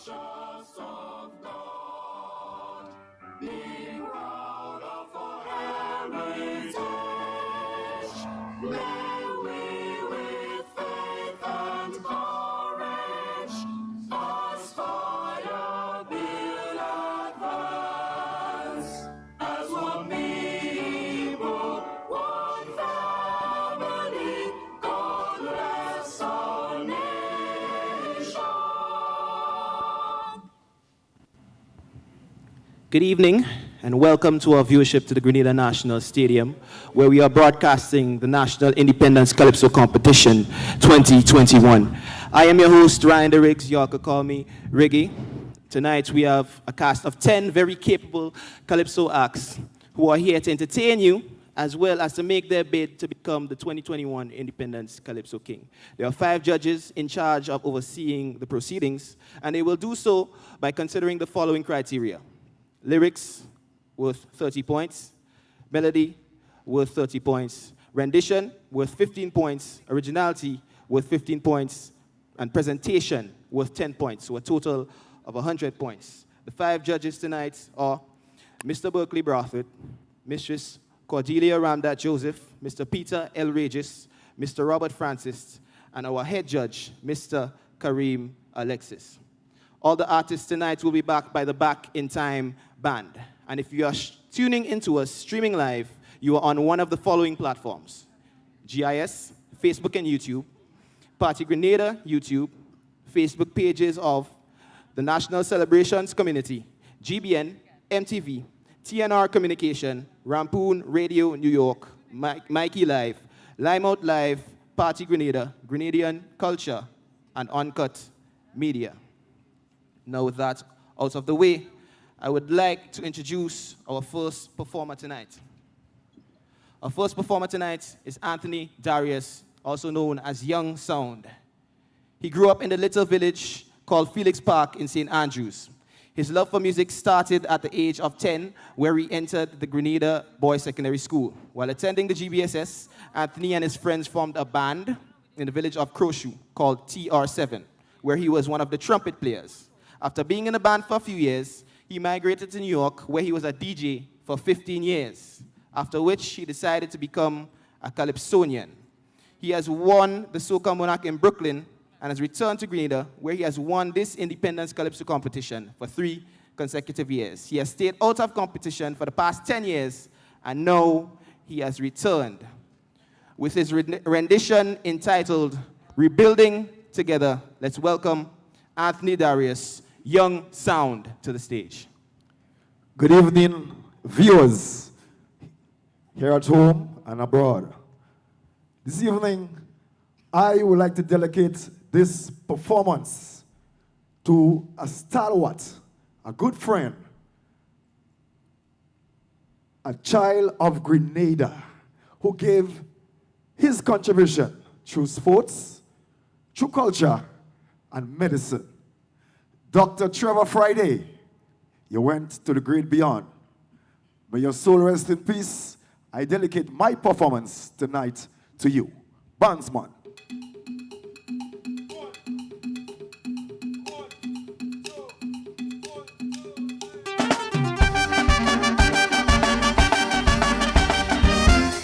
conscious of God, being proud of our heritage. May we with faith and courage aspire, build, advance as one people, one family. God bless our nation. Good evening and welcome to our viewership to the Grenada National Stadium, where we are broadcasting the National Independence Calypso Competition 2021. I am your host, Ryan the Riggs. Y'all could call me Riggy. Tonight we have a cast of 10 very capable Calypso acts who are here to entertain you as well as to make their bid to become the 2021 Independence Calypso King. There are 5 judges in charge of overseeing the proceedings, and they will do so by considering the following criteria. Lyrics worth 30 points, melody worth 30 points, rendition worth 15 points, originality worth 15 points, and presentation worth 10 points, so a total of 100 points. The 5 judges tonight are Mr. Berkeley Bradford, Mistress Cordelia Ramdat Joseph, Mr. Peter L. Regis, Mr. Robert Francis, and our head judge, Mr. Kareem Alexis. All the artists tonight will be backed by the Back in Time Band. And if you are tuning into us streaming live, you are on one of the following platforms: GIS, Facebook and YouTube, Partygrenada, YouTube, Facebook pages of the National Celebrations Community, GBN, MTV, TNR Communication, Rampoon Radio New York, Mikey Live, Limeout Live, Partygrenada, Grenadian Culture, and Uncut Media. Now with that out of the way, I would like to introduce our first performer tonight. Our first performer tonight is Anthony Darius, also known as Young Sound. He grew up in the little village called Felix Park in St. Andrews. His love for music started at the age of 10, where he entered the Grenada Boys Secondary School. While attending the GBSS, Anthony and his friends formed a band in the village of Croshoe called TR7, where he was one of the trumpet players. After being in the band for a few years, he migrated to New York, where he was a DJ for 15 years, after which he decided to become a Calypsonian. He has won the Soca Monarch in Brooklyn and has returned to Grenada, where he has won this Independence Calypso competition for 3 consecutive years. He has stayed out of competition for the past 10 years, and now he has returned with his rendition entitled Rebuilding Together. Let's welcome Anthony Darius, Young Sound, to the stage. Good evening, viewers here at home and abroad. This evening, I would like to dedicate this performance to a stalwart, a good friend, a child of Grenada who gave his contribution through sports, through culture, and medicine. Dr. Trevor Friday, you went to the great beyond. May your soul rest in peace. I dedicate my performance tonight to you. Bandsman.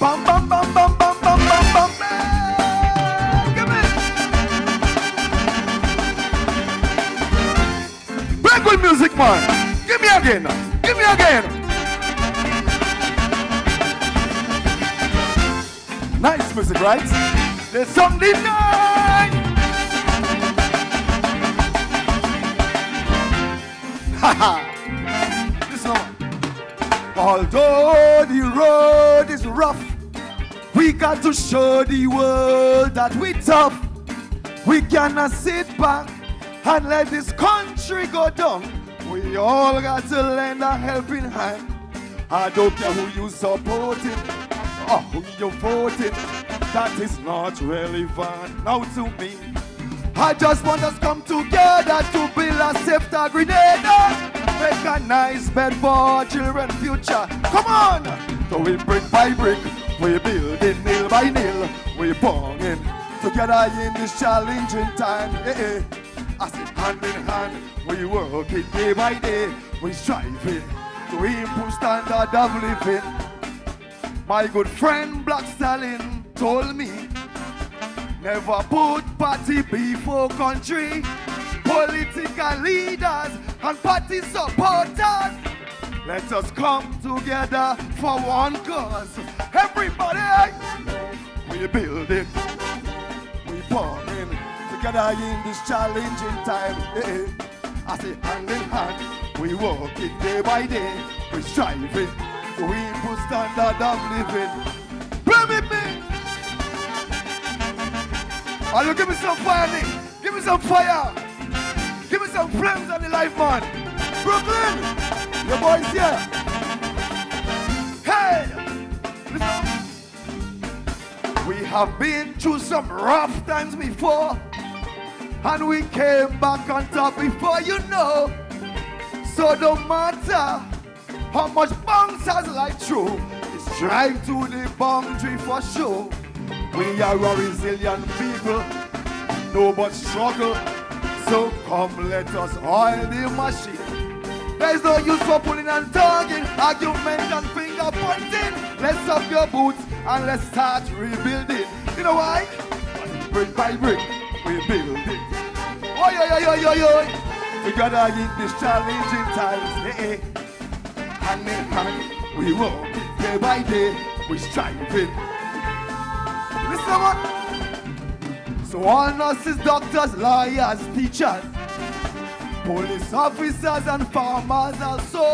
Bam, bam, bam, bam, bam, bam, bam, bam. Give me. Break with music, man. Give me again. Give me again. Nice music, right? There's something nice. Haha. Listen on. Although the road is rough, we got to show the world that we tough. We cannot sit back and let this country go down. We all got to lend a helping hand. I don't care who you supporting or who you voting. That is not relevant now to me. I just want us come together to build a safer Grenada. Make a nice bed for our children's future. Come on! So we brick by brick, we building nail by nail. We bonging together in this challenging time. I said hand in hand, we working day by day. We striving to improve standard of living. My good friend Black Stalin told me, never put party before country. Political leaders and party supporters, let us come together for one cause. Everybody, we building, we forming together in this challenging time. I say hand in hand, we working day by day. We striving to improve standard of living. Bring it me. Oh, you give me some fire, Nick. Give me some fire. Give me some flames on the life, man. Brooklyn, your boys here. Hey, listen. We have been through some rough times before, and we came back on top before, you know. So no matter how much bouncers like through, strive to the boundary for sure. We are a resilient people, no but struggle. So come let us oil the machine. There's no use for pulling and tugging, argument and finger pointing. Let's up your boots and let's start rebuilding. You know why? Brick by brick, we build it. Oi, oi, oi, oi, oi, oi. Together in this challenging times, hand in hand, we walk day by day, we striving. Listen what? So all nurses, doctors, lawyers, teachers, police officers and farmers also.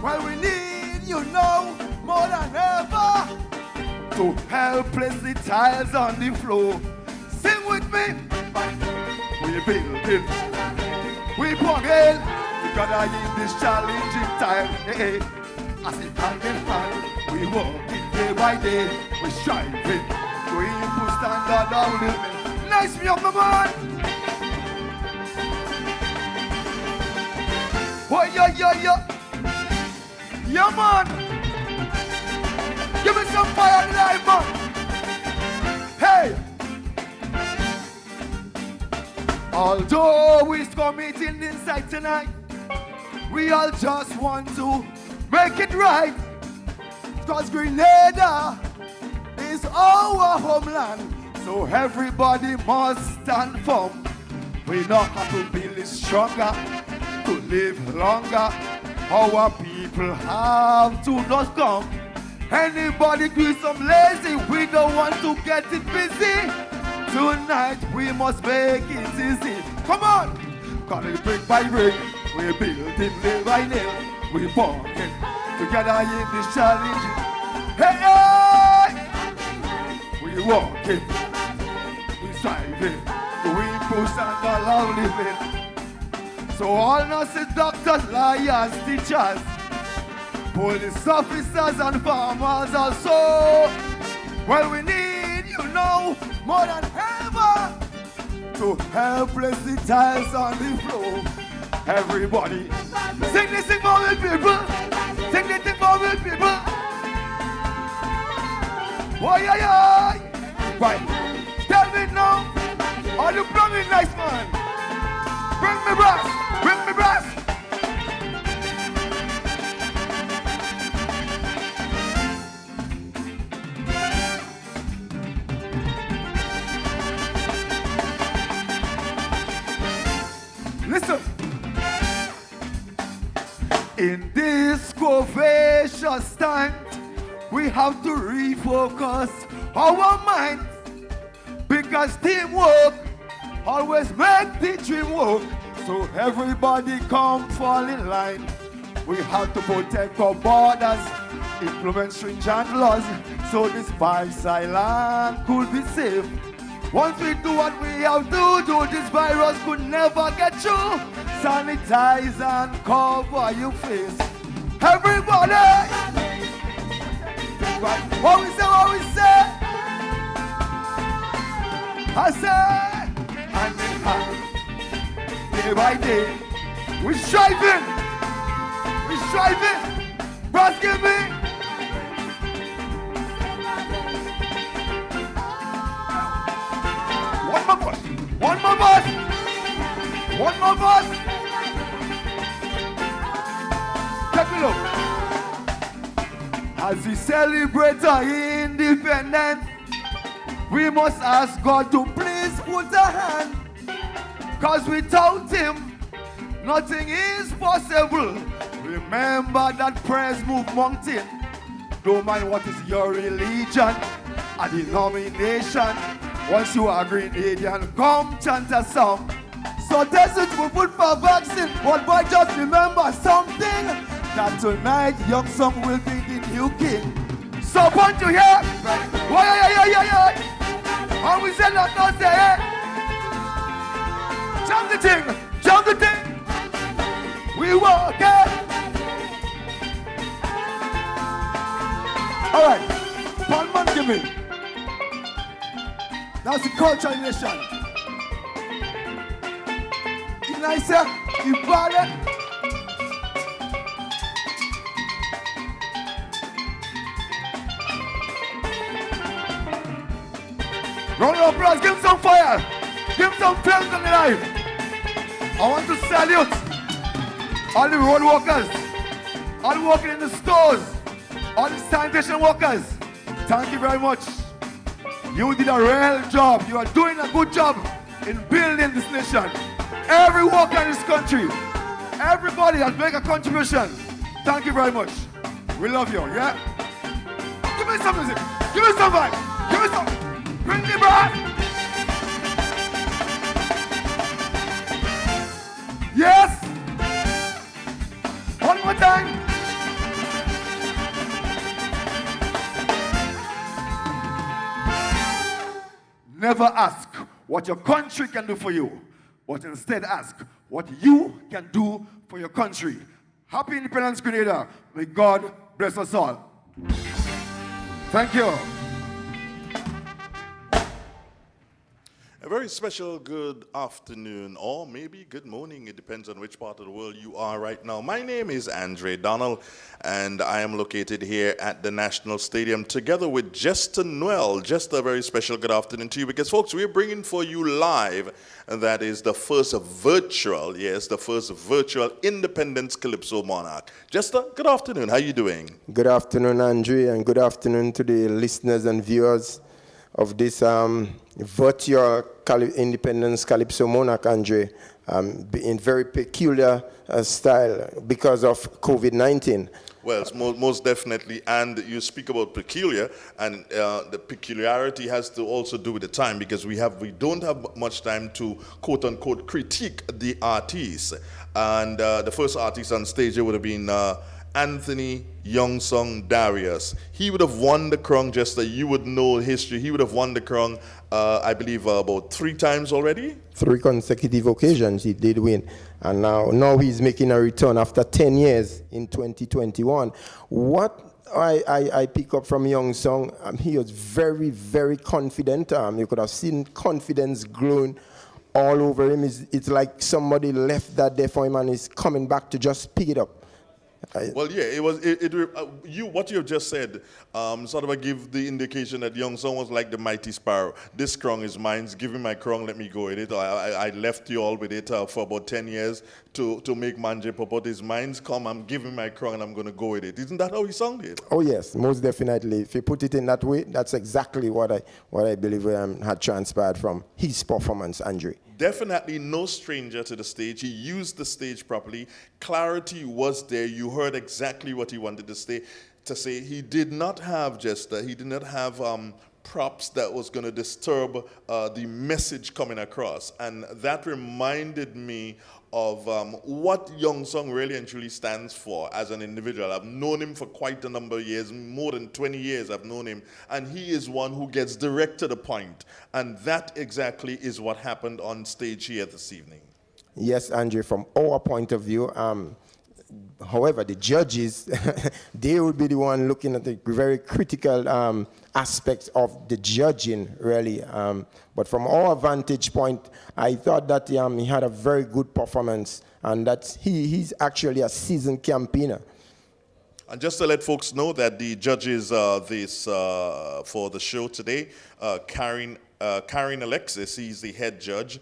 Well, we need, you know, more than ever to help place the tiles on the floor. Sing with me. We building, we plugging together in this challenging time. I say hand in hand, we walking day by day, we striving to improve standard of living. Nice me up, my man. Oh, yeah, yeah, yeah. Yeah, man. Give me some fire in the life, man. Hey. Although we're committing inside tonight, we all just want to make it right. Cause Grenada is our homeland, so everybody must stand firm. We know how to build it stronger, to live longer. Our people have to not come. Anybody do some lazy, we don't want to get it busy. Tonight we must make it easy. Come on! Cause it's brick by brick, we building nail by nail. We walking together in this challenge. Hey, hey! We walking, we striving, we improve standard of living. So all nurses, doctors, lawyers, teachers, police officers and farmers also. Well, we need, you know, more than ever to help place the tiles on the floor. Everybody, sing this thing for the people. Sing this thing for the people. Why, aye, right, tell me now. Are you plumbing nice, man? Bring me brass, bring me brass. Listen. In this courageous time, we have to refocus our minds, because teamwork always make the dream work. So everybody come fall in line. We have to protect our borders, implement stringent laws, so this vice island could be safe. Once we do what we have to do, this virus could never get through. Sanitize and cover your face. Everybody! What we say, what we say? I say, hand in hand, day by day, we striving, Brass, give me. One more bus. One more verse. Take me look. As we celebrate our independence, we must ask God to please put a hand. Cause without him, nothing is possible. Remember that prayers move mountain. Don't mind what is your religion, a denomination. Once you are Grenadian, come chant a song. So test it, we put for vaccine. But boy, just remember something, that tonight young song will be the new king. So want you here? Yeah. And we say that not say, jump the thing. We walk it. All right, one man give me. That's the culture nation. You nice, you bad. Round of applause, give him some fire. Give him some flames on the life. I want to salute all the road workers, all the working in the stores, all the sanitation workers. Thank you very much. You did a real job. You are doing a good job in building this nation. Every worker in this country, everybody has made a contribution. Thank you very much. We love you, yeah? Give me some music. Give me some vibe. Give me some. Bring the brass. Yes. One more time. Never ask what your country can do for you, but instead ask what you can do for your country. Happy Independence, Grenada. May God bless us all. Thank you. A very special good afternoon, or maybe good morning. It depends on which part of the world you are right now. My name is Andre Donald, and I am located here at the National Stadium together with Jester Noel. Just a very special good afternoon to you, because, folks, we're bringing for you live, and that is the first virtual Independence Calypso Monarch. Jester, good afternoon. How are you doing? Good afternoon, Andre, and good afternoon to the listeners and viewers of this virtual Independence Calypso Monarch, Andre, in very peculiar style because of COVID-19. Well, it's most definitely, and you speak about peculiar, and the peculiarity has to also do with the time, because we don't have much time to quote unquote critique the artists. And the first artist on stage would have been Anthony Youngsong Darius. He would have won the crown, just that you would know history. He would have won the crown, I believe, about 3 times already. 3 consecutive occasions he did win. And now he's making a return after 10 years in 2021. What I pick up from Youngsong, he was very, very confident. You could have seen confidence glowing all over him. It's like somebody left that there for him and is coming back to just pick it up. Well, yeah, it was. What you have just said sort of give the indication that Youngsong was like the mighty sparrow. This crown is mine. Give me my crown. Let me go with it. I left you all with it for about 10 years to make Manje Popot his minds come. I'm giving my crown and I'm going to go with it. Isn't that how he sounded? Oh yes, most definitely. If you put it in that way, that's exactly what I believe had transpired from his performance, Andre. Definitely no stranger to the stage. He used the stage properly. Clarity was there. You heard exactly what he wanted to say. He did not have props that was going to disturb the message coming across. And that reminded me of what Youngsong really and truly stands for as an individual. I've known him for quite a number of years, more than 20 years I've known him, and he is one who gets direct to the point. And that exactly is what happened on stage here this evening. Yes, Andre, from our point of view, however, the judges, they will be the one looking at the very critical aspects of the judging, really. But from our vantage point, I thought that he had a very good performance, and that he's actually a seasoned campaigner. And just to let folks know that the judges for the show today, Karen Karen Alexis, he's the head judge,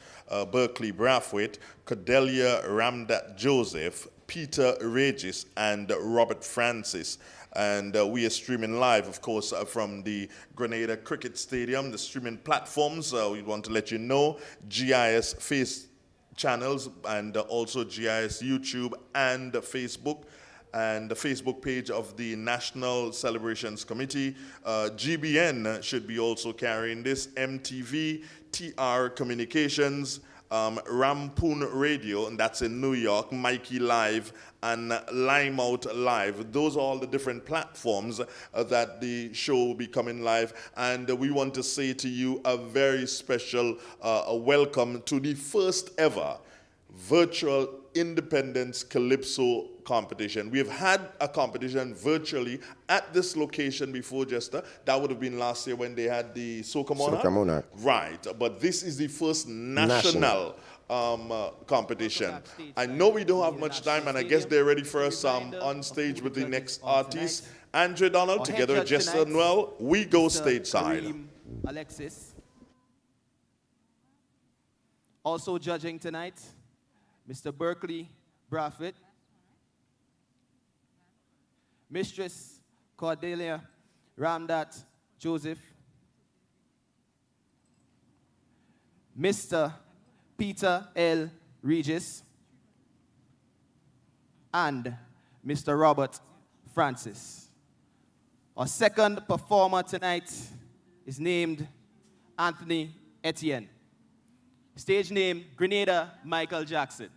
Berkeley Brathwaite, Cordelia Ramdat Joseph, Peter Regis, and Robert Francis. And we are streaming live, of course, from the Grenada Cricket Stadium, the streaming platforms. We want to let you know, GIS Face channels, and also GIS YouTube and Facebook, and the Facebook page of the National Celebrations Committee. GBN should be also carrying this, MTV, TR Communications, Rampoon Radio, and that's in New York, Mikey Live, and Limeout Live. Those are all the different platforms that the show will be coming live. And we want to say to you a very special welcome to the first ever virtual Independence Calypso competition. We have had a competition virtually at this location before, Jester. That would have been last year when they had the Soca Monarch. Soca Monarch. Right, but this is the first national competition. I know we don't have much time, and I guess they're ready for us on stage with the next artist. Andre Donald, together with Jester Noel, we go stateside. Alicia Alexis. Also judging tonight, Mr. Berkeley Brathwaite, Mistress Cordelia Ramdat Joseph, Mr. Peter L. Regis, and Mr. Robert Francis. Our second performer tonight is named Anthony Etienne. Stage name, Grenada Michael Jackson.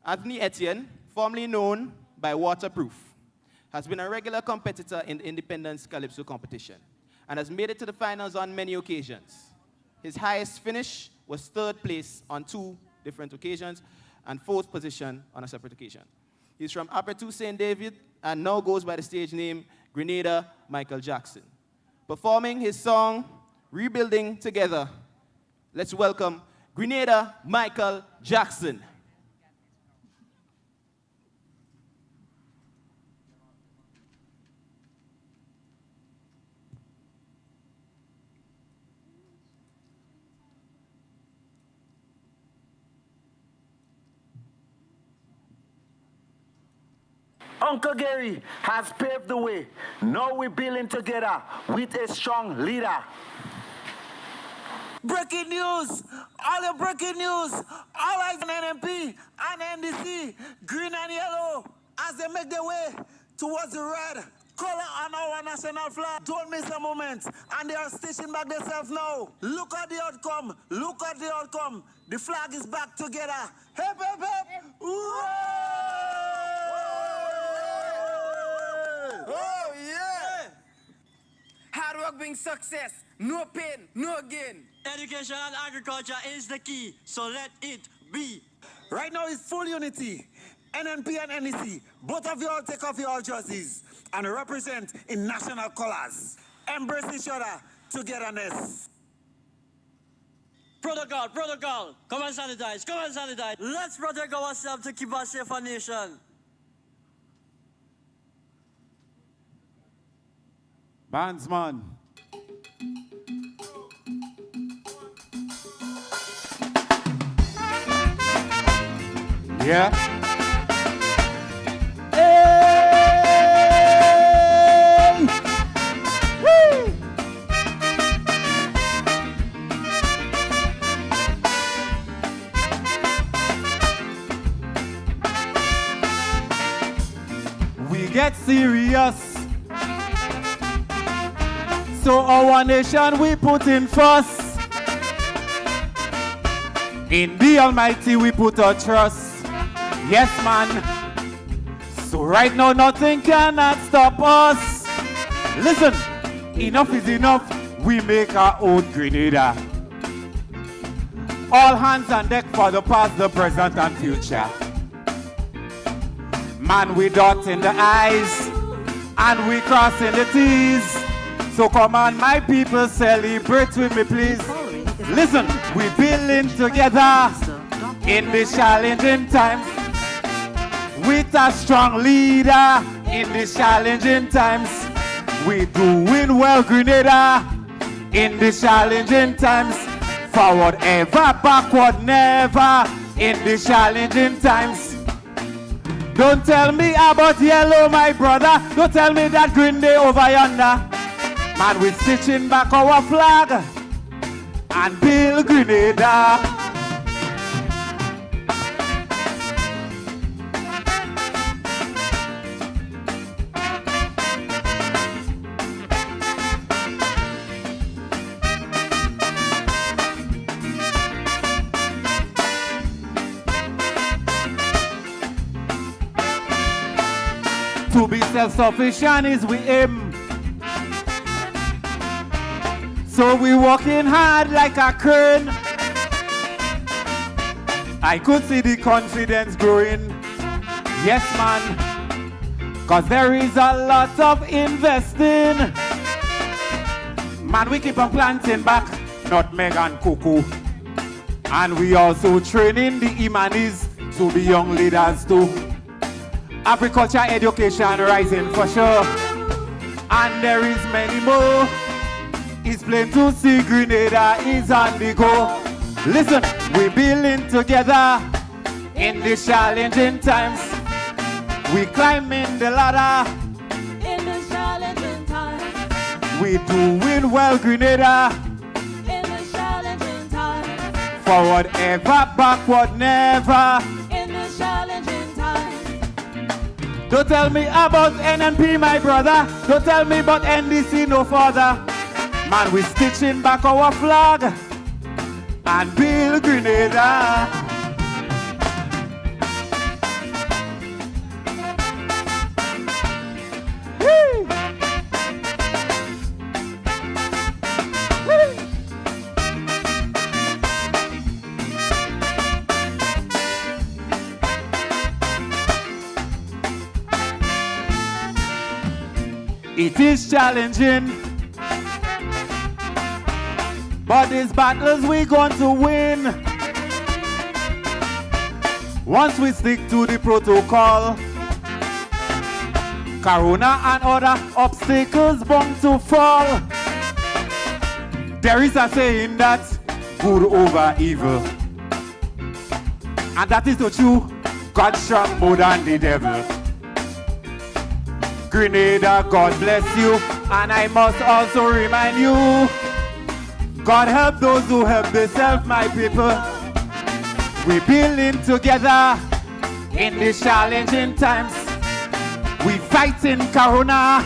Anthony Etienne, formerly known by Waterproof, has been a regular competitor in the Independence Calypso competition and has made it to the finals on many occasions. His highest finish was 3rd place on 2 different occasions and 4th position on a separate occasion. He's from Apertu St. David and now goes by the stage name Grenada Michael Jackson. Performing his song, Rebuilding Together, let's welcome Grenada Michael Jackson. Uncle Gary has paved the way. Now we're building together with a strong leader. Breaking news! All the breaking news! All eyes on NMP and NDC, green and yellow, as they make their way towards the red color on our national flag. Don't miss a moment. And they are stitching back themselves now. Look at the outcome. Look at the outcome. The flag is back together. Hip, hip, hip! Hooray! Oh, yeah! Hard work brings success. No pain, no gain. Education and agriculture is the key, so let it be. Right now it's full unity. NNP and NEC, both of you all take off your jerseys and represent in national colors. Embrace each other, togetherness. Protocol, protocol. Come and sanitize, come and sanitize. Let's protect ourselves to keep a safer nation. Bandsman. Yeah. Hey! Woo! We get serious. So our nation we put in first. In the Almighty we put our trust. Yes, man. So right now nothing cannot stop us. Listen, enough is enough. We make our own Grenada. All hands on deck for the past, the present, and future. Man, we dot in the I's and we cross in the T's. So come on, my people, celebrate with me, please. Listen, we building together in this challenging times. With a strong leader in these challenging times. We doing well, Grenada. in the challenging times. Forward ever, backward never, in the challenging times. Don't tell me about yellow, my brother. Don't tell me that green day over yonder. Man, we stitching back our flag and build Grenada. To be self-sufficient is we aim. So we working hard like a crane. I could see the confidence growing. Yes, man. Cause there is a lot of investing. Man, we keep on planting back nutmeg and cocoa. And we also training the Imanis to be young leaders too. Agriculture education rising for sure. And there is many more. It's plain to see Grenada is on the go. Listen, we building together in the challenging times. We climbing the ladder In the challenging times. We doing well, Grenada. In the challenging times. Forward ever, backward never. In the challenging times. Don't tell me about NNP, my brother. Don't tell me about NDC, no further. Man, we stitching back our flag and build Grenada. Woo! Woo! It is challenging, but these battles we going to win. Once we stick to the protocol, Corona and other obstacles bound to fall. There is a saying that good over evil, and that is so true. God strong more than the devil. Grenada, God bless you, and I must also remind you, God help those who help themselves, my people. We building together in the challenging times. We fighting Corona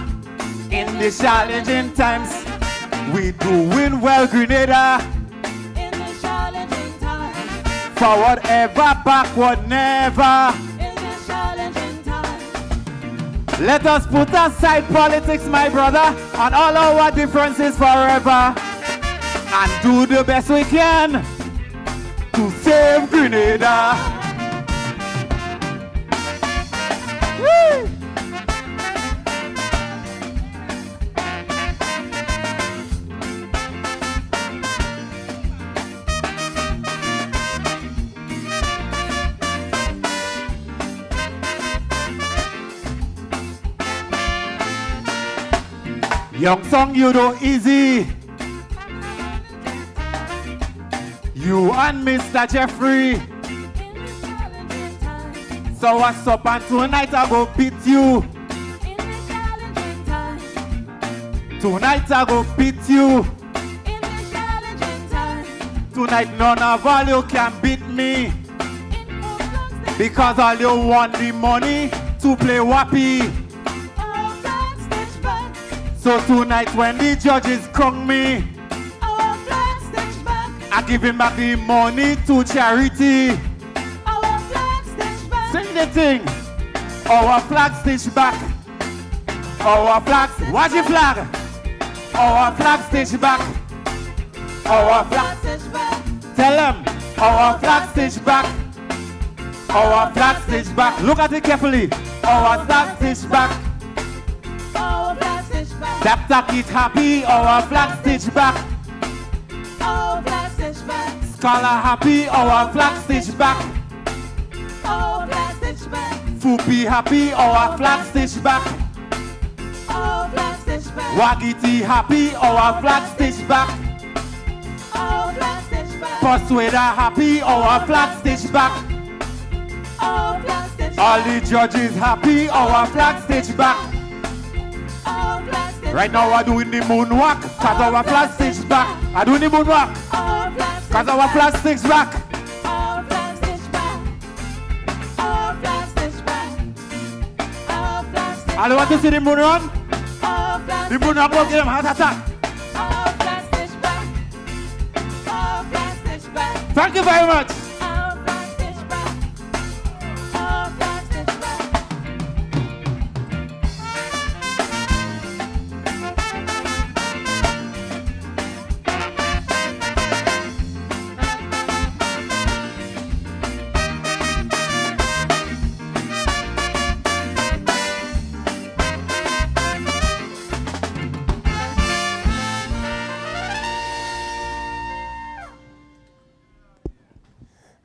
in the challenging times. We doing well, Grenada. In the challenging times. Forward ever, backward never. In the challenging times. Let us put aside politics, my brother, and all our differences forever, and do the best we can to save Grenada. Woo! Young song, you do easy. You and Mr. Jeffrey. So what's up, and tonight I go beat you. Tonight I go beat you. Tonight none of all you can beat me, because all you want the money to play wappy. So tonight when the judges crown me, I give him back the money to charity. Sing the thing. Our flag stitch back. Our flag. Watch the flag. Our flag stitch back. Our flag. Tell them. Our flag stitch back. Our flag stitch back. Look at it carefully. Our flag stitch back. Tap tap it happy. Our flag stitch back. Scholar happy, our flag stitch back. Foopy happy, our flag stitch back. Wagiti happy, our flag stitch back. Our flag stitch back. Persuader happy, our flag stitch back. Our flag stitch back. All the judges happy, our flag stitch back. Our flag stitch Right now we're doing the moonwalk, cause our flag stitch back. I'm doing the moonwalk, Our flag stitch cause our flag stitch back. Our flag stitch back. Our flag stitch back. Our flag stitch I want to see the moon run. Our flag The moon run will give him heart attack. Our flag stitch back. Our flag stitch back. Thank you very much. Our flag stitch back. Our flag stitch back.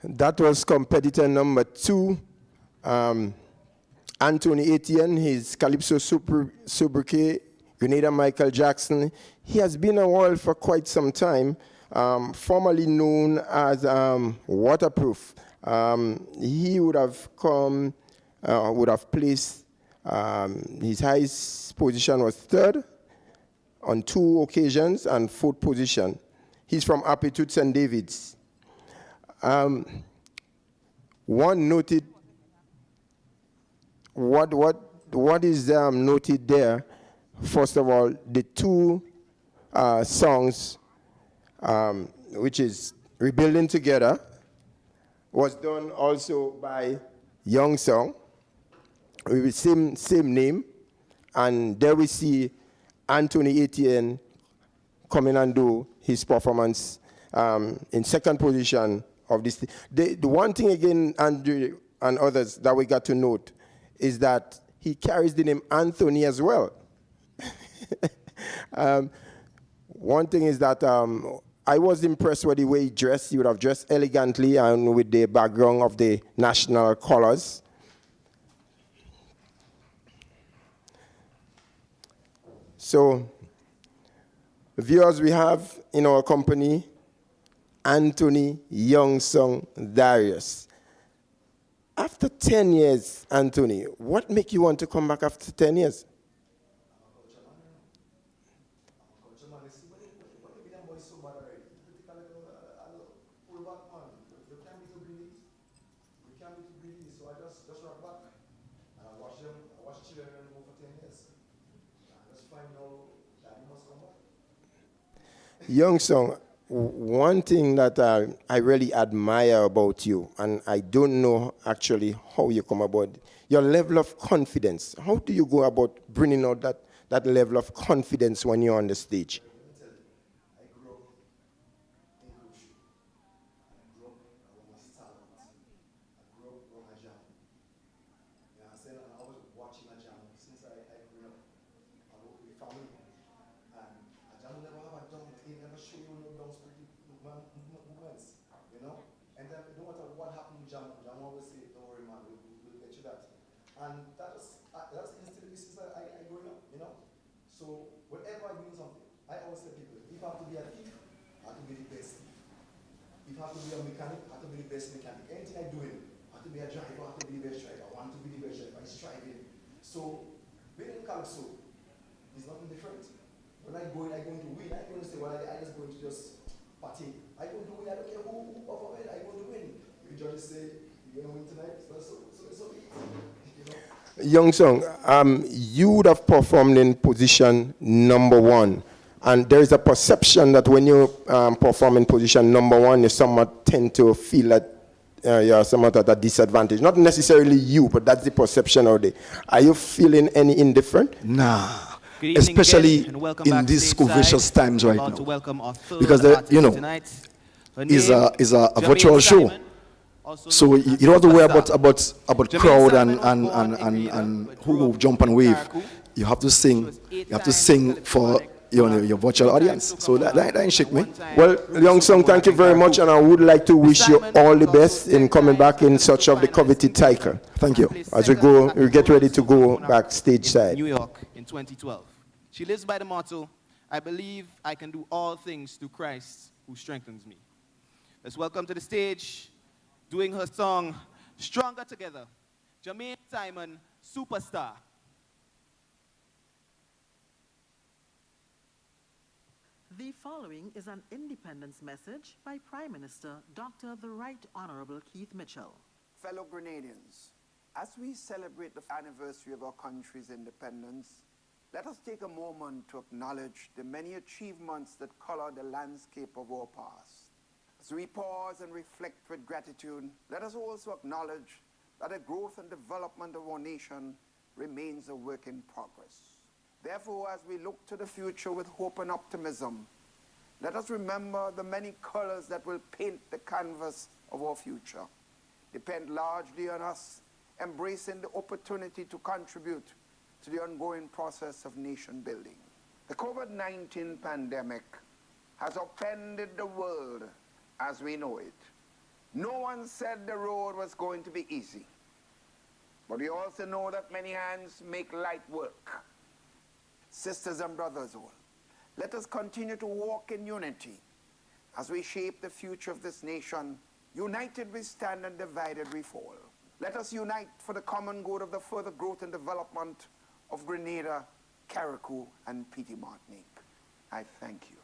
That was competitor number 2, Anthony Etienne, his Calypso Sobriquet, Grenada Michael Jackson. He has been a world for quite some time, formerly known as Waterproof. He would have placed, his highest position was 3rd on 2 occasions and 4th position. He's from Aptitude St. David's. One noted, what is noted there, first of all, the 2 songs, which is Rebuilding Together, was done also by Young Song, with the same name, and there we see Anthony Etienne coming and do his performance in 2nd position of this. The one thing again, Andrew and others, that we got to note is that he carries the name Anthony as well. One thing is that I was impressed with the way he dressed. He would have dressed elegantly and with the background of the national colors. So, viewers, we have in our company Anthony Youngsong Darius. After 10 years, Anthony, what make you want to come back after 10 years? Youngsong, one thing that I really admire about you, and I don't know actually how you come about, your level of confidence. How do you go about bringing out that level of confidence when you're on the stage? And that's instinctively since I grew up, you know. So whenever I do something, I always tell people, if I have to be a thief, I have to be the best thief. If I have to be a mechanic, I have to be the best mechanic. Anything I do, I have to be a driver, I have to be the best driver. I want to be the best driver. I'm striving. So being in Calypso is nothing different. When I go in, I'm going to win. I'm going to say, well, I just going to just partake. I'm going to win. I don't care who over it. I'm going to win. If the judges say, you're going to win tonight, so it. Youngsong, you would have performed in position number 1. And there is a perception that when you perform in position number 1, you somewhat tend to feel that you're somewhat at a disadvantage. Not necessarily you, but that's the perception out there. Are you feeling any indifferent? Nah. Good evening, especially again, and welcome in back these stateside. covetous times right Allowed now. to welcome our third Because, artist you know, tonight. Her is name, a Jamae virtual show. Simon, also So known you as don't have to worry Superstar. about Jamae crowd Simon was born in and Grenada, but who grew will up jump and in wave. Caracou. You have to sing. You have to sing for your virtual audience. So that ain't shake me. Well, Youngsong, thank you very much, and I would like to wish you all the best in coming back in such of the coveted title. Thank you. As we get ready to go backstage side. New York in 2012. She lives by the motto, I believe I can do all things through Christ who strengthens me. Let's welcome to the stage, doing her song, Stronger Together, Jamae Simon, Superstar. The following is an independence message by Prime Minister Dr. the Right Honorable Keith Mitchell. Fellow Grenadians, as we celebrate the anniversary of our country's independence, let us take a moment to acknowledge the many achievements that color the landscape of our past. As we pause and reflect with gratitude, let us also acknowledge that the growth and development of our nation remains a work in progress. Therefore, as we look to the future with hope and optimism, let us remember the many colors that will paint the canvas of our future. Depend largely on us embracing the opportunity to contribute to the ongoing process of nation building. The COVID-19 pandemic has upended the world as we know it. No one said the road was going to be easy, but we also know that many hands make light work. Sisters and brothers all, let us continue to walk in unity as we shape the future of this nation. United we stand and divided we fall. Let us unite for the common good of the further growth and development of Grenada, Carriacou, and Petite Martinique. I thank you.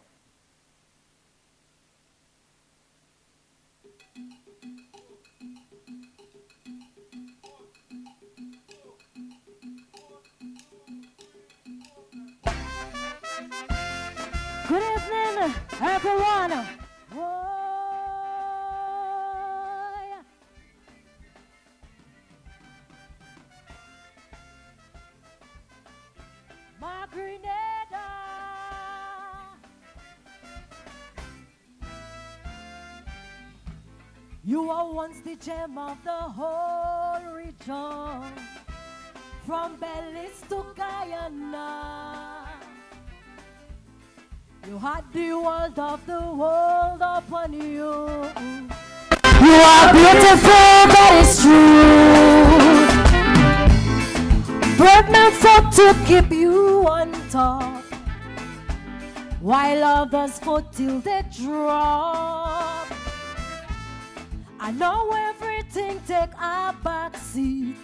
Good evening, everyone. Whoa. My Grenada. You are once the gem of the whole region, from Belize to Guyana. You had the world of the world upon you. You are beautiful, that is true. Bird men fought to keep you on top, while others fought till they drop. I know everything take a back seat,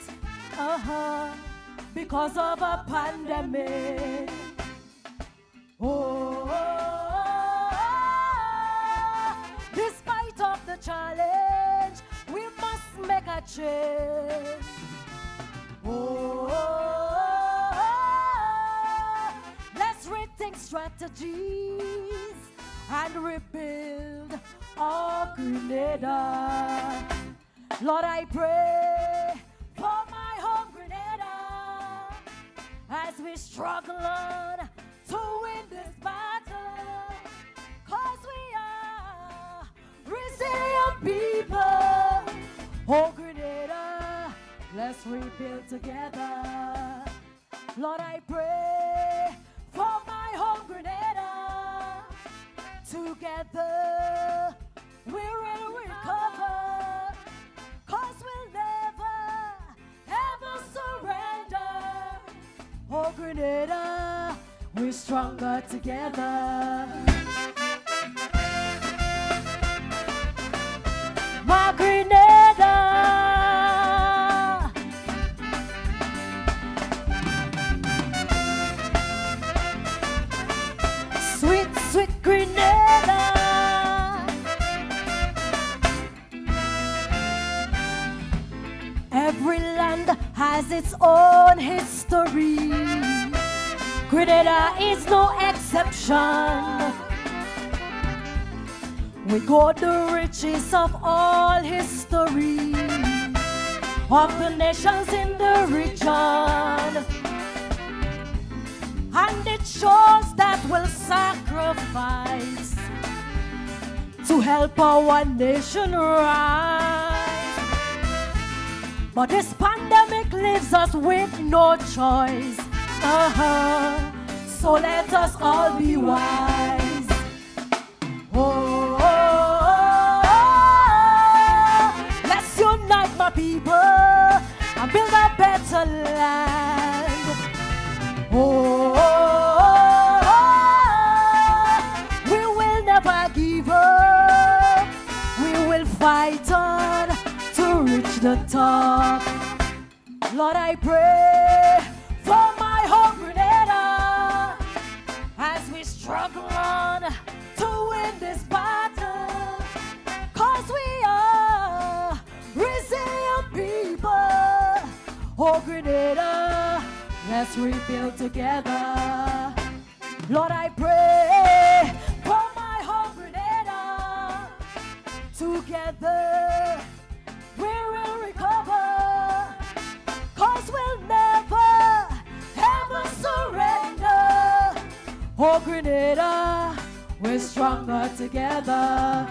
because of a pandemic. Oh, despite of the challenge, we must make a change. Oh, let's rethink strategies and rebuild our Grenada. Lord, I pray for my home Grenada as we struggle on to win this battle, 'cause we are resilient people. Oh, Grenada, let's rebuild together. Lord, I pray for my home Grenada. Together we will recover, 'cause we'll never, ever surrender. Oh, Grenada, we're stronger together. My Grenada. Sweet, sweet Grenada. Every land has its own history. Grenada is no exception. We got the riches of all history of the nations in the region, and it shows that we'll sacrifice to help our nation rise. But this pandemic leaves us with no choice. So let us all be wise. Oh, let's unite, my people, and build a better land. Oh, Lord, I pray for my home Grenada as we struggle on to win this battle. Cause we are resilient people. Oh, Grenada, let's rebuild together. Lord, I pray for my home Grenada. Together we will recover. Cause we'll never, ever surrender. Oh, Grenada, we're stronger together.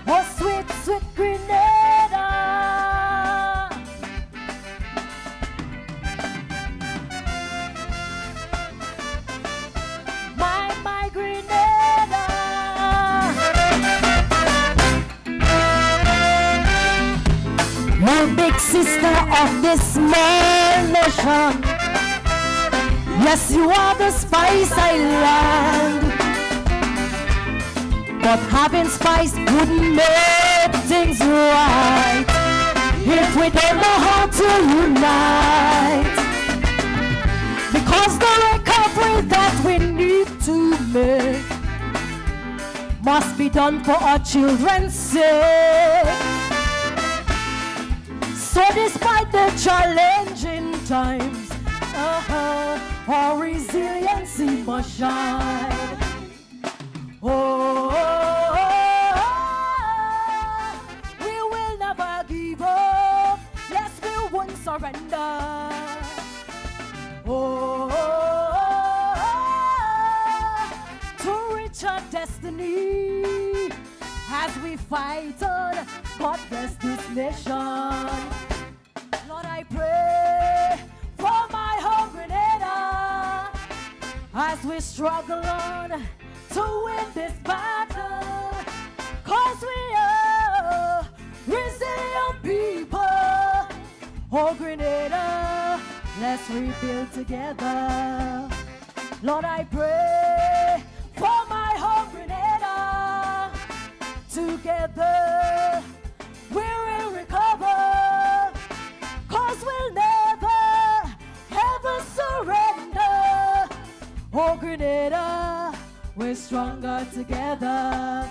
Oh, sweet, sweet Grenada. My Grenada. You big sister of this small nation. Yes, you are the Spice Island. But having spice wouldn't make things right if we don't know how to unite. Because the recovery that we need to make must be done for our children's sake. So despite the challenging times, our resiliency must shine. Oh, we will never give up. Yes, we won't surrender. Oh, to reach our destiny as we fight on. God bless this nation. Lord, I pray for my home Grenada as we struggle on to win this battle. Cause we are resilient people. Oh, Grenada, let's rebuild together. Lord, I pray for my home Grenada. Together we will recover. Cause we'll never, ever surrender. Oh, Grenada, we're stronger together.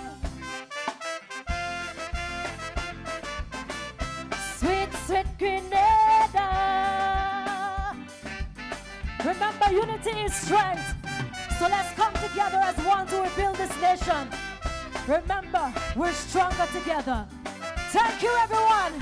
Sweet, sweet Grenada. Remember, unity is strength. So let's come together as one to rebuild this nation. Remember, we're stronger together. Thank you, everyone.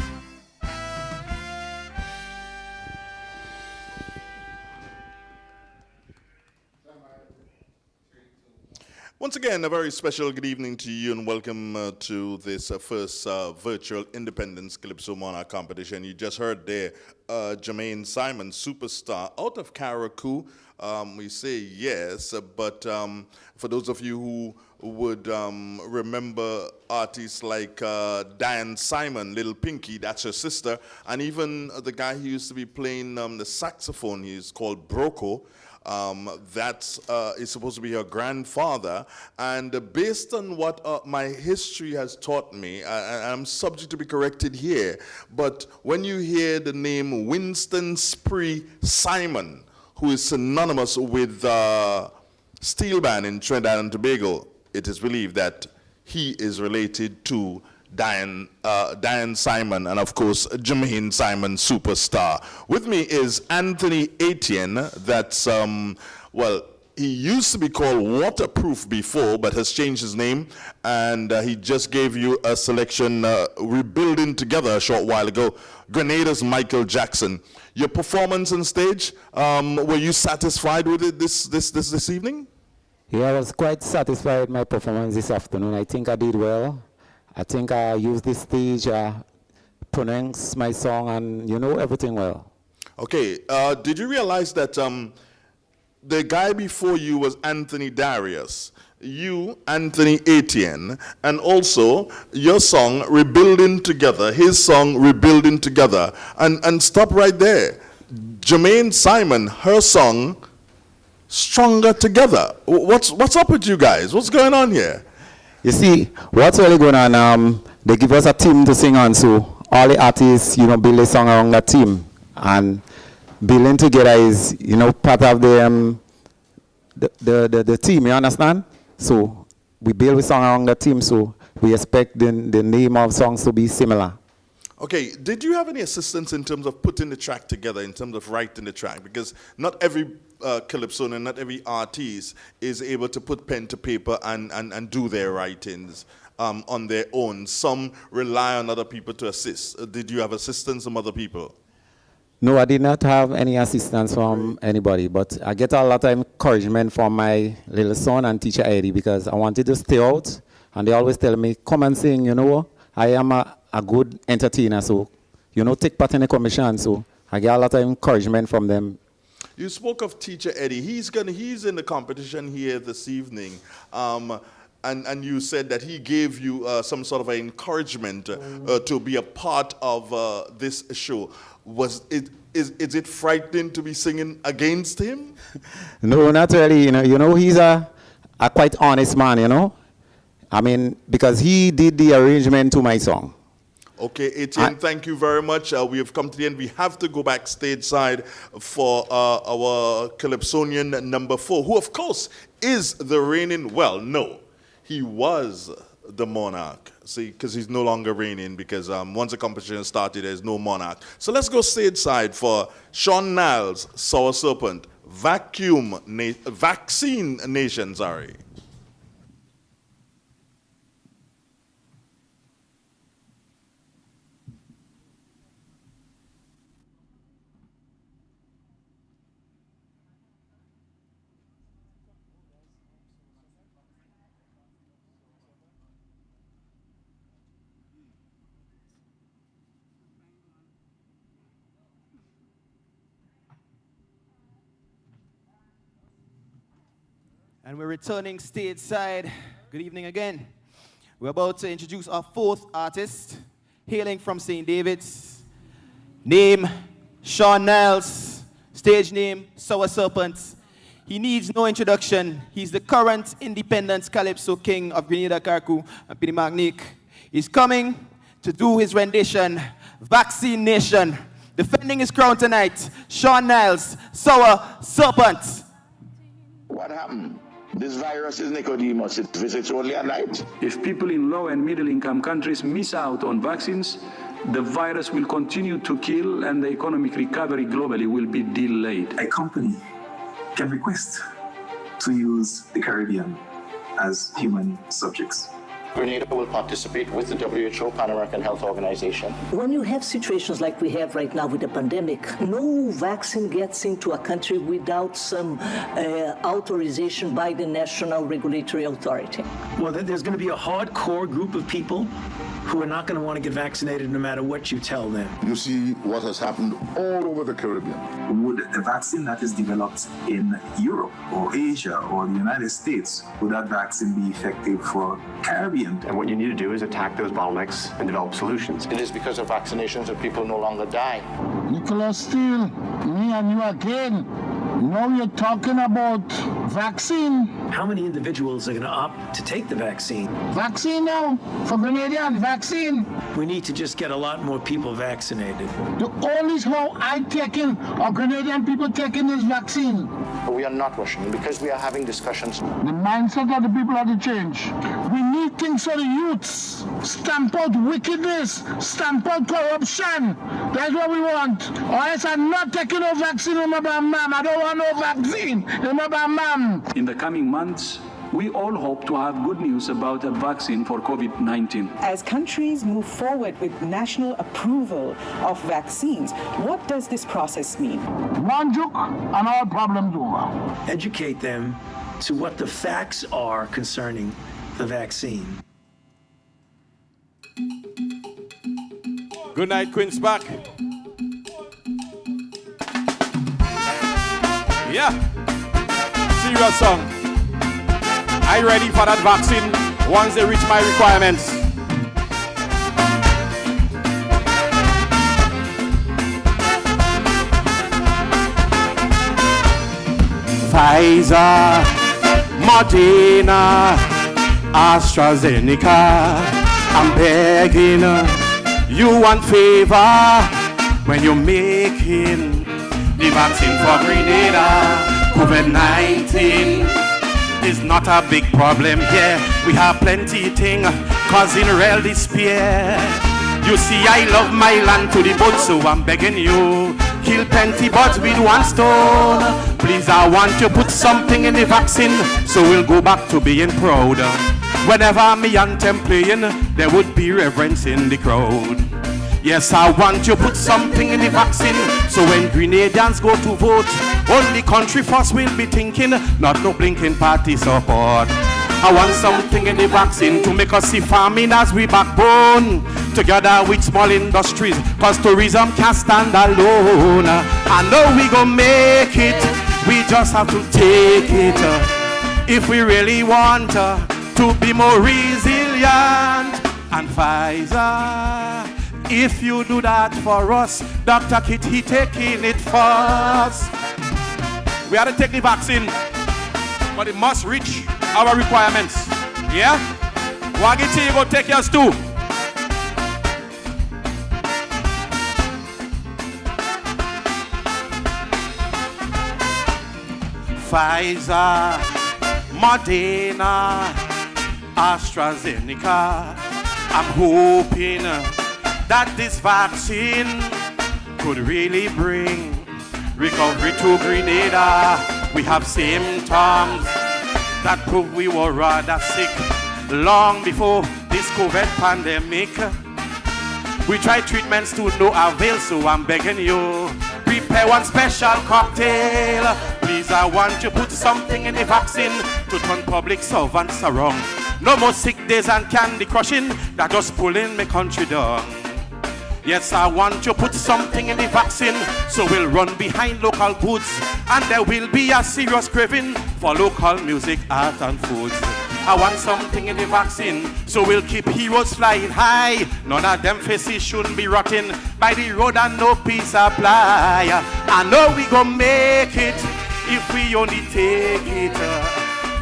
Once again, a very special good evening to you and welcome to this first virtual Independence Calypso Monarch competition. You just heard there Jamae Simon, superstar out of Carriacou. We say yes, but for those of you who would remember artists like Diane Simon, Little Pinky, that's her sister, and even the guy who used to be playing the saxophone, he's called Broco. That is supposed to be her grandfather, and based on what my history has taught me, I'm subject to be corrected here, but when you hear the name Winston Spree Simon, who is synonymous with steel band in Trinidad and Tobago, it is believed that he is related to Diane Simon, and of course, Jamae Simon, superstar. With me is Anthony Etienne. That's, well, he used to be called Waterproof before, but has changed his name, and he just gave you a selection, Rebuilding Together, a short while ago, Grenada's Michael Jackson. Your performance on stage, were you satisfied with it this evening? Yeah, I was quite satisfied with my performance this afternoon. I think I did well. I think I used this stage, pronounced my song, and everything well. Okay, did you realize that the guy before you was Anthony Darius, you, Anthony Etienne, and also your song, Rebuilding Together, his song, Rebuilding Together, and stop right there. Jamae Simon, her song, Stronger Together. What's up with you guys? What's going on here? You see, what's really going on, they give us a team to sing on, so all the artists, build a song around that team. And building together is, part of the team, you understand? So we build a song around the team, so we expect the name of songs to be similar. Okay, did you have any assistance in terms of putting the track together, in terms of writing the track? Because not every Calypso and not every artist is able to put pen to paper and do their writings on their own. Some rely on other people to assist. Did you have assistance from other people? No, I did not have any assistance from anybody, but I get a lot of encouragement from my little son and teacher Eddie, because I wanted to stay out, and they always tell me, come and sing, I am a good entertainer, so, take part in the commission, so I get a lot of encouragement from them. You spoke of teacher Eddie. He's in the competition here this evening. And you said that he gave you some sort of encouragement to be a part of this show. Is it frightening to be singing against him? No, not really. He's a quite honest man, I mean, because he did the arrangement to my song. Okay, Etienne, thank you very much. We have come to the end. We have to go back stage-side for our Calypsonian number 4, who, of course, is the reigning, no. He was the monarch, see, because he's no longer reigning, because once the competition started, there's no monarch. So let's go stateside for Sean Niles, Sour Serpent, Vaccine Nation, sorry. And we're returning stateside. Good evening again. We're about to introduce our 4th artist, hailing from St. David's. Name, Sean Niles. Stage name, Sour Serpent. He needs no introduction. He's the current independent Calypso king of Grenada, Carcu, and Pidi Magnique. He's coming to do his rendition, Vaccine Nation. Defending his crown tonight, Sean Niles, Sour Serpent. What happened? This virus is Nicodemus. It visits only at night. If people in low and middle income countries miss out on vaccines, the virus will continue to kill and the economic recovery globally will be delayed. A company can request to use the Caribbean as human subjects. Grenada will participate with the WHO, Pan American Health Organization. When you have situations like we have right now with the pandemic, no vaccine gets into a country without some authorization by the National Regulatory Authority. Well, there's going to be a hardcore group of people who are not going to want to get vaccinated no matter what you tell them. You see what has happened all over the Caribbean. Would a vaccine that is developed in Europe or Asia or the United States, would that vaccine be effective for Caribbean? And what you need to do is attack those bottlenecks and develop solutions. It is because of vaccinations that people no longer die. Nicholas Steele, me and you again. Now you're talking about vaccine. How many individuals are going to opt to take the vaccine? Vaccine now, for Grenadian vaccine. We need to just get a lot more people vaccinated. The only how I taking or Grenadian people taking this vaccine. But we are not rushing because we are having discussions. The mindset of the people have to change. We need things for the youths. Stamp out wickedness. Stamp out corruption. That's what we want. Or else I'm not taking no vaccine, remember, ma'am. I don't want no vaccine, remember, ma'am. In the coming months, we all hope to have good news about a vaccine for COVID-19. As countries move forward with national approval of vaccines, what does this process mean? One joke and all problems over. Educate them to what the facts are concerning the vaccine. Good night, Queen's back. Yeah, serious song. I ready for that vaccine once they reach my requirements. Pfizer, Moderna, AstraZeneca, I'm begging you want favor when you're making the vaccine for Grenada. COVID-19 is not a big problem here. We have plenty things causing real despair. You see, I love my land to the bone, so I'm begging you, kill plenty birds with one stone. Please, I want to put something in the vaccine, so we'll go back to being proud. Whenever me anthem playing, there would be reverence in the crowd. Yes, I want to put something in the vaccine, so when Grenadians go to vote, only country first will be thinking, not no blinking party support. I want something in the vaccine to make us see farming as we backbone, together with small industries, cause tourism can't stand alone. I know we gon' make it, we just have to take it, if we really want to be more resilient. And Pfizer, if you do that for us, Dr. Kit, he taking it first. We have to take the vaccine, but it must reach our requirements. Yeah? Wagiti, you go take yours too. Pfizer, Moderna, AstraZeneca. I'm hoping that this vaccine could really bring recovery to Grenada. We have symptoms that prove we were rather sick long before this COVID pandemic. We tried treatments to no avail, so I'm begging you, prepare one special cocktail. Please, I want to put something in the vaccine to turn public servants around. No more sick days and candy crushing that just pulling my country down. Yes, I want to put something in the vaccine, so we'll run behind local goods, and there will be a serious craving for local music, art and foods. I want something in the vaccine, so we'll keep heroes flying high. None of them faces shouldn't be rotting by the road and no peace supply. I know we gon' make it if we only take it,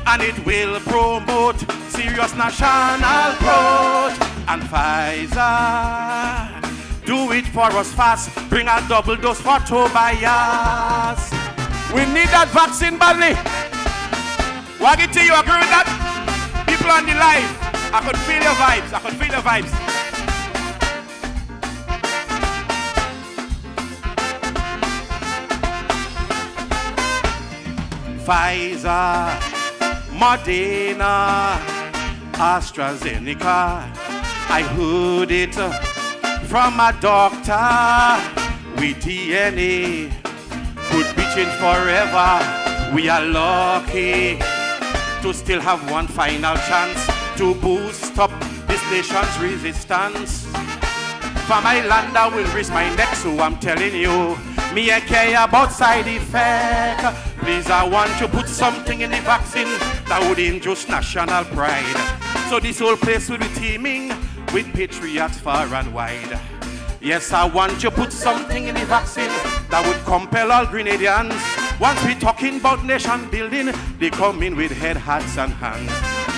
and it will promote serious national growth. And Pfizer, do it for us fast. Bring a double dose for Tobias. We need that vaccine badly. Wagiti, you agree with that? People on the live, I could feel your vibes. I could feel your vibes. Pfizer, Moderna, AstraZeneca. I heard it from a doctor with DNA could be changed forever. We are lucky to still have one final chance to boost up this nation's resistance. For my land, I will risk my neck, so I'm telling you, me I care about side effect. Please, I want to put something in the vaccine that would induce national pride. So this whole place will be teeming with patriots far and wide. Yes, I want to put something in the vaccine that would compel all Grenadians. Once we're talking about nation building, they come in with head, hearts and hands.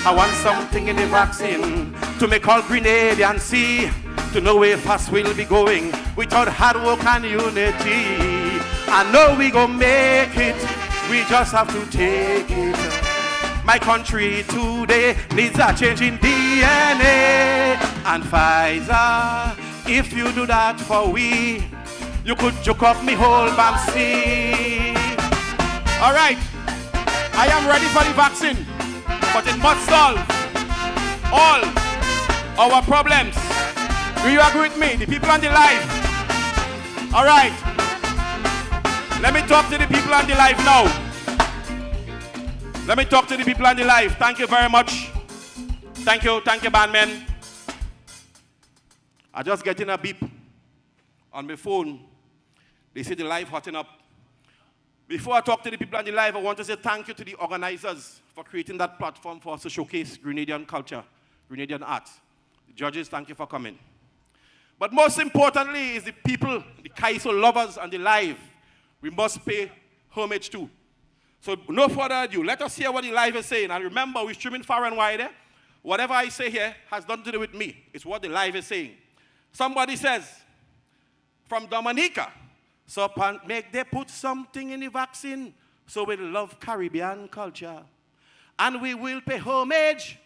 I want something in the vaccine to make all Grenadians see, to know where fast we'll be going without hard work and unity. I know we gon' make it, we just have to take it. My country today needs a change in DNA. And Pfizer, if you do that for we, you could joke up me whole Bamsi. All right, I am ready for the vaccine, but it must solve all our problems. Do you agree with me, the people on the live? All right, let me talk to the people on the live now. Let me talk to the people on the live. Thank you very much. Thank you, bandman. I just getting a beep on my phone. They say the live hotting up. Before I talk to the people on the live, I want to say thank you to the organizers for creating that platform for us to showcase Grenadian culture, Grenadian art. The judges, thank you for coming. But most importantly is the people, the Calypso lovers on the live, we must pay homage to. So no further ado, let us hear what the live is saying. And remember, we're streaming far and wide. Whatever I say here has nothing to do with me. It's what the live is saying. Somebody says, from Dominica, so make they put something in the vaccine so we love Caribbean culture. And we will pay homage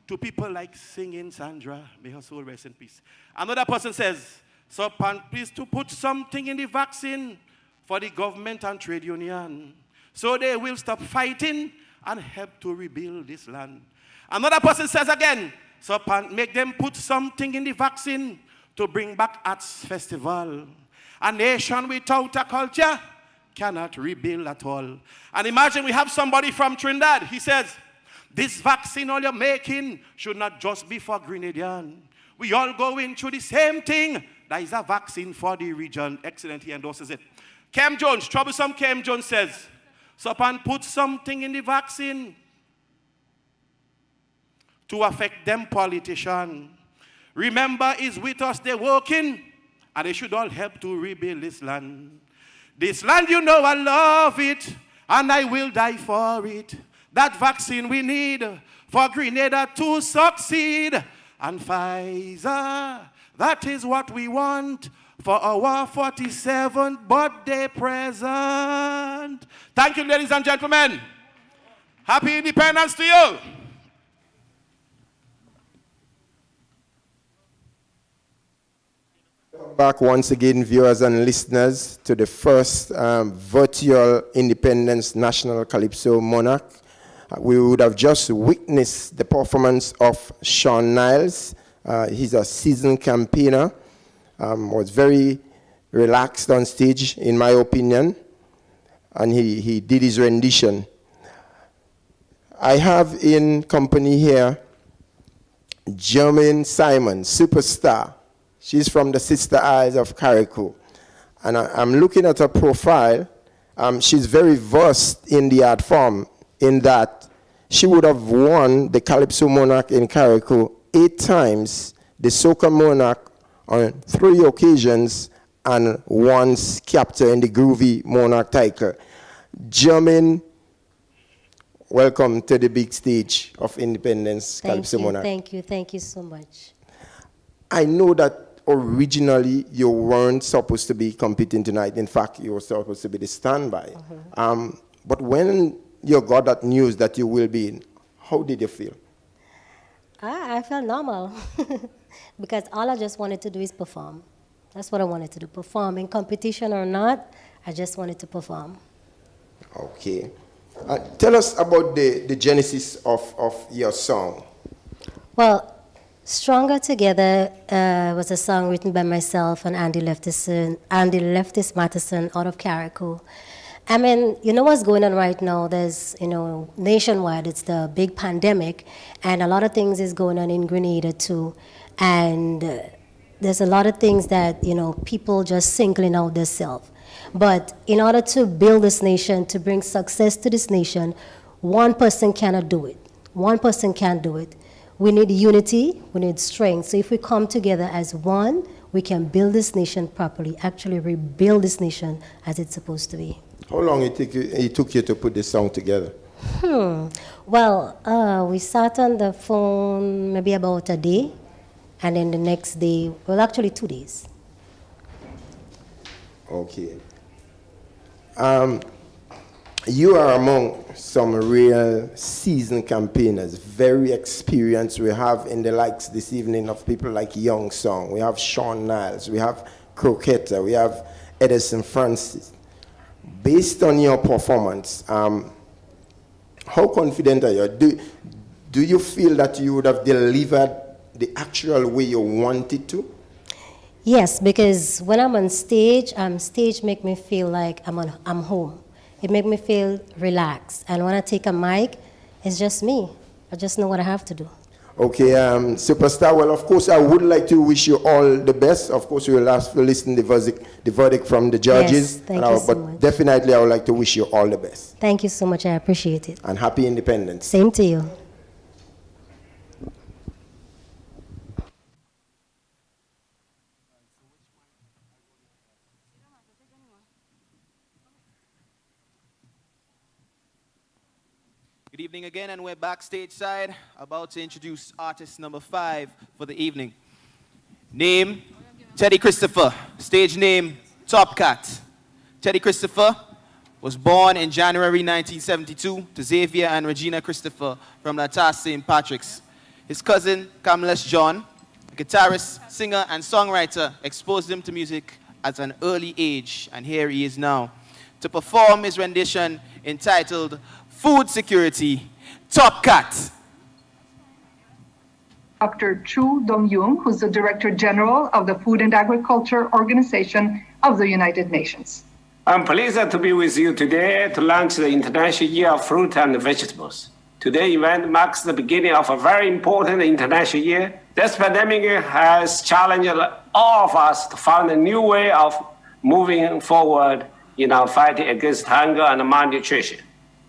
to people like singing Sandra. May her soul rest in peace. Another person says, so please to put something in the vaccine for the government and trade union so they will stop fighting and help to rebuild this land. Another person says again, so make them put something in the vaccine to bring back arts festival. A nation without a culture cannot rebuild at all. And imagine we have somebody from Trinidad. He says, this vaccine all you're making should not just be for Grenadian. We all going through the same thing. There is a vaccine for the region. Excellent, he endorses it. Cam Jones, troublesome Cam Jones says, so put something in the vaccine to affect them politicians. Remember, is with us, they're working, and they should all help to rebuild this land. This land, you know, I love it, and I will die for it. That vaccine we need for Grenada to succeed. And Pfizer, that is what we want for our 47th birthday present. Thank you, ladies and gentlemen. Happy Independence to you. Back once again, viewers and listeners, to the first virtual Independence National Calypso Monarch. We would have just witnessed the performance of Sean Niles. He's a seasoned campaigner. Was very relaxed on stage, in my opinion, and he did his rendition. I have in company here Jamae Simon, superstar. She's from the Sister Isles of Carriacou. And I'm looking at her profile. She's very versed in the art form, in that she would have won the Calypso Monarch in Carriacou 8 times, the Soca Monarch on 3 occasions, and once captain in the Groovy Monarch title. Jamae, welcome to the big stage of Independence Calypso Monarch. Thank you so much. I know that originally you weren't supposed to be competing tonight. In fact, you were supposed to be the standby. But when you got that news that you will be in, how did you feel? I felt normal because all I just wanted to do is perform. That's what I wanted to do, perform. In competition or not, I just wanted to perform. Okay. Tell us about the genesis of your song. Well, Stronger Together was a song written by myself and Andy Leftis Matheson out of Carriacou. I mean, you know what's going on right now? There's, nationwide, it's the big pandemic, and a lot of things is going on in Grenada too. And there's a lot of things that, people just singling out themselves. But in order to build this nation, to bring success to this nation, one person cannot do it. One person can't do it. We need unity, we need strength. So if we come together as one, we can build this nation properly, actually rebuild this nation as it's supposed to be. How long it took you to put this song together? Well, we sat on the phone maybe about a day, and then the next day, well, actually 2 days. Okay. You are among some real seasoned campaigners, very experienced. We have in the likes this evening of people like Young Song, we have Sean Niles, we have Crocato, we have Edson Francis. Based on your performance, how confident are you? Do you feel that you would have delivered the actual way you wanted to? Yes, because when I'm on stage, stage make me feel like I'm home. It makes me feel relaxed. And when I take a mic, it's just me. I just know what I have to do. Okay, superstar. Well, of course, I would like to wish you all the best. Of course, we will have to listen to the verdict from the judges. Yes, thank you so much. But definitely, I would like to wish you all the best. Thank you so much. I appreciate it. And happy independence. Same to you. Good evening again, and we're backstage side, about to introduce artist number 5 for the evening. Name, Teddy Christopher, stage name Top Cat. Teddy Christopher was born in January 1972 to Xavier and Regina Christopher from Latas St. Patrick's. His cousin, Camillus John, a guitarist, singer, and songwriter, exposed him to music at an early age, and here he is now to perform his rendition entitled Food Security, Top Cat. Dr. Chu Dong-yoon, who's the Director General of the Food and Agriculture Organization of the United Nations. I'm pleased to be with you today to launch the International Year of Fruit and Vegetables. Today's event marks the beginning of a very important international year. This pandemic has challenged all of us to find a new way of moving forward in our fight against hunger and malnutrition.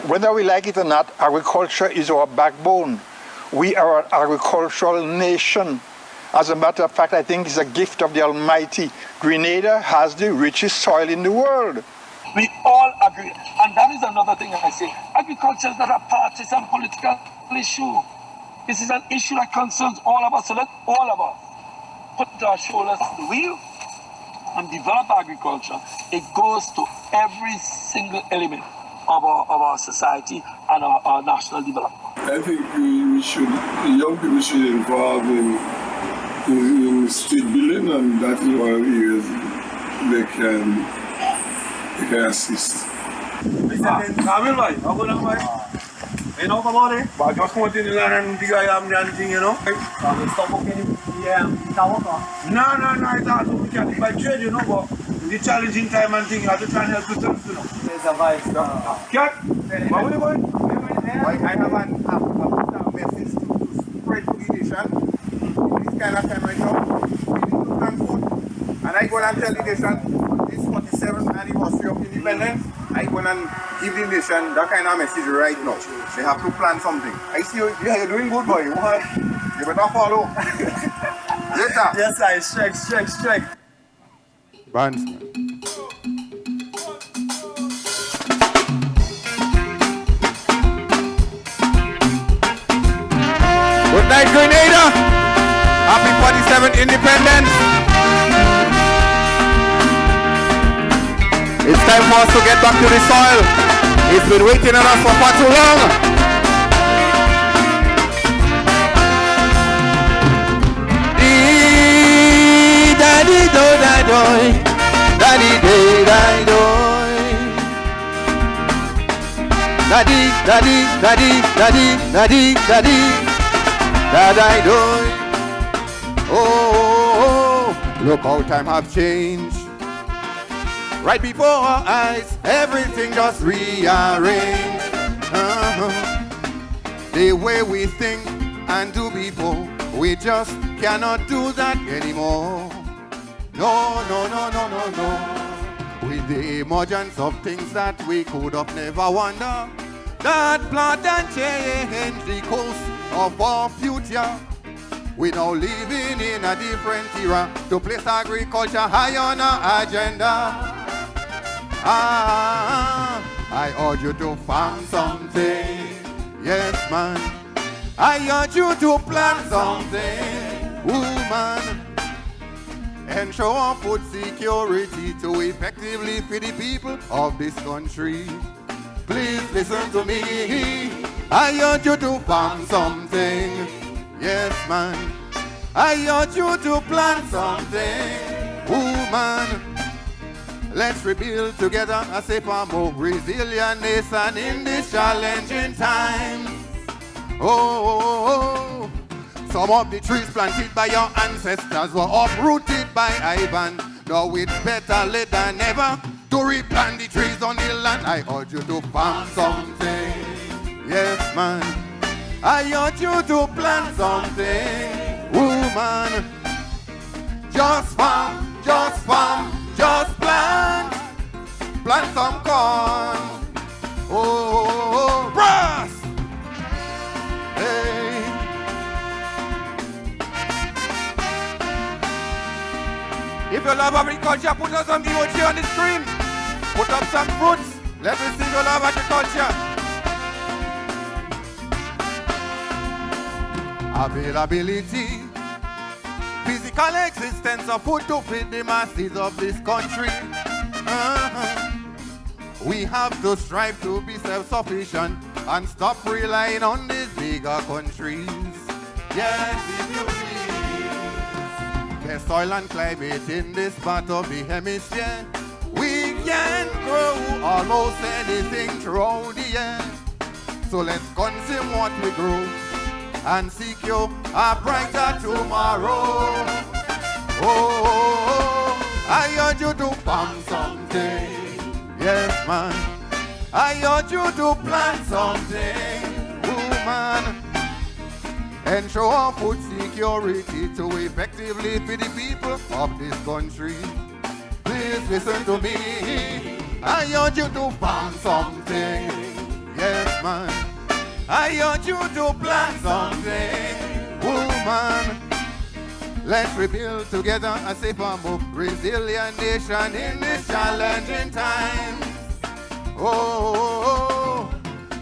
Whether we like it or not, agriculture is our backbone. We are an agricultural nation. As a matter of fact, I think it's a gift of the Almighty. Grenada has the richest soil in the world. We all agree. And that is another thing I say. Agriculture is not a partisan political issue. This is an issue that concerns all of us. So let all of us put our shoulders to the wheel and develop agriculture. It goes to every single element of our society and our national development. I think we should, young people should involve in state building, and that is one of the areas they can assist. You know about it? But I just want to learn the guy and thing, you know? Stop working No, it's hard to get by trade, you know, but the challenging time and thing, you have to try and help with them, you know. There's a vice. Cat, where are you going? I have a message to spread delegation. This kind of time right now, we need to plan food. And I go and tell the nation, this 47th anniversary of independence, I go and give the nation that kind of message right now. They have to plan something. I see you, yeah, you're doing good, boy. What? You better follow. Later. Yes, I strike. Bands. Good night, Grenada. Happy 47th Independence. It's time for us to get back to the soil. It's been waiting on us for far too long. Daddy do da doy, daddy day da doy, daddy da da doy. Oh, look how time have changed. Right before our eyes, everything just rearranged. The way we think and do people, we just cannot do that anymore. No. With the emergence of things that we could have never wondered, that plot and change the course of our future. We now living in a different era to place agriculture high on our agenda. I urge you to farm something, yes man. I urge you to plant something, woman. Ensure food security to effectively feed the people of this country. Please listen to me. I urge you to farm something, yes man. I urge you to plant something, woman. Let's rebuild together a safer, more resilient nation in this challenging time. Oh, some of the trees planted by your ancestors were uprooted by Ivan. Now it's better late than never to replant the trees on the land. I urge you to farm something, yes man. I urge you to plant something, woman. Just farm, just plant some corn. Oh, brass. Hey. If you love agriculture, put up some emoji on the screen. Put up some fruits. Let me see you love agriculture. Availability physical existence of food to feed the masses of this country. We have to strive to be self-sufficient and stop relying on these bigger countries. Yes, if you please. Best soil and climate in this part of the hemisphere. We can grow almost anything throughout the year. So let's consume what we grow and secure a brighter tomorrow. Oh, I urge you to farm something. Yes, man. I urge you to plant something, woman. Ensure food security to effectively feed the people of this country. Please listen to me. I urge you to farm something. Yes, man. I urge you to plant something, woman. Let's rebuild together a safer, more resilient nation in these challenging times. Oh,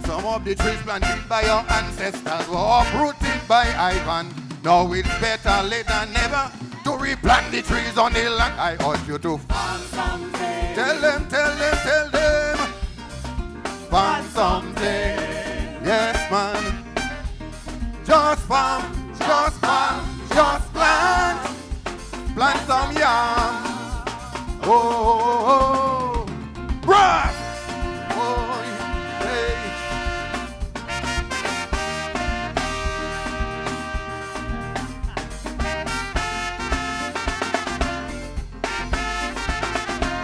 some of the trees planted by our ancestors were uprooted by Ivan. Now it's better late than never to replant the trees on the land. I urge you to plant something. Tell them, plant something. Yes, man. Just farm, just plant some yam. Oh, bruh. Oh, hey.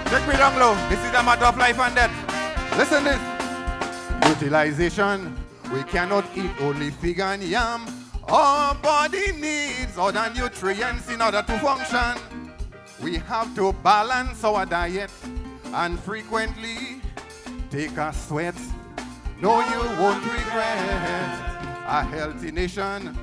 Check me down low. This is a matter of life and death. Listen this. Utilization. We cannot eat only fig and yam. Our body needs other nutrients in order to function. We have to balance our diet and frequently take a sweat. No, you won't regret. A healthy nation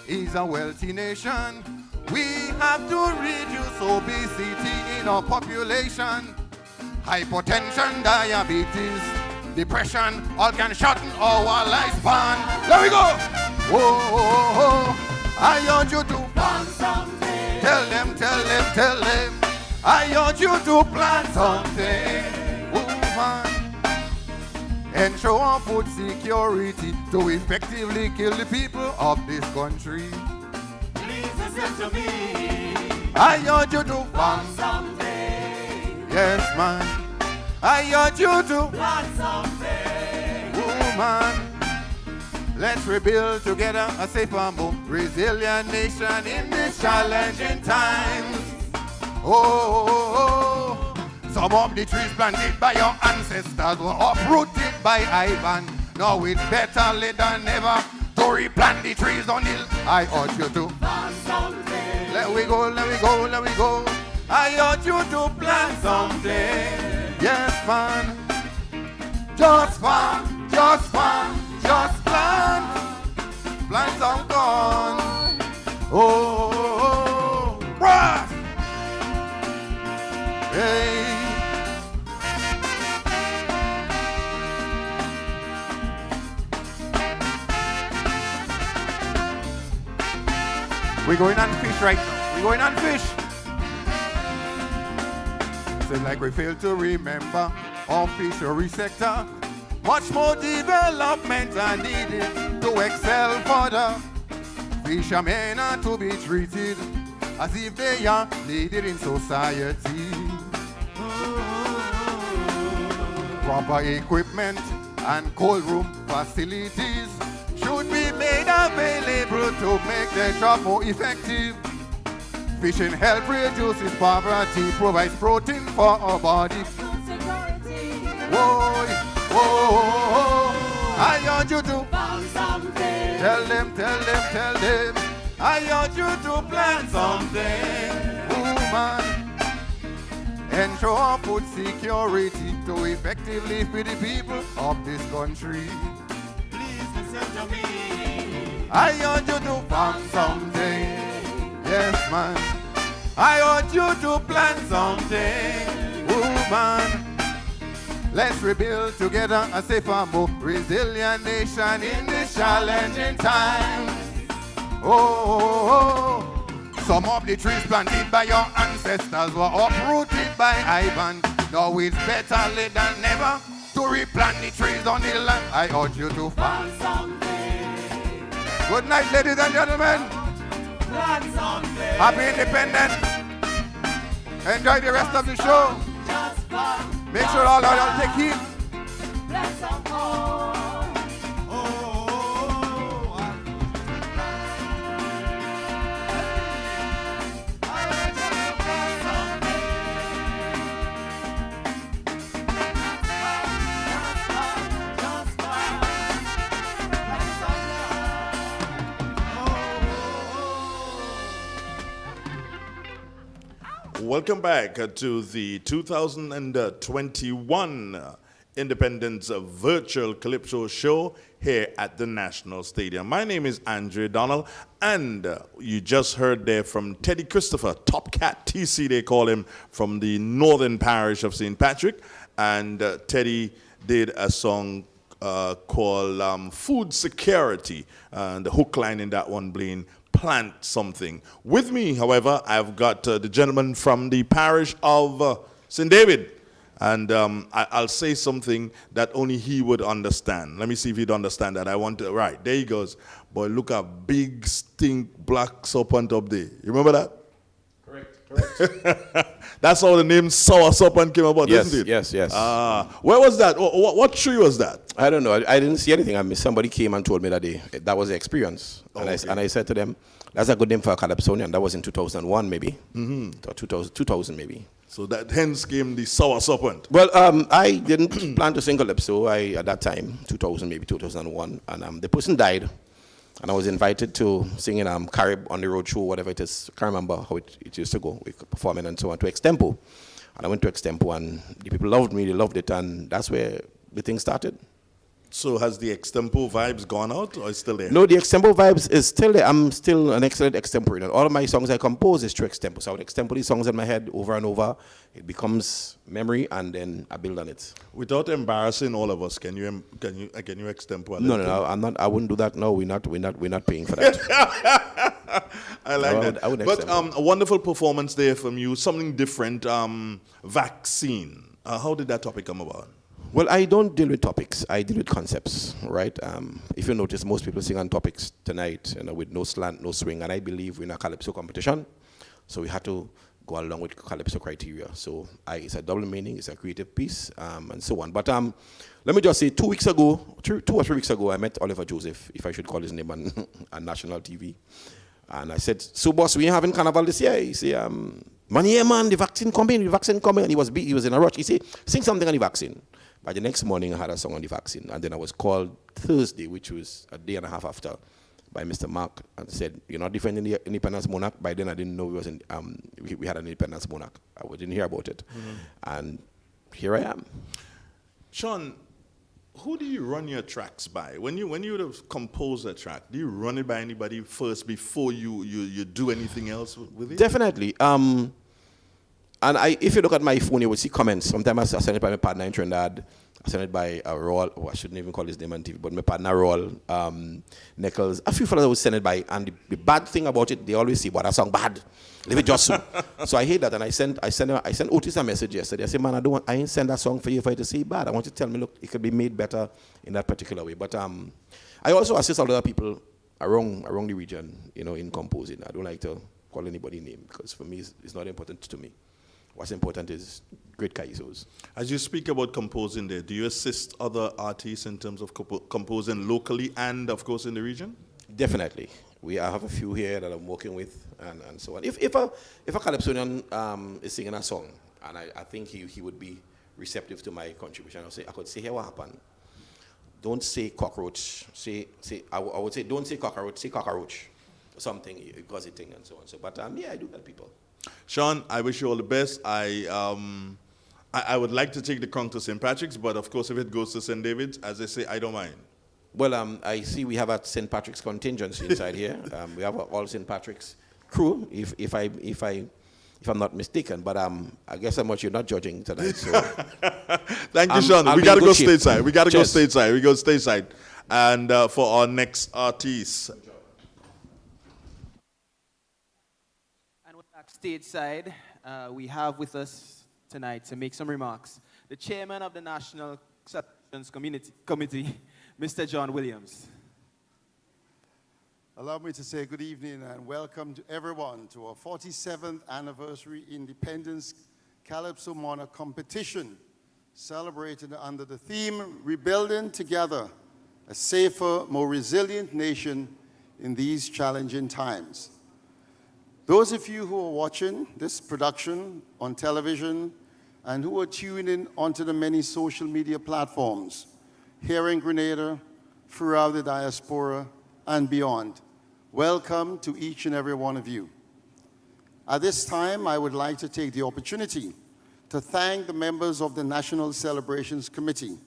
is a wealthy nation. We have to reduce obesity in our population. Hypertension, diabetes, depression, all can shorten our lifespan. There we go. Whoa, I urge you to plant something. Tell them. I urge you to plant something, woman. Ensure food security to effectively kill the people of this country. Please listen to me. I urge you to plant something. Yes, man. I urge you to plant something, woman. Let's rebuild together a safer, more resilient nation in these challenging times. Oh, some of the trees planted by your ancestors were uprooted by Ivan. Now it's better late than never to replant the trees on hill. I urge you to plant something. Let we go. I urge you to plant something. Yes, man. Just farm, just plant some corn. Oh, bruh. Hey. We're going on fish right now. We're going on fish. Seems like we fail to remember our fishery sector. Much more development are needed to excel further. Fishermen are to be treated as if they are leading in society. Proper equipment and cold room facilities should be made available to make their job more effective. Fishing help reduces poverty, provides protein for our body. Whoa. I urge you to plant something. Tell them. I urge you to plant something, woman. Ensure food security to effectively feed the people of this country. Please listen to me. I urge you to plant something. Yes, man. I urge you to plant something, woman. Let's rebuild together a safer, more resilient nation in these challenging times. Oh, Some of the trees planted by your ancestors were uprooted by Ivan. Now it's better late than never to replant the trees on the land. I urge you to plant something. Good night, ladies and gentlemen. Plant something. Happy Independence. Enjoy the rest of the show. Make sure all of y'all take heed. Bless some more. Welcome back to the 2021 Independence Virtual Calypso Show here at the National Stadium. My name is Andre Donald, and you just heard there from Teddy Christopher, Top Cat TC they call him, from the northern parish of St. Patrick. And Teddy did a song called Food Security, and the hook line in that one being plant something. With me, however, I've got the gentleman from the parish of St. David. And I'll say something that only he would understand. Let me see if he'd understand that. Right, there he goes. Boy, look at big stink black serpent up there. You remember that? Correct. That's how the name Sour Serpent came about, Yes, isn't it? yes. Where was that? What tree was that? I don't know. I didn't see anything. I mean, somebody came and told me that that was the experience. And I said to them, that's a good name for a Calypsonian. That was in 2001 maybe. Or 2000 maybe. So that hence came the Sour Serpent. Well, I didn't plan to sing Calypso at that time, 2000, maybe 2001. And the person died. And I was invited to sing in Carib on the road show, whatever it is. I can't remember how it used to go, with performing and so on, to Extempo. And I went to Extempo, and the people loved me, they loved it, and that's where the thing started. So has the Extempo vibes gone out, or is still there? No, the Extempo vibes is still there. I'm still an excellent extemporanean. All of my songs I compose is through Extempo. So I would extempo these songs in my head over and over. It becomes memory, and then I build on it. Without embarrassing all of us, can you extempo? No, I'm not. I wouldn't do that. No, we're not paying for that. I like that. But a wonderful performance there from you. Something different. Vaccine. How did that topic come about? Well, I don't deal with topics. I deal with concepts, right? If you notice, most people sing on topics tonight, with no slant, no swing, and I believe we're in a Calypso competition, so we had to go along with Calypso criteria. So it's a double meaning, it's a creative piece, and so on. But let me just say, 2 or 3 weeks ago, I met Oliver Joseph, if I should call his name on national TV, and I said, "So, boss, we ain't having carnival this year." He said, "Man, yeah, man, the vaccine coming, and he was in a rush. He said, "Sing something on the vaccine." By the next morning, I had a song on the vaccine, and then I was called Thursday, which was a day and a half after, by Mr. Mark, and said, "You're not defending the independence monarch." By then, I didn't know we had an independence monarch. I didn't hear about it, and here I am. Sean, who do you run your tracks by? When you would have composed a track, do you run it by anybody first before you do anything else with it? Definitely. And if you look at my phone, you will see comments. Sometimes I send it by my partner in Trinidad. I send it by Roll. I shouldn't even call his name on TV, but my partner Roll, Nichols. A few fellas would send it by. And the bad thing about it, they always say, "But that song bad. Leave it just so." So I hate that. And I sent Otis a message yesterday. I said, "Man, I ain't send that song for you to say bad. I want you to tell me, look, it could be made better in that particular way." But I also assist a lot of people around the region, in composing. I don't like to call anybody name, because for me, it's not important to me. What's important is great calypsos. As you speak about composing there, do you assist other artists in terms of composing locally and, of course, in the region? Definitely. I have a few here that I'm working with, and so on. If a Calypsonian is singing a song, and I think he would be receptive to my contribution, I could say, "Here what happened. Don't say cockroach. I would say, don't say cockroach, say cockroach. Something, because it thing and so on." So, but I do help people. Sean, I wish you all the best. I would like to take the conch to St. Patrick's, but of course, if it goes to St. David's, as they say, I don't mind. Well, I see we have a St. Patrick's contingency inside here. We have all St. Patrick's crew, if I'm not mistaken. But I guess how much you're not judging tonight. So. Thank you, Sean. We got to go stateside. We go stateside. And for our next artist. stateside, we have with us tonight to make some remarks the chairman of the National Celebrations Committee, Mr. John Williams. Allow me to say good evening and welcome to everyone to our 47th anniversary Independence Calypso Monarch competition, celebrated under the theme, Rebuilding Together, a safer, more resilient nation in these challenging times. Those of you who are watching this production on television and who are tuning in onto the many social media platforms here in Grenada, throughout the diaspora, and beyond, welcome to each and every one of you. At this time, I would like to take the opportunity to thank the members of the National Celebrations Committee,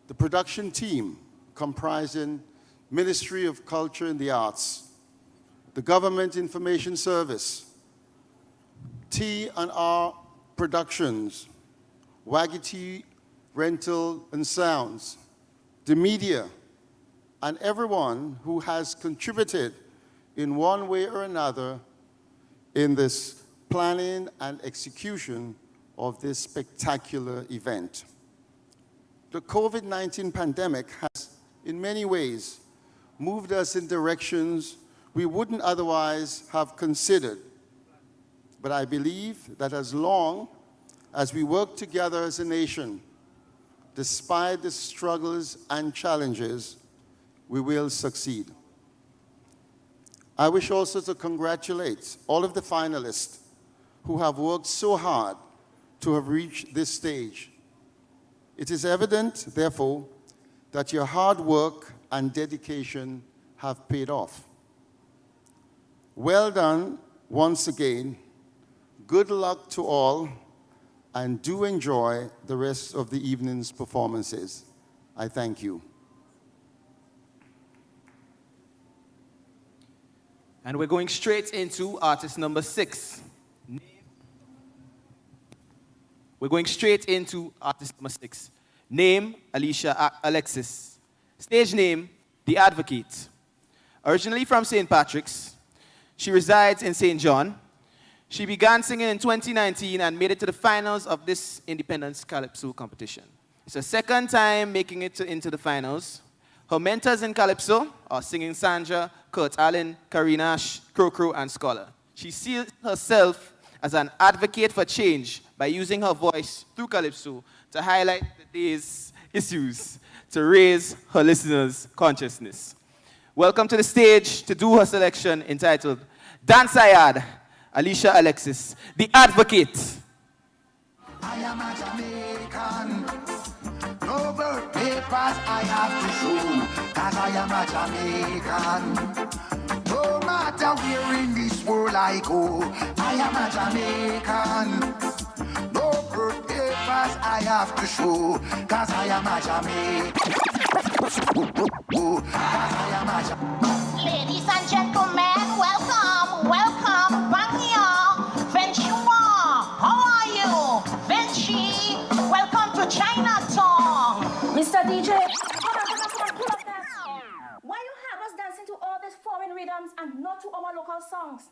the production team comprising Ministry of Culture and the Arts, the Government Information Service, T&R Productions, Waggy T Rental and Sounds, the media, and everyone who has contributed in one way or another in this planning and execution of this spectacular event. The COVID-19 pandemic has, in many ways, moved us in directions we wouldn't otherwise have considered. But I believe that as long as we work together as a nation, despite the struggles and challenges, we will succeed. I wish also to congratulate all of the finalists who have worked so hard to have reached this stage. It is evident, therefore, that your hard work and dedication have paid off. Well done once again. Good luck to all, and do enjoy the rest of the evening's performances. I thank you. And we're going straight into artist number 6. We're going straight into artist number 6. Name, Alicia Alexis. Stage name, The Advocate. Originally from St. Patrick's, she resides in St. John. She began singing in 2019 and made it to the finals of this Independence Calypso competition. It's her second time making it into the finals. Her mentors in Calypso are singing Sandra, Kurt Allen, Karina, Crocro, and Scholar. She sees herself as an advocate for change by using her voice through Calypso to highlight the day's issues, to raise her listeners' consciousness. Welcome to the stage to do her selection entitled Dance Ayad, Alicia Alexis, The Advocate. I am a Jamaican. No birth papers I have to show, 'cause I am a Jamaican. No matter where in this world I go, I am a Jamaican. No birth papers I have to show, 'cause I am a Jamaican. Ladies and gentlemen, welcome, welcome, Bangya, Ventura, how are you? Venchi, welcome to Chinatown. Mr. DJ, pull up that. Why you have us dancing to all these foreign rhythms and not to our local songs?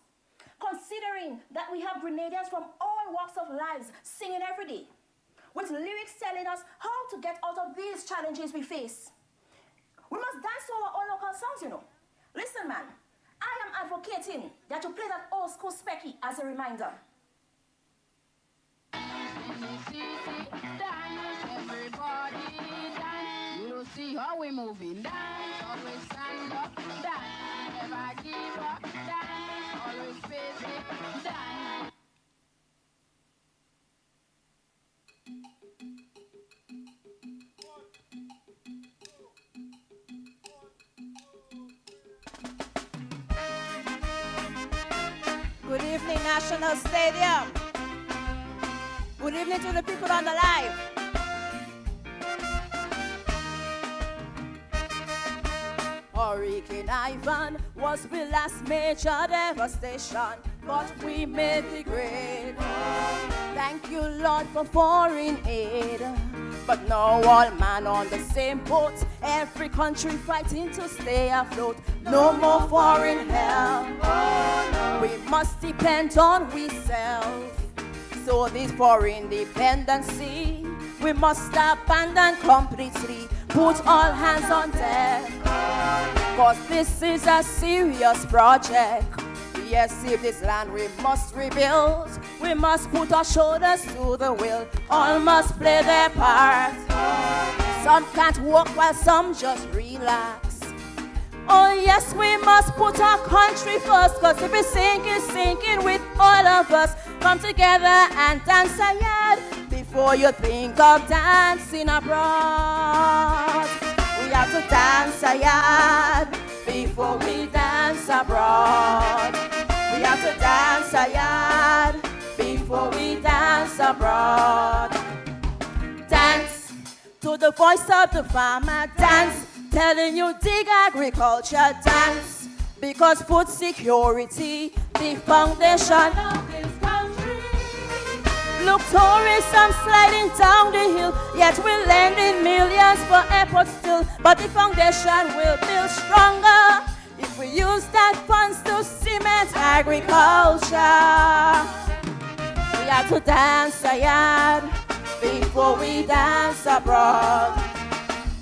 Considering that we have Grenadians from all walks of lives singing every day, with lyrics telling us how to get out of these challenges we face. We must dance to our own local songs, you know. Listen, man, I am advocating that you play that old school specky as a reminder. Everybody dance. You see how we moving. Dance, always stand up. Dance, never give up. Dance, always face it. Dance. Good evening, National Stadium. Good evening to the people on the live. Hurricane Ivan was the last major devastation, but we made the grade. Thank you, Lord, for pouring aid. But now all man on the same boat. Every country fighting to stay afloat. No more foreign help. We must depend on ourselves. So this for independency, we must abandon completely. Put all hands on deck. Cause this is a serious project. Yes, if this land we must rebuild. We must put our shoulders to the wheel. All must play their part. Some can't walk while some just relax. Oh yes, we must put our country first. Cause if it's sinking with all of us. Come together and dance a yard before you think of dancing abroad. We have to dance a yard before we dance abroad. We have to dance a yard before we dance abroad. Dance to the voice of the farmer. Dance, telling you dig agriculture. Dance, because food security, the foundation of this country. Look, tourists, I'm sliding down the hill, yet we're lending millions for airports still. But the foundation will build stronger if we use that funds to cement agriculture. We have to dance a yard before we dance abroad.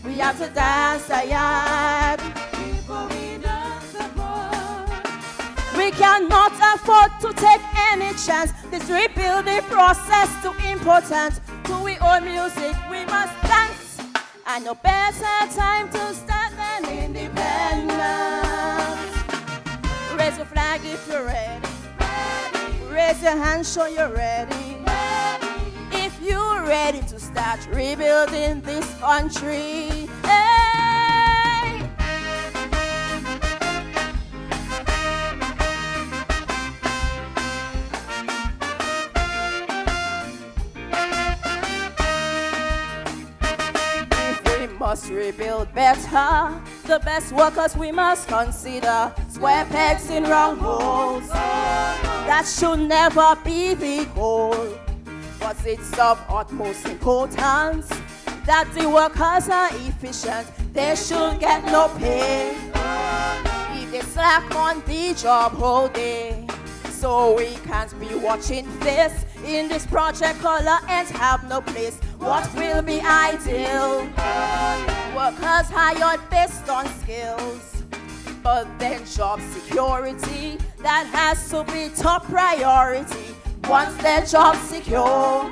We have to dance a yard before we dance abroad. We cannot afford to take any chance. This rebuilding process too important. To we own music, we must dance. And no better time to start than independence. Raise your flag if you're ready. Raise your hand, show you're ready. If you're ready to start rebuilding this country. Hey! If we must rebuild better, the best workers we must consider. Square pegs in round holes. That should never be the goal. But it's of utmost importance that the workers are efficient. They should get no pay if they slack on the job whole day. So we can't be watching this in this project. Color and have no place. What will be ideal? Workers hired based on skills. But then job security, that has to be top priority. Once their job secure,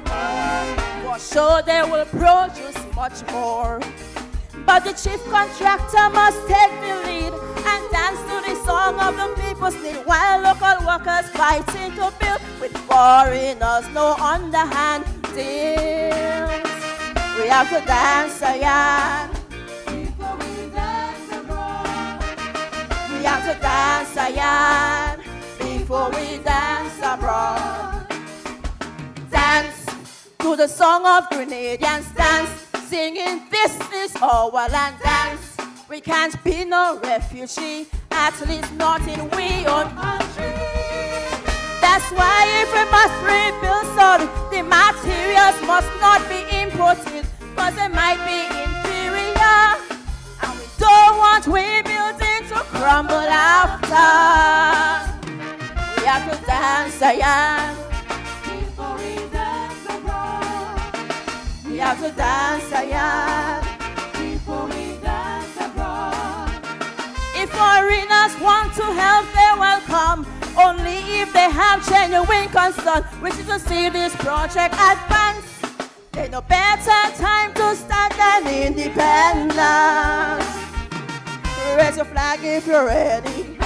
for sure they will produce much more. But the chief contractor must take the lead and dance to the song of the people's need, while local workers fighting to build with foreigners, no underhand deals. We have to dance a yard before we dance abroad. We have to dance a yard before we dance abroad. Dance to the song of Grenadians. Dance, singing this is our land. Dance, we can't be no refugee, at least not in we own country. That's why if we must rebuild, sorry, the materials must not be imported, cause they might be inferior, and we don't want rebuilding to crumble after. We have to dance a yard before we dance abroad. We have to dance a yard before we dance abroad. If foreigners want to help, they're welcome, only if they have genuine concern, which is to see this project advance. There's no better time to start than independence. Raise your flag if you're ready.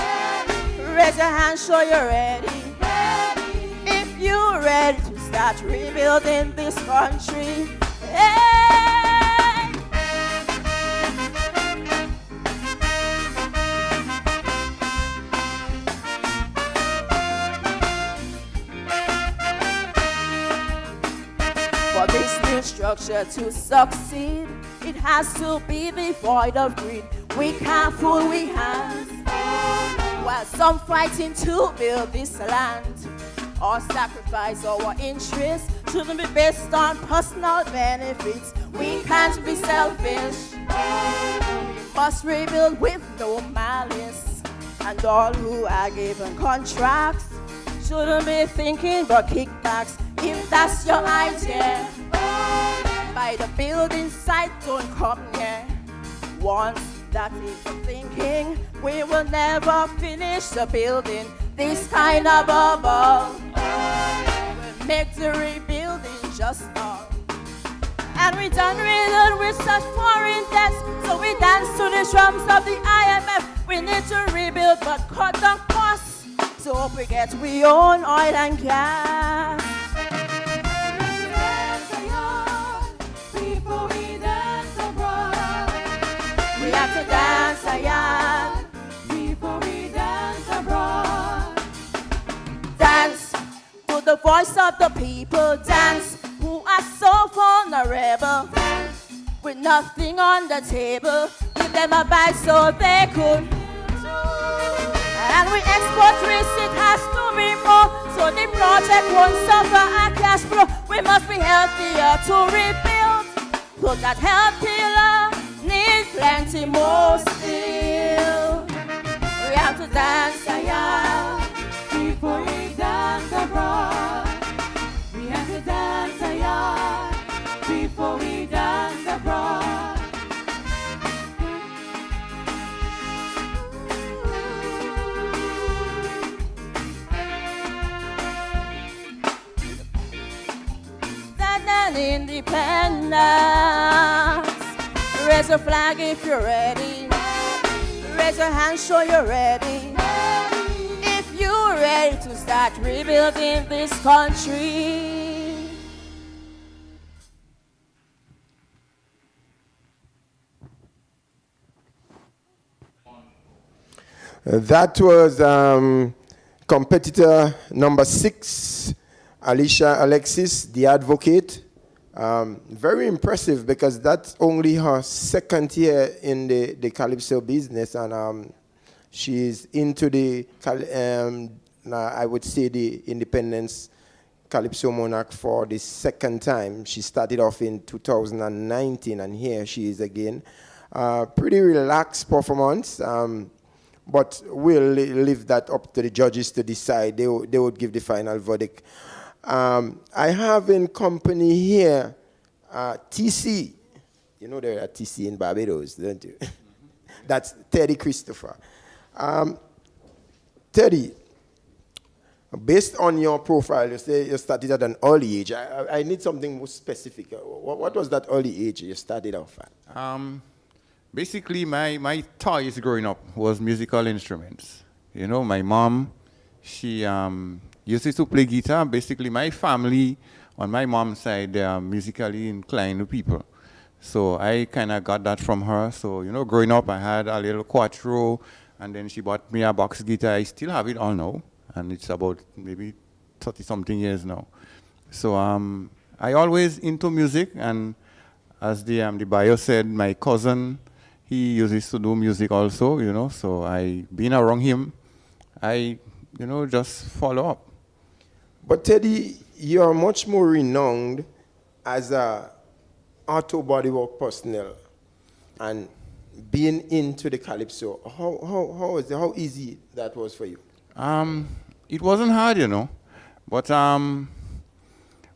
Raise your hand, show you're ready. If you're ready to start rebuilding this country. Hey! For this new structure to succeed, it has to be devoid of greed. We can't fool we hands while some fighting to build this land. or sacrifice our interests shouldn't be based on personal benefits. We can't be selfish. We must rebuild with no malice. And all who are given contracts shouldn't be thinking about kickbacks. If that's your idea, by the building site, don't come near. Once that is the thinking, we will never finish the building. This kind of bubble will make the rebuilding just all. And we done riddled with such foreign debts, so we dance to the drums of the IMF. We need to rebuild but cut down costs, so hope we get we own oil and gas. Before we dance abroad, we have to dance again. Before we dance abroad, dance to the voice of the people. Dance who are so vulnerable, with nothing on the table. Give them a bite so they could. And we export risk, it has to be more, so the project won't suffer a cash flow. We must be healthier to rebuild, so that health pillar need plenty more still. We have to dance again before we dance abroad. We have to dance again before we dance abroad. Independence. Raise your flag if you're ready. Raise your hand, show you're ready. If you're ready to start rebuilding this country. That was competitor number 6, Alicia Alexis, the advocate. Very impressive because that's only her 2nd year in the Calypso business, and she's into the, I would say, the Independence Calypso Monarch for the 2nd time. She started off in 2019, and here she is again. Pretty relaxed performance, but we'll leave that up to the judges to decide. They would give the final verdict. I have in company here TC. You know there are TC in Barbados, don't you? That's Teddy Christopher. Teddy, based on your profile, you say you started at an early age. I need something more specific. What was that early age you started off at? Basically, my toys growing up was musical instruments. You know, my mom, she used to play guitar. Basically, my family on my mom's side, they are musically inclined people. So I kind of got that from her. So, you know, growing up, I had a little quattro, and then she bought me a box guitar. I still have it all now, and it's about maybe 30-something years now. So I always into music, and as the bio said, my cousin, he uses to do music also, you know, so being around him, I, you know, just follow up. But Teddy, you are much more renowned as a auto bodywork personnel and being into the Calypso. How easy that was for you? It wasn't hard, you know, but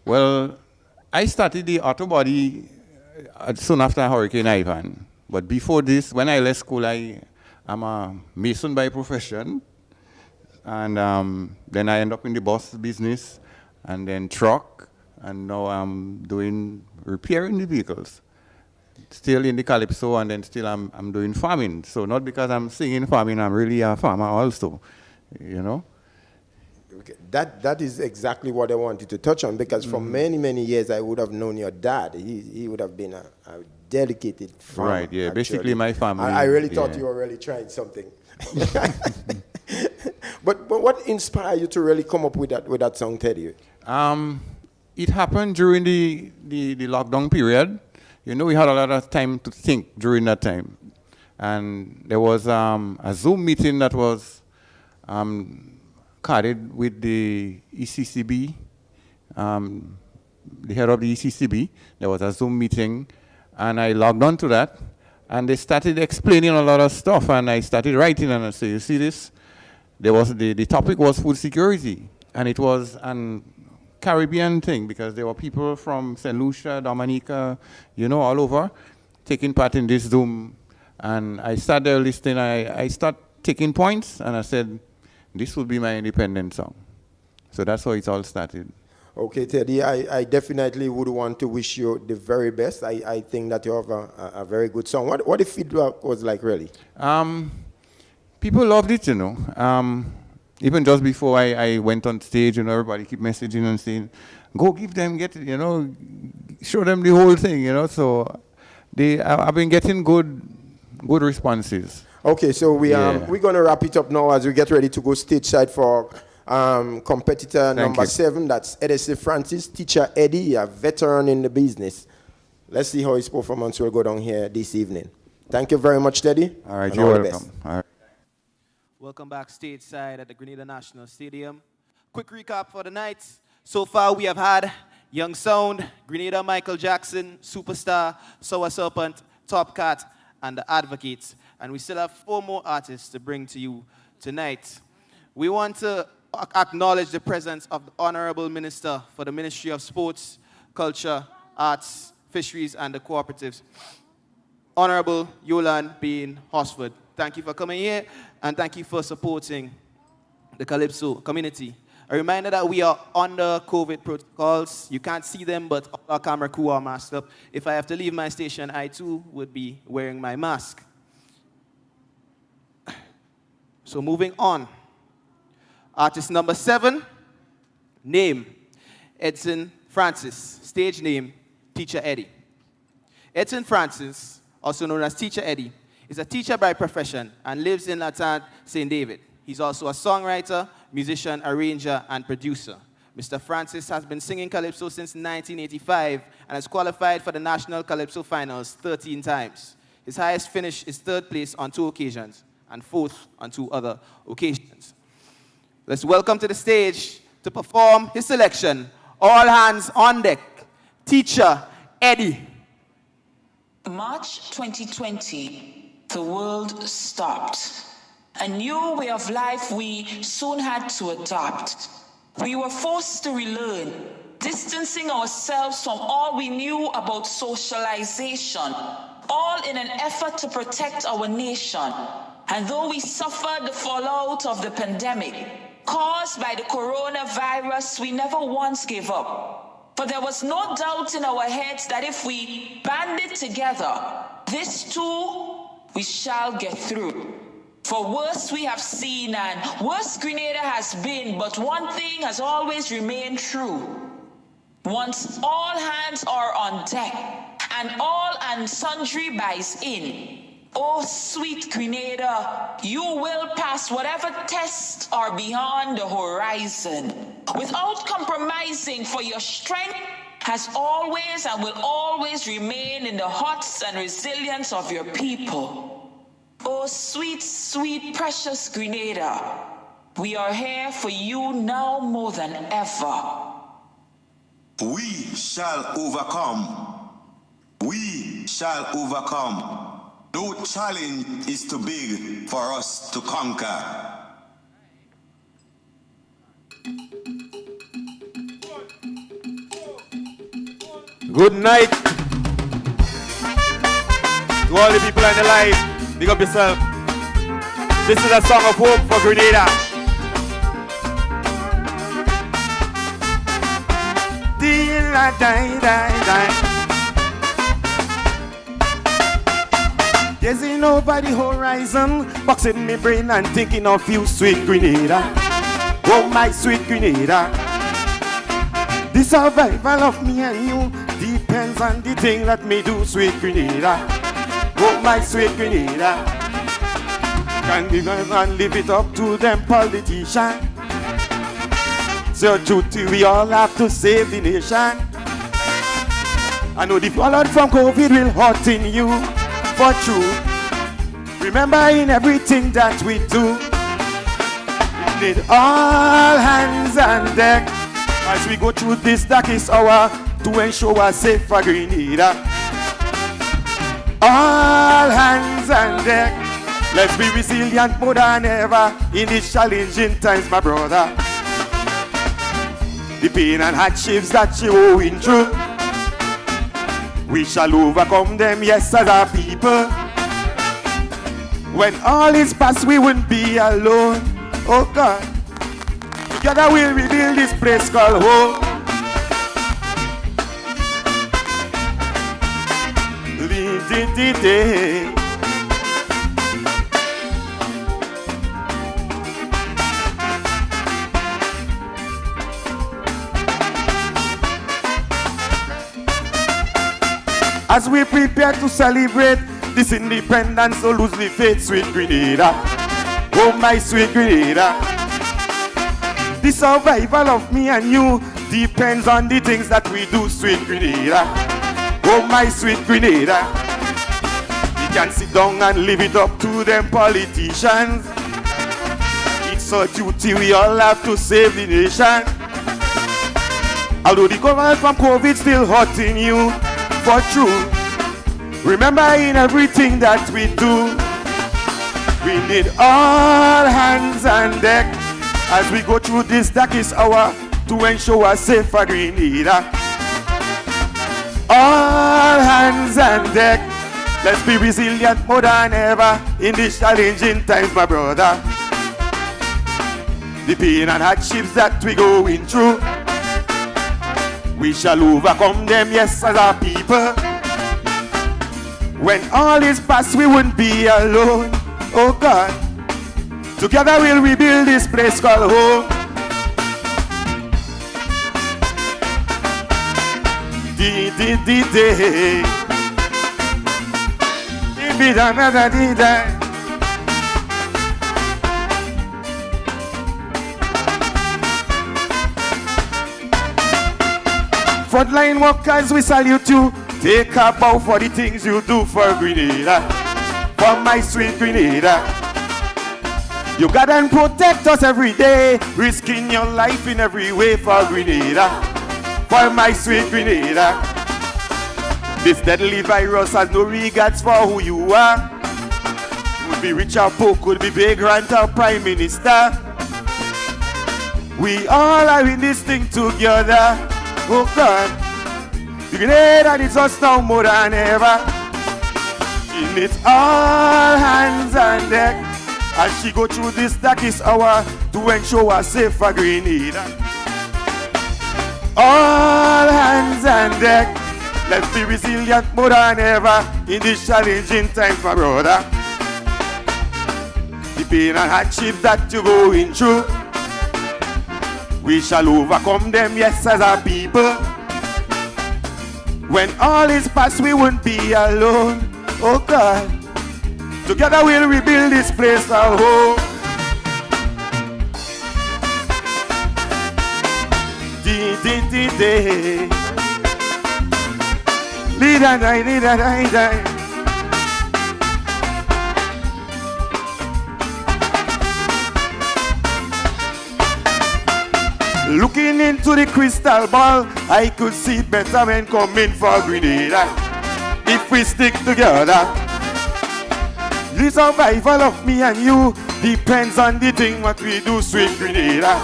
well, I started the auto body soon after Hurricane Ivan. But before this, when I left school, I'm a mason by profession. And then I end up in the bus business, and then truck, and now I'm doing repairing the vehicles. Still in the Calypso, and then still I'm doing farming. So not because I'm singing farming, I'm really a farmer also, you know. That is exactly what I wanted to touch on, because for many, many years I would have known your dad. He would have been a dedicated farmer. Right, yeah, actually. basically my family. I really thought you were really trying something. But what inspired you to really come up with that song, Teddy? It happened during the lockdown period. You know, we had a lot of time to think during that time. And there was a Zoom meeting that was carded with the ECCB, the head of the ECCB. There was a Zoom meeting, and I logged on to that, and they started explaining a lot of stuff, and I started writing, and I said, you see this? There was the topic was food security, and it was an Caribbean thing, because there were people from St. Lucia, Dominica, you know, all over, taking part in this Zoom. And I started listening, I started taking points, and I said, this will be my independent song. So that's how it all started. Okay, Teddy, I definitely would want to wish you the very best. I think that you have a very good song. What the feedback was like, really? People loved it, you know. Even just before I went on stage, you know, everybody keep messaging and saying, go give them, get it, you know, show them the whole thing, you know. So I've been getting good responses. Okay, so we're going to wrap it up now as we get ready to go stage side for competitor number 7. That's Edson Francis, teacher Eddie, a veteran in the business. Let's see how his performance will go down here this evening. Thank you very much, Teddy. All right, you're welcome. All right. Welcome back stateside at the Grenada National Stadium. Quick recap for the night. So far we have had Young Sound, Grenada Michael Jackson, Superstar, Sour Serpent, Top Cat, and The Advocates. And we still have 4 more artists to bring to you tonight. We want to acknowledge the presence of the Honorable Minister for the Ministry of Sports, Culture, Arts, Fisheries, and the Cooperatives, Honorable Yolan Bean Hosford. Thank you for coming here, and thank you for supporting the Calypso community. A reminder that we are under COVID protocols. You can't see them, but all our camera crew are masked up. If I have to leave my station, I too would be wearing my mask. So moving on. Artist number 7, name, Edson Francis. Stage name, Teacher Eddie. Edson Francis, also known as Teacher Eddie, is a teacher by profession and lives in Latin St. David. He's also a songwriter, musician, arranger, and producer. Mr. Francis has been singing Calypso since 1985 and has qualified for the National Calypso Finals 13 times. His highest finish is 3rd place on 2 occasions and 4th on 2 other occasions. Let's welcome to the stage to perform his selection, All Hands on Deck, Teacher Eddie. March 2020. The world stopped. A new way of life we soon had to adopt. We were forced to relearn, distancing ourselves from all we knew about socialization, all in an effort to protect our nation. And though we suffered the fallout of the pandemic caused by the coronavirus, we never once gave up. For there was no doubt in our heads that if we banded together, this too we shall get through. For worse we have seen and worse Grenada has been, but one thing has always remained true. Once all hands are on deck and all and sundry buys in, oh sweet Grenada, you will pass whatever tests are beyond the horizon without compromising, for your strength has always and will always remain in the hearts and resilience of your people. Oh, sweet, sweet, precious Grenada, we are here for you now more than ever. We shall overcome. We shall overcome. No challenge is too big for us to conquer. Good night to all the people on the live. Big up yourself. This is a song of hope for Grenada. Gazing over the horizon, boxing my brain and thinking of you, sweet Grenada. Oh, my sweet Grenada. The survival of me and you depends on the thing that me do, sweet Grenada. Oh, my sweet Grenada. Can we and live it up to them politicians? So duty we all have to save the nation. I know the fallout from COVID will hurt in you, for true. Remember in everything that we do, need all hands on deck as we go through this darkest hour to ensure we're safe for Grenada. All hands on deck. Let's be resilient more than ever in these challenging times, my brother. The pain and hardships that you're going through, we shall overcome them, yes, as our people. When all is past, we won't be alone. Oh God, together we'll rebuild this place called home. As we prepare to celebrate this independence, so lose the faith, sweet Grenada. Oh, my sweet Grenada. The survival of me and you depends on the things that we do, sweet Grenada. Oh, my sweet Grenada. We can sit down and live it up to them politicians. It's our duty, we all have to save the nation. Although the government from COVID still hurting you, for true, remember in everything that we do, we need all hands on deck as we go through this darkest hour to ensure we're safe for Grenada. All hands on deck. Let's be resilient more than ever in these challenging times, my brother. The pain and hardships that we're going through, we shall overcome them, yes, as our people. When all is past, we won't be alone. Oh God, together we'll rebuild this place called home. Di-di-di-di. Di-bi-da-da-da-di-da. Frontline workers, we salute you. Take a bow for the things you do for Grenada. For my sweet Grenada. You guard and protect us every day, risking your life in every way for Grenada. For my sweet Grenada. This deadly virus has no regards for who you are. Could be rich or poor, could be vagrant or prime minister. We all are in this thing together. Oh God, the Grenada needs us now more than ever. She needs all hands on deck as she go through this darkest hour to ensure we're safe for Grenada. All hands on deck. Let's be resilient more than ever in these challenging times, my brother. The pain and hardship that you're going through, we shall overcome them, yes, as our people. When all is past, we won't be alone. Oh God, together we'll rebuild this place our home. Di-di-di-di. Di-da-di-di-da-di-da. Looking into the crystal ball, I could see better men coming for Grenada. If we stick together, the survival of me and you depends on the thing what we do, sweet Grenada.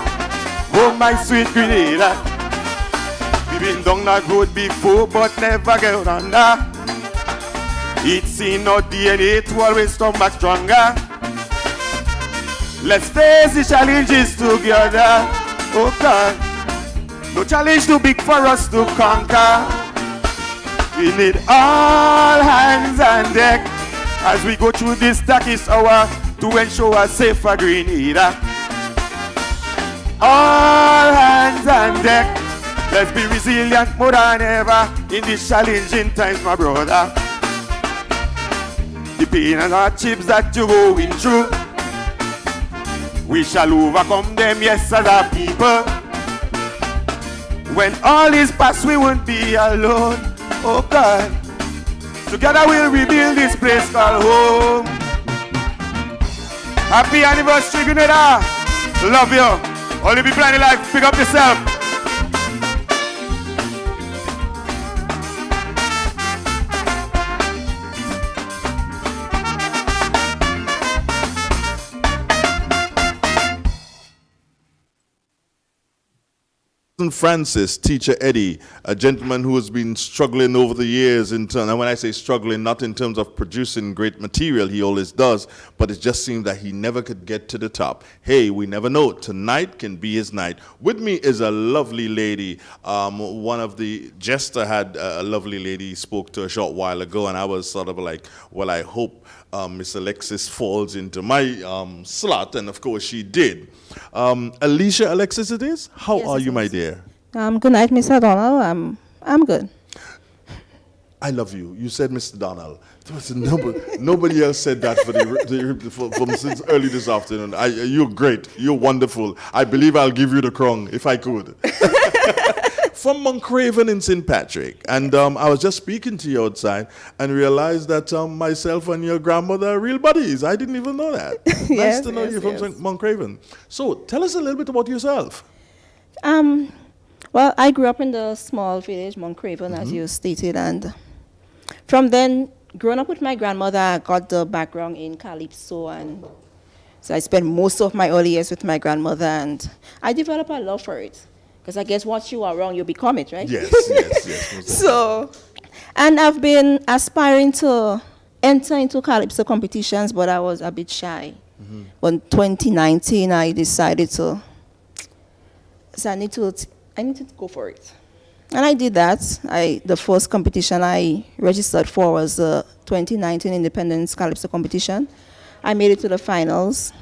Oh, my sweet Grenada. We've been down that road before, but never get under. It's in our DNA to always come back stronger. Let's face the challenges together. Oh God, no challenge too big for us to conquer. We need all hands on deck as we go through this darkest hour to ensure we're safe for Grenada. All hands on deck. Let's be resilient more than ever in these challenging times, my brother. The pain and hardships that you're going through, we shall overcome them, yes, as our people. When all is past, we won't be alone. Oh God, together we'll rebuild this place called home. Happy anniversary, Grenada. Love you. Only be planning life. Pick up yourself. Edson Francis, teacher Eddie, a gentleman who has been struggling over the years in terms, and when I say struggling, not in terms of producing great material, he always does, but it just seemed that he never could get to the top. Hey, we never know. Tonight can be his night. With me is a lovely lady. One of the jester had a lovely lady he spoke to a short while ago, and I was sort of like, well, I hope Miss Alexis falls into my slot, and of course she did. Alicia Alexis it is? How are you, my dear? Good night, Mr. Donald. I'm good. I love you. You said Mr. Donald. Nobody else said that from since early this afternoon. You're great. You're wonderful. I believe I'll give you the crown if I could. From Moncraven in St. Patrick. And I was just speaking to you outside and realized that myself and your grandmother are real buddies. I didn't even know that. Nice to know you from Moncraven. So tell us a little bit about yourself. Well, I grew up in the small village, Moncraven, as you stated. And from then, growing up with my grandmother, I got the background in Calypso. And so I spent most of my early years with my grandmother. And I developed a love for it. Because I guess once you are wrong, you become it, right? Yes, yes. So, and I've been aspiring to enter into Calypso competitions, but I was a bit shy. But in 2019, I decided to, so I need to go for it. And I did that. The first competition I registered for was the 2019 Independence Calypso competition. I made it to the finals.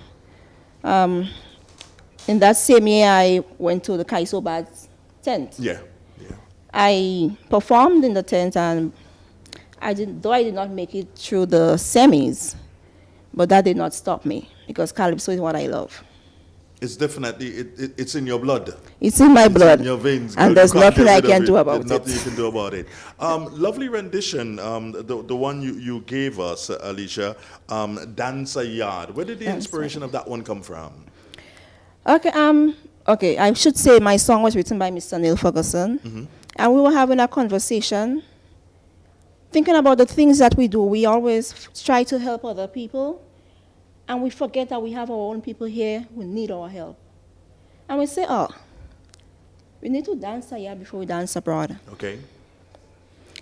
In that same year, I went to the Kaisobad's tent. Yeah. I performed in the tent, and though I did not make it through the semis, but that did not stop me, because Calypso is what I love. It's definitely, it's in your blood. It's in my blood. In your veins. And there's nothing I can do about it. Nothing you can do about it. Lovely rendition, the one you gave us, Alicia, Dance a Yard. Where did the inspiration of that one come from? Okay, I should say my song was written by Mr. Neil Ferguson. And we were having a conversation, thinking about the things that we do. We always try to help other people, and we forget that we have our own people here who need our help. And we say, we need to dance here before we dance abroad. Okay.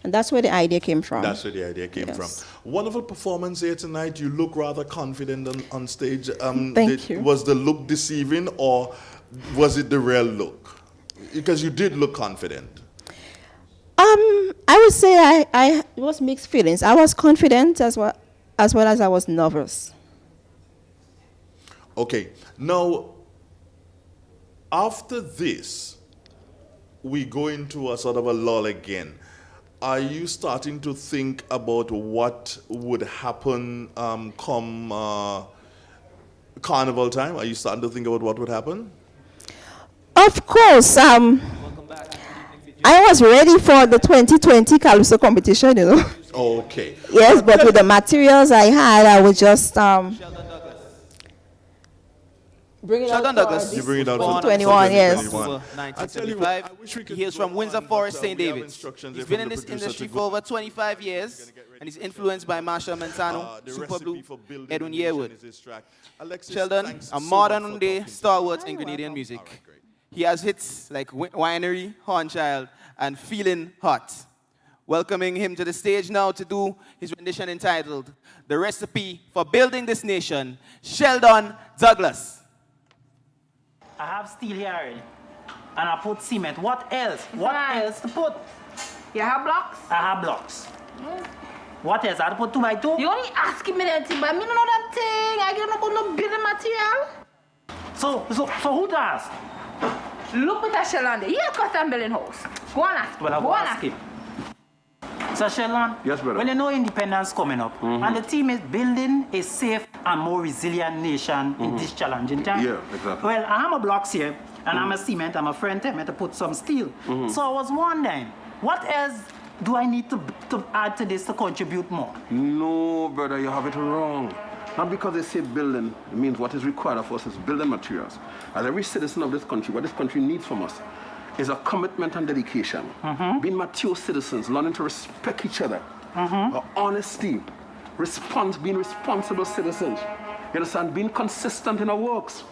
And that's where the idea came from. That's where the idea came from. Wonderful performance here tonight. You look rather confident on stage. Thank you. Was the look deceiving, or was it the real look? Because you did look confident. I would say it was mixed feelings. I was confident as well as I was nervous. Okay. Now, after this, we go into a sort of a lull again. Are you starting to think about what would happen come carnival time? Are you starting to think about what would happen? Of course. I was ready for the 2020 Calypso competition, you know. Okay. Yes, but with the materials I had, I would just bring it Sheldon out. Douglas. You bring it out for born 21, yes. 1975. He is from Windsor Forest, St. David's. He's been in this industry for over 25 years, and he's influenced by Marshall Montano, Super Blue, Edwin Yearwood. Sheldon, a modern-day stalwart in Grenadian music. He has hits like Winery, Hornchild, and Feeling Hot. Welcoming him to the stage now to do his rendition entitled The Recipe for Building This Nation, Sheldon Douglas. I have steel here already, and I put cement. What else? What else to put? You have blocks? I have blocks. What else? I have to put 2x2? You only asking me that thing, but me don't know that thing. I don't know no building material. So who to ask? Look at Sheldon there. He a custom building house. Go on ask. Well, I will ask him. So Sheldon, yes, brother. When you know independence coming up, and the team is building a safe and more resilient nation in this challenging time. Yeah, exactly. Well, I have my blocks here, and I'm a cement, and my friend tell me to put some steel. So I was wondering, what else do I need to add to this to contribute more? No, brother, you have it wrong. Not because they say building, it means what is required of us is building materials. As every citizen of this country, what this country needs from us is a commitment and dedication. Being mature citizens, learning to respect each other, honesty, being responsible citizens. You understand? Being consistent in our works.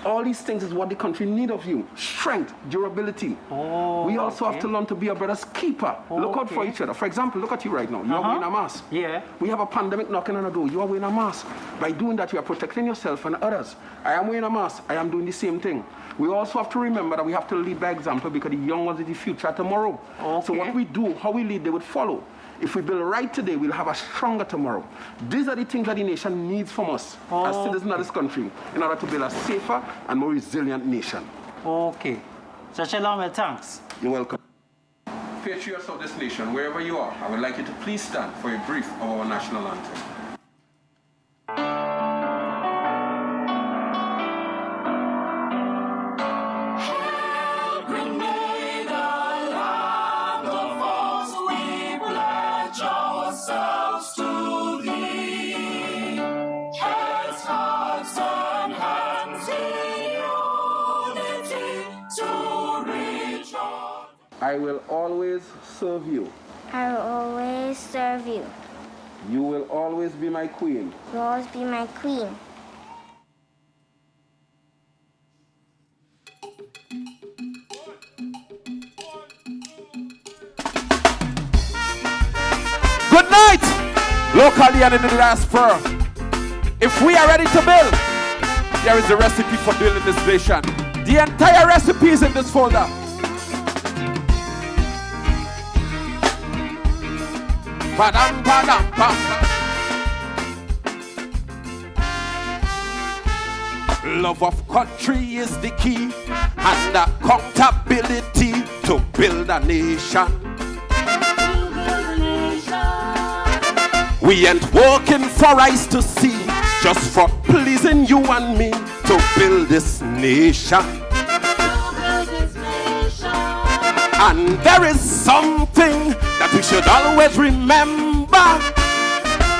All these things is what the country needs of you. Strength, durability. We also have to learn to be a brother's keeper. Look out for each other. For example, look at you right now. You are wearing a mask. Yeah. We have a pandemic knocking on the door. You are wearing a mask. By doing that, you are protecting yourself and others. I am wearing a mask. I am doing the same thing. We also have to remember that we have to lead by example because the young ones are the future tomorrow. So what we do, how we lead, they would follow. If we build right today, we'll have a stronger tomorrow. These are the things that the nation needs from us as citizens of this country in order to build a safer and more resilient nation. Okay. So Sheldon, thanks. You're welcome. Patriots of this nation, wherever you are, I would like you to please stand for a brief of our national anthem. I will always serve you. I will always serve you. You will always be my queen. You will always be my queen. Good night, locally and in the diaspora. If we are ready to build, here is the recipe for building this nation. The entire recipe is in this folder. Padam, padam, padam. Love of country is the key, and accountability to build a nation. We ain't working for eyes to see, just for pleasing you and me to build this nation. And there is something that we should always remember.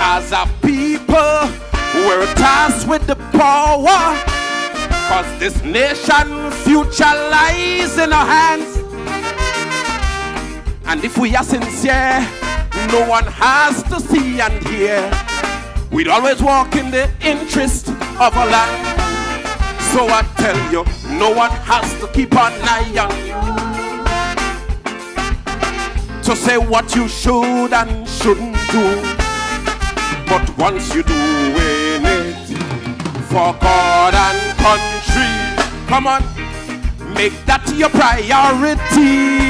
As a people, we're tasked with the power, cause this nation's future lies in our hands. And if we are sincere, no one has to see and hear. We'd always walk in the interest of our land. So I tell you, no one has to keep an eye on you to say what you should and shouldn't do. But once you're doing it for God and country, come on, make that your priority.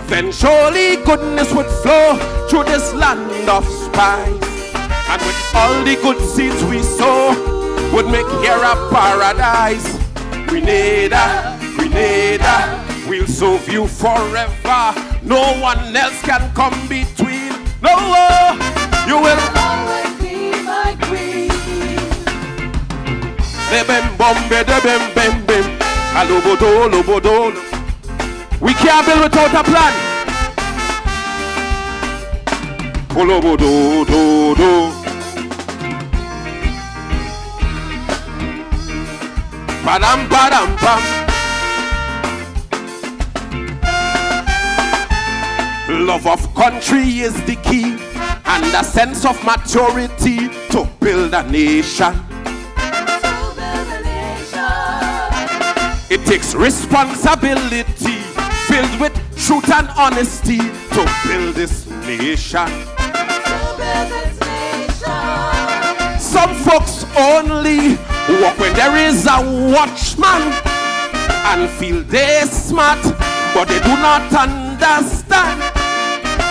Then surely goodness would flow through this land of spice. And with all the good seeds we sow, would make here a paradise. Grenada, Grenada, we'll serve you forever. No one else can come between. No, you will always be my queen. We can't build without a plan. Badam badam bam. Love of country is the key, and a sense of maturity to build a nation. It takes responsibility filled with truth and honesty to build this nation. Some folks only walk when there is a watchman and feel they're smart, but they do not understand.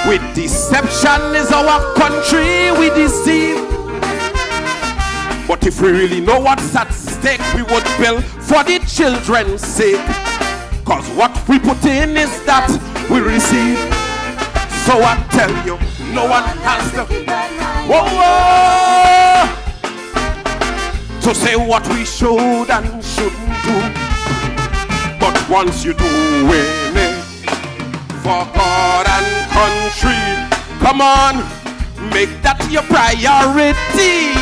With deception is our country we deceive. But if we really know what's at stake, we would build for the children's sake. Cause what we put in is that we receive. So I tell you, no one has to to say what we should and shouldn't do. But once you do it for God and country, come on, make that your priority.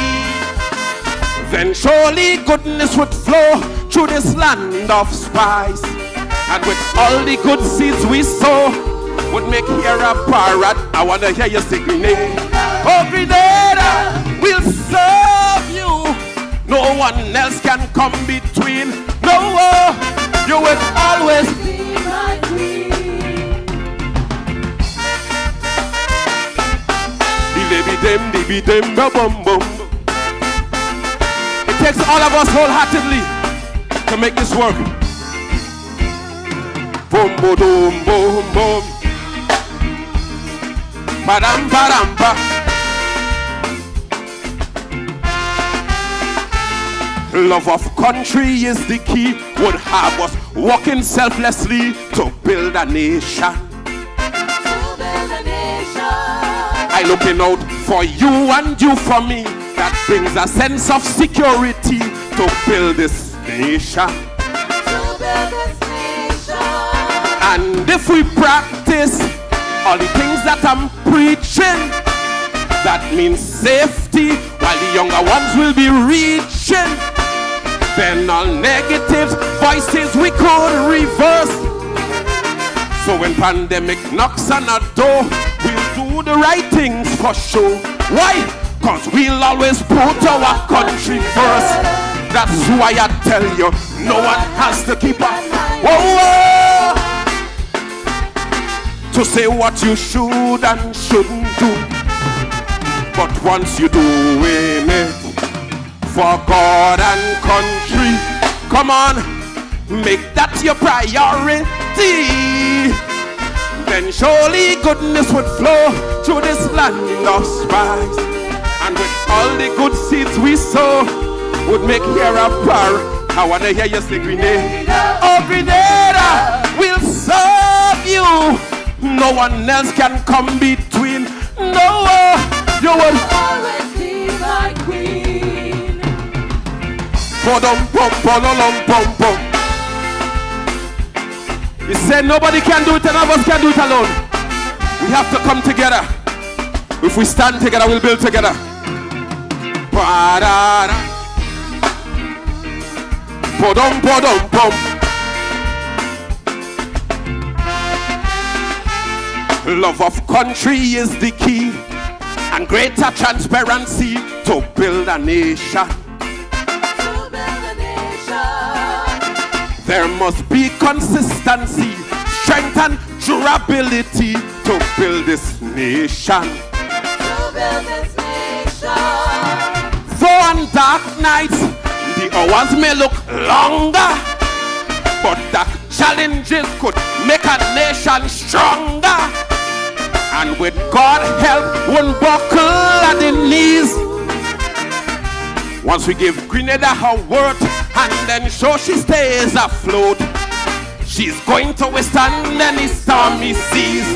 then surely goodness would flow through this land of spice. And with all the good seeds we sow, would make here a parrot. I want to hear you say Grenada. Oh, Grenada, we'll serve you. No one else can come between. No, you will always be my queen. Be them, bum bum. It takes all of us wholeheartedly to make this work. Boom, boom, boom, boom, boom. Badam, badam, ba. Love of country is the key. Would have us walking selflessly to build a nation. I looking out for you and you for me. That brings a sense of security to build this nation. And if we practice all the things that I'm preaching, that means safety while the younger ones will be reaching. Then all negative voices we could reverse. So when pandemic knocks on our door, we'll do the right things for sure. Why? Cause we'll always put our country first. That's why I tell you, no one has to keep up. Whoa, to say what you should and shouldn't do. But once you're doing it for God and country, come on, make that your priority. Then surely goodness would flow through this land of spice. And with all the good seeds we sow, would make here a par. I want to hear you say Grenada. Oh, Grenada, we'll serve you. No one else can come between. No, you will always be my queen. Bum, bum, bum, bum, bum. He said nobody can do it, and none of us can do it alone. We have to come together. If we stand together, we'll build together. Ba-da-da. Ba-dum, ba-dum, bum. Love of country is the key, and greater transparency to build a nation. There must be consistency, strength and durability to build this nation. Though on dark nights, the hours may look longer, but dark challenges could make a nation stronger. And with God help, won't buckle at the knees. Once we give Grenada her worth, and then show she stays afloat, she's going to withstand any stormy seas.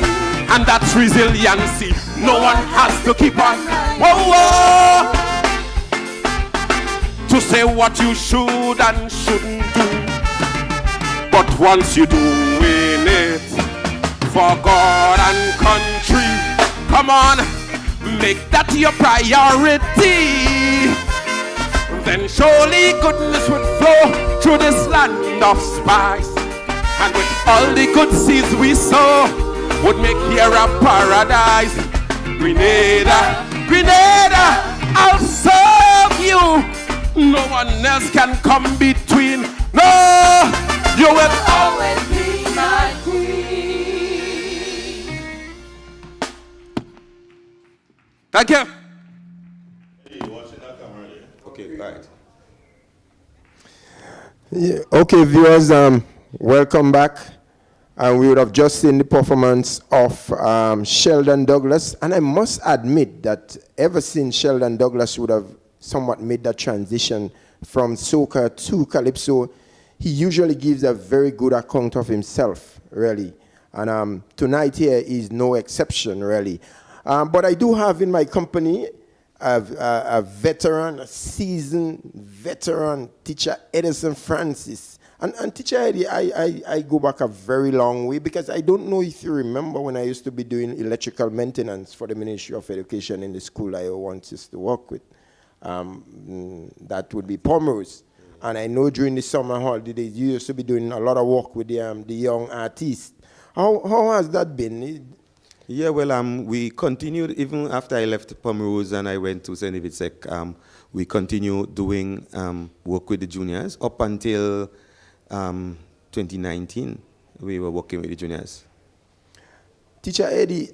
And that's resiliency. No one has to keep on. Whoa, whoa, to say what you should and shouldn't do. But once you're doing it for God and country, come on, make that your priority. Then surely goodness would flow through this land of spice. And with all the good seeds we sow, would make here a paradise. Grenada, Grenada, I'll serve you. No one else can come between. No, you will always be my queen. Thank you. Okay, right. Yeah, okay, viewers, welcome back. And we would have just seen the performance of Sheldon Douglas. And I must admit that ever since Sheldon Douglas would have somewhat made that transition from soca to Calypso, he usually gives a very good account of himself, really. And tonight here is no exception, really. But I do have in my company a veteran, a seasoned veteran teacher, Edson Francis. And teacher Eddie, I go back a very long way, because I don't know if you remember when I used to be doing electrical maintenance for the Ministry of Education in the school I once used to work with. That would be Pomerose. And I know during the summer holidays, you used to be doing a lot of work with the young artists. How has that been? Yeah, well, we continued even after I left Pomerose and I went to St. David's Sec. We continued doing work with the juniors up until 2019. We were working with the juniors. Teacher Eddie,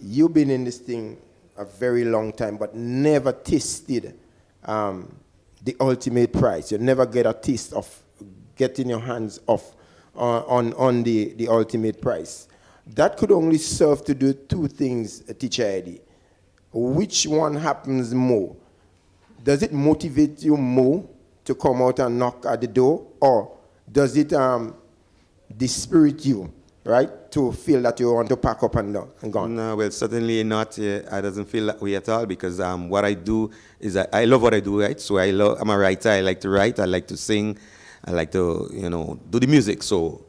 you've been in this thing a very long time, but never tasted the ultimate prize. You never get a taste of getting your hands off on the ultimate prize. That could only serve to do two things, Teacher Eddie. Which one happens more? Does it motivate you more to come out and knock at the door, or does it dispirit you, right, to feel that you want to pack up and go? No, well, certainly not. I doesn't feel that way at all because what I do is I love what I do, right? So I'm a writer. I like to write. I like to sing. I like to, do the music. So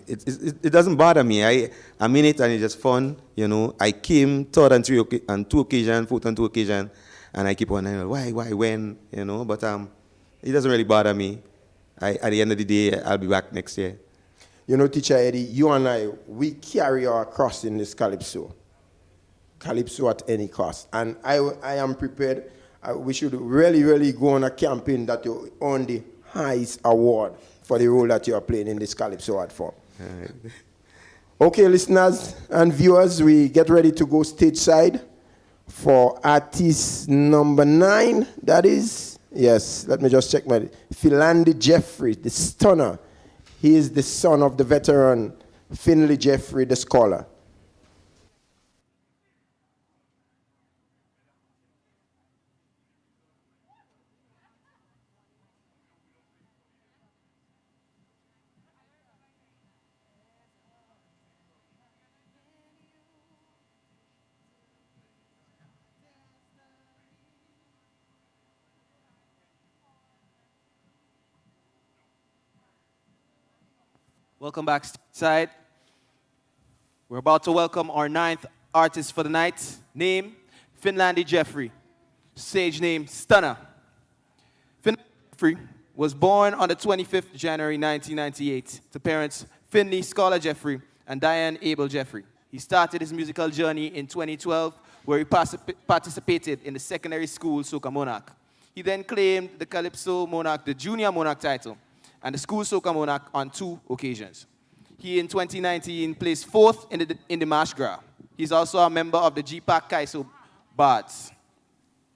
it doesn't bother me. I'm in it and it's just fun. I came third and two occasions, fourth and two occasions, and I keep on why, when, But it doesn't really bother me. At the end of the day, I'll be back next year. Teacher Eddie, you and I, we carry our cross in this Calypso. Calypso at any cost. And I am prepared. We should really, really go on a campaign that you earn the highest award for the role that you are playing in this Calypso art form. Right. Okay, listeners and viewers, we get ready to go stateside for artist number 9. That is, yes, let me just check my, Finlandi Jeffrey, the stunner. He is the son of the veteran Finlandi Jeffrey, the scholar. Welcome back stateside. We're about to welcome our 9th artist for the night. Name, Finlandi Jeffrey. Stage name, Stunner. Finlandi Jeffrey was born on the 25th of January 1998 to parents Finley Scholar Jeffrey and Diane Abel Jeffrey. He started his musical journey in 2012 where he participated in the secondary school Soca Monarch. He then claimed the Calypso Monarch, the Junior Monarch title, and the school Soca Monarch on 2 occasions. He, in 2019, placed 4th in the Marsh Gras. He's also a member of the GPAC Kaiso Bards.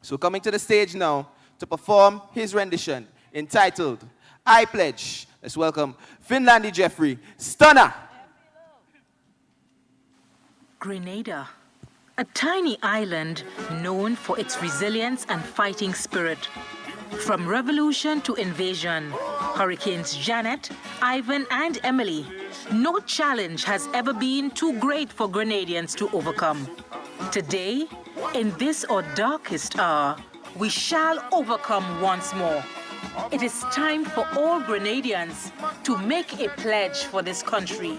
So coming to the stage now to perform his rendition entitled, I Pledge. Let's welcome Finlandi Jeffrey, Stunner. Grenada, a tiny island known for its resilience and fighting spirit. From revolution to invasion, Hurricanes Janet, Ivan, and Emily, no challenge has ever been too great for Grenadians to overcome. Today, in this our darkest hour, we shall overcome once more. It is time for all Grenadians to make a pledge for this country.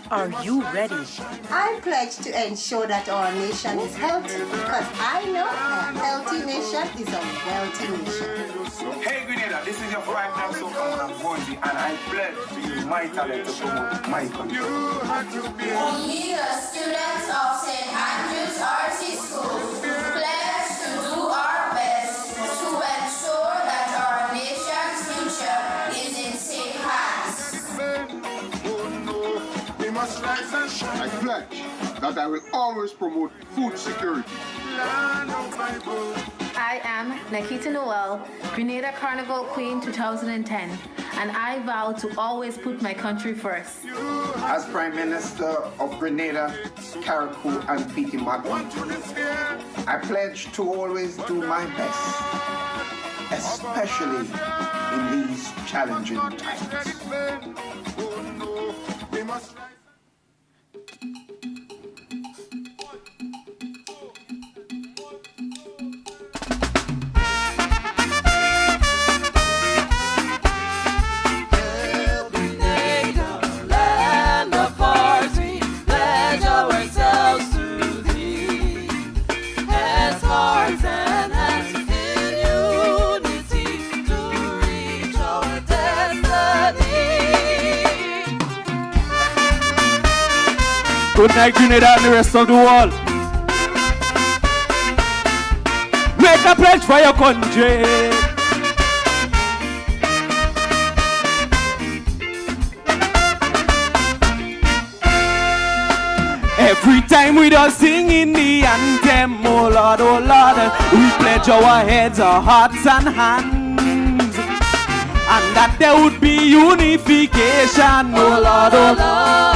Are you ready? I pledge to ensure that our nation is healthy because I know a healthy nation is a wealthy nation. Hey Grenada, this is your prime time Soca Bondi, and I pledge to use my talent to promote my country. We, the students of St. Andrew's RC School, pledge to do our best to ensure that our nation's future is in safe hands. I pledge that I will always promote food security. I am Nikita Noel, Grenada Carnival Queen 2010, and I vow to always put my country first. As Prime Minister of Grenada, Carriacou and Petite Martin, I pledge to always do my best, especially in these challenging times. Ourselves to thee, as hearts and hands Good night, Grenada and the rest of the world. Make a pledge for your country. Every time we don't sing in the anthem, oh Lord, we pledge our heads, our hearts and hands, and that there would be unification, oh Lord,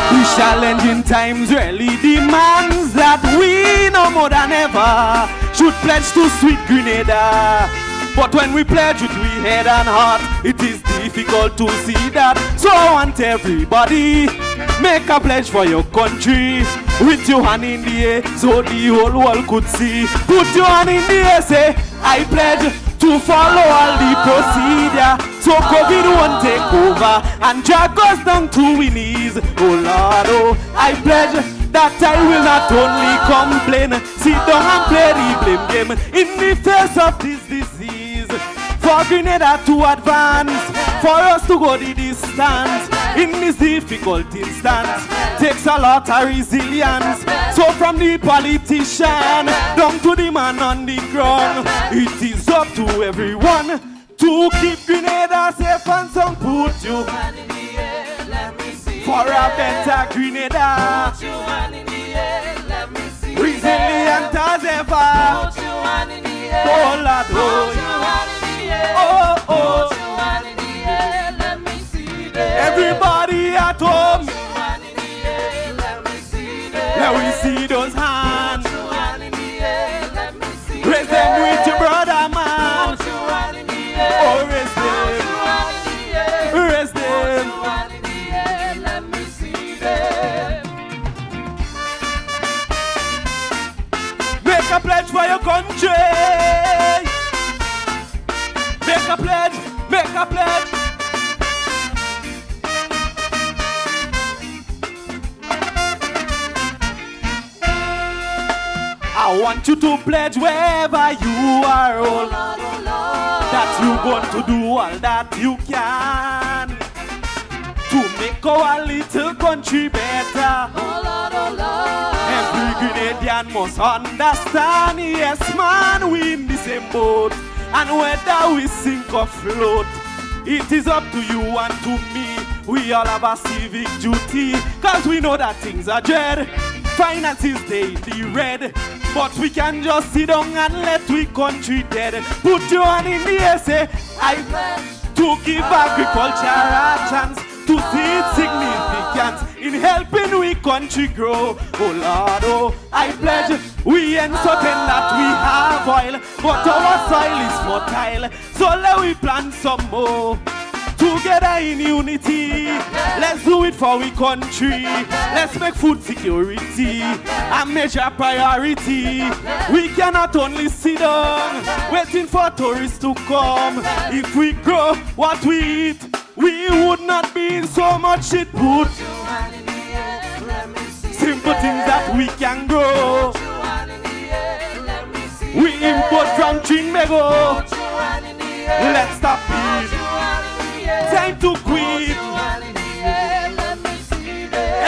These challenging times really demands that we no more than ever should pledge to sweet Grenada. But when we pledge with we head and heart, it is difficult to see that. So I want everybody, make a pledge for your country with your hand in the air so the whole world could see. Put your hand in the air, say, I pledge to follow all the procedure so COVID won't take over and drag us down to we knees. Oh Lord, oh, I pledge that I will not only complain, sit down and play the blame game in the face of this disease. For Grenada to advance, for us to go the distance in this difficult instance, takes a lot of resilience. So from the politician down to the man on the ground, it is up to everyone to keep Grenada safe and sound. Put your hand in the air, let me see for a better Grenada. Put your hand in the air, let me see resilient as ever. Put your hand in the air, oh Lord, oh, oh, put your hand in the air, let me see them. Everybody at home, put your hand in the air, let me see them. Let me see those hands. Put your hand in the air, let me see them. Raise them with your brother, man. Put your hand in the air. Oh, raise them. Raise them. Let me see them. Make a pledge for your country. Make a pledge. Make a pledge. I want you to pledge wherever you are, oh Lord, that you're going to do all that you can to make our little country better. Every Grenadian must understand, yes man, we in the same boat, and whether we sink or float, it is up to you and to me. We all have a civic duty, cause we know that things are dread. Finances daily red, but we can just sit down and let we country dead. Put your hand in the air, say, I pledge to give agriculture a chance to see its significance in helping we country grow. Oh Lord, oh, I pledge we ain't certain that we have oil, but our soil is fertile, so let we plant some more. Together in unity, let's do it for we country. Let's make food security a major priority. We cannot only sit down waiting for tourists to come. If we grow what we eat, we would not be in so much shit. Put simple things that we can grow. We import from Trinbago. Let's stop it. Time to quit.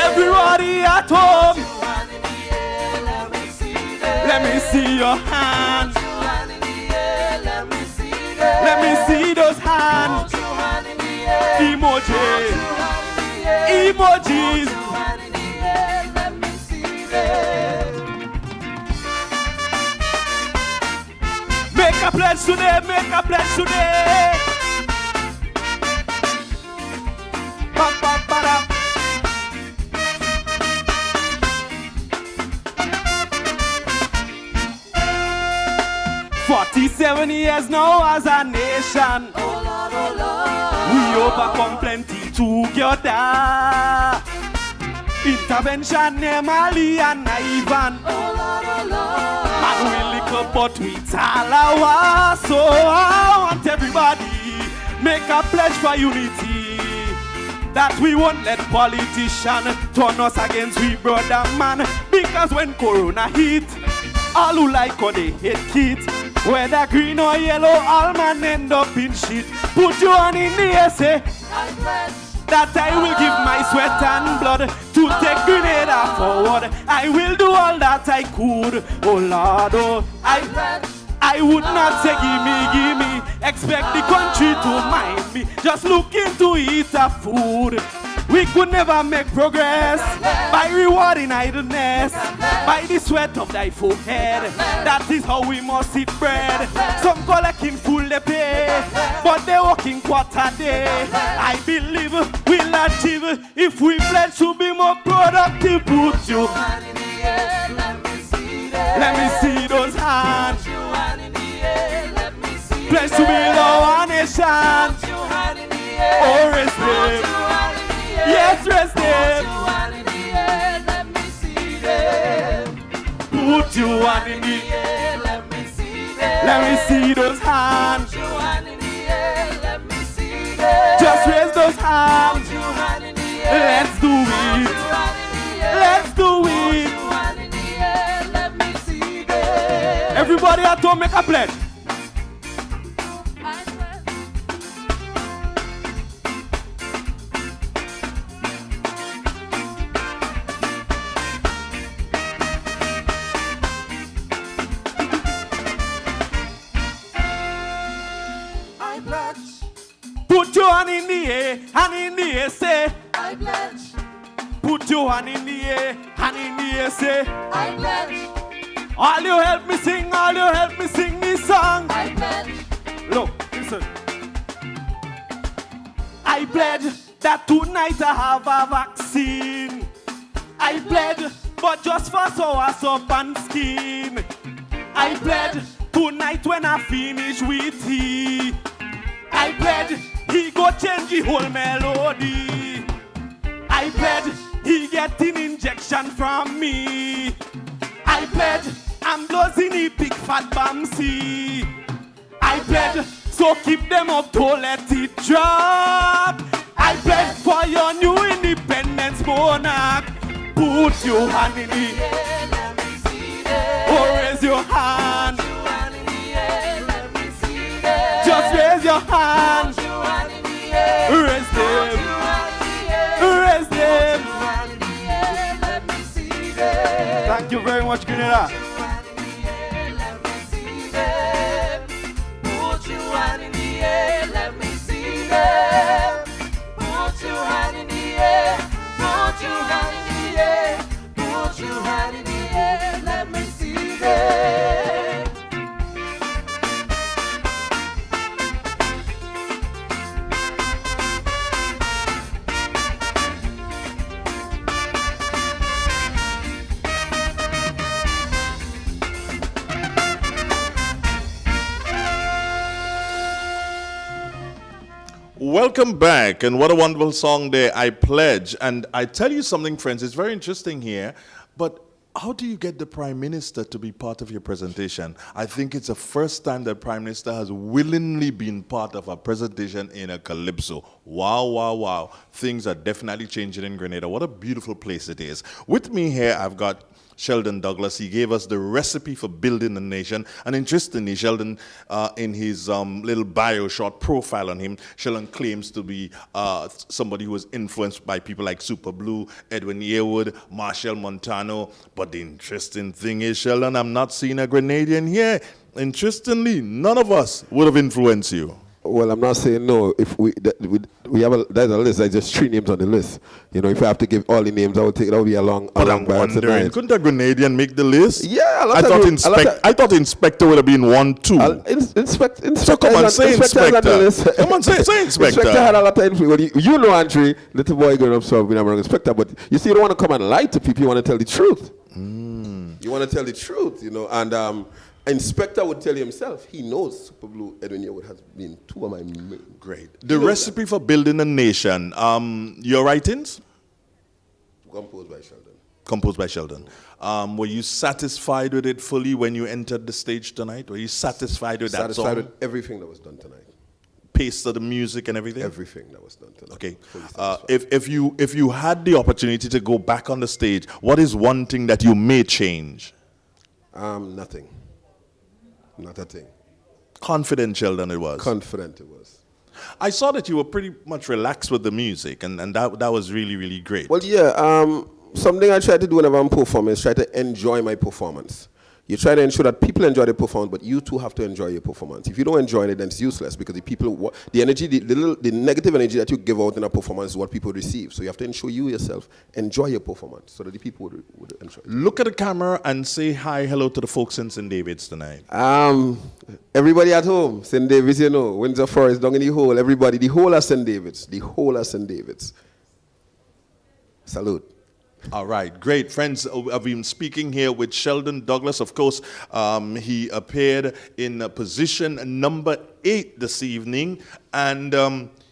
Everybody at home, let me see your hands. Let me see those hands. Emojis. Emojis. Make a pledge today. Make a pledge today. 47 years now as a nation, we overcome plenty together. Intervention near Mali and Ivan, and we little but we talawa. So I want everybody make a pledge for unity, that we won't let politicians turn us against we brother man. Because when Corona hit, all who like or they hate kids, whether green or yellow, all man end up in shit. Put your hand in the air, say, I pledge that I will give my sweat and blood to take Grenada forward. I will do all that I could. Oh Lord, oh, I would not say gimme, expect the country to mind me. Just looking to eat a food. We could never make progress by rewarding idleness, by the sweat of thy forehead. That is how we must eat bread. Some collecting full they pay, but they working quarter day. I believe we'll achieve if we pledge to be more productive. Put your hand in the air, let me see those hands. Put your hand in the air, let me see. Pledge to build our nation. Put your hand in the air, oh, rest them. Yes, rest them. Put your hand in the air, let me see them. Put your hand in the air, let me see them. Let me see those hands. Put your hand in the air, let me see them. Just raise those hands. Put your hand in the air. Let's do it. Let's do it. Put your hand in the air, let me see them. Everybody at home, make a pledge. Put your hand in the air, hand in the air, say I pledge. Put your hand in the air, hand in the air, say I pledge. All you help me sing, all you help me sing this song. I pledge. Look, listen. I pledge that tonight I have a vaccine. I pledge, but just for sours up and skin. I pledge tonight when I finish with he. I pledge he go change the whole melody. I pledge he get an injection from me. I pledge I'm dosing the big fat bamsi. I pledge so keep them up, don't let it drop. I pledge for your new independence monarch. Put your hand in the air, let me see them. Or raise your hand. Put your hand in the air, let me see them. Just raise your hand. Put your hand in the air. Raise them. Raise them. Put your hand in the air, let me see them. Thank you very much, Grenada. Put your hand in the air, let me see them. Put your hand in the air. Put your hand in the air. Put your hand in the air, let me see them. Welcome back, and what a wonderful song there, I Pledge. And I tell you something, friends, it's very interesting here, but how do you get the Prime Minister to be part of your presentation? I think it's the first time that Prime Minister has willingly been part of a presentation in a Calypso. Wow, wow, wow. Things are definitely changing in Grenada. What a beautiful place it is. With me here, I've got Sheldon Douglas. He gave us the recipe for building a nation. And interestingly, Sheldon, in his little bio, short profile on him, Sheldon claims to be somebody who was influenced by people like Super Blue, Edwin Yearwood, Marshall Montano. But the interesting thing is, Sheldon, I'm not seeing a Grenadian here. Interestingly, none of us would have influenced you. Well, I'm not saying no. If we have there's a list. There's just 3 names on the list. You know, if I have to give all the names, that would be a long. But I'm wondering, couldn't a Grenadian make the list? Yeah, I thought Inspector would have been 1, 2. Inspector. So come on, say Inspector. Come on, say Inspector. Inspector had a lot of influence. Well, you know, Andre, little boy growing up, so we never Inspector. But you see, you don't want to come and lie to people. You want to tell the truth. You want to tell the truth, you know, and. Inspector would tell you himself, he knows Super Blue, Edwin Yearwood has been 2 of my main. Great. The recipe for building a nation, your writings? Composed by Sheldon. Composed by Sheldon. Were you satisfied with it fully when you entered the stage tonight? Were you satisfied with that song? Satisfied with everything that was done tonight. Pace of the music and everything? Everything that was done tonight. Okay. If you had the opportunity to go back on the stage, what is one thing that you may change? Nothing. Not a thing. Confident, Sheldon, it was. Confident it was. I saw that you were pretty much relaxed with the music, and that was really, really great. Well, yeah, something I try to do whenever I'm performing is try to enjoy my performance. You try to ensure that people enjoy the performance, but you too have to enjoy your performance. If you don't enjoy it, then it's useless, because the energy, the negative energy that you give out in a performance is what people receive. So you have to ensure you yourself enjoy your performance so that the people would enjoy it. Look at the camera and say hi, hello to the folks in St. David's tonight. Everybody at home, St. David's, you know, Windsor Forest, down in the hole, everybody, the whole of St. David's, the whole of St. David's. Salute. All right, great. Friends, I've been speaking here with Sheldon Douglas. Of course, he appeared in position number 8 this evening, and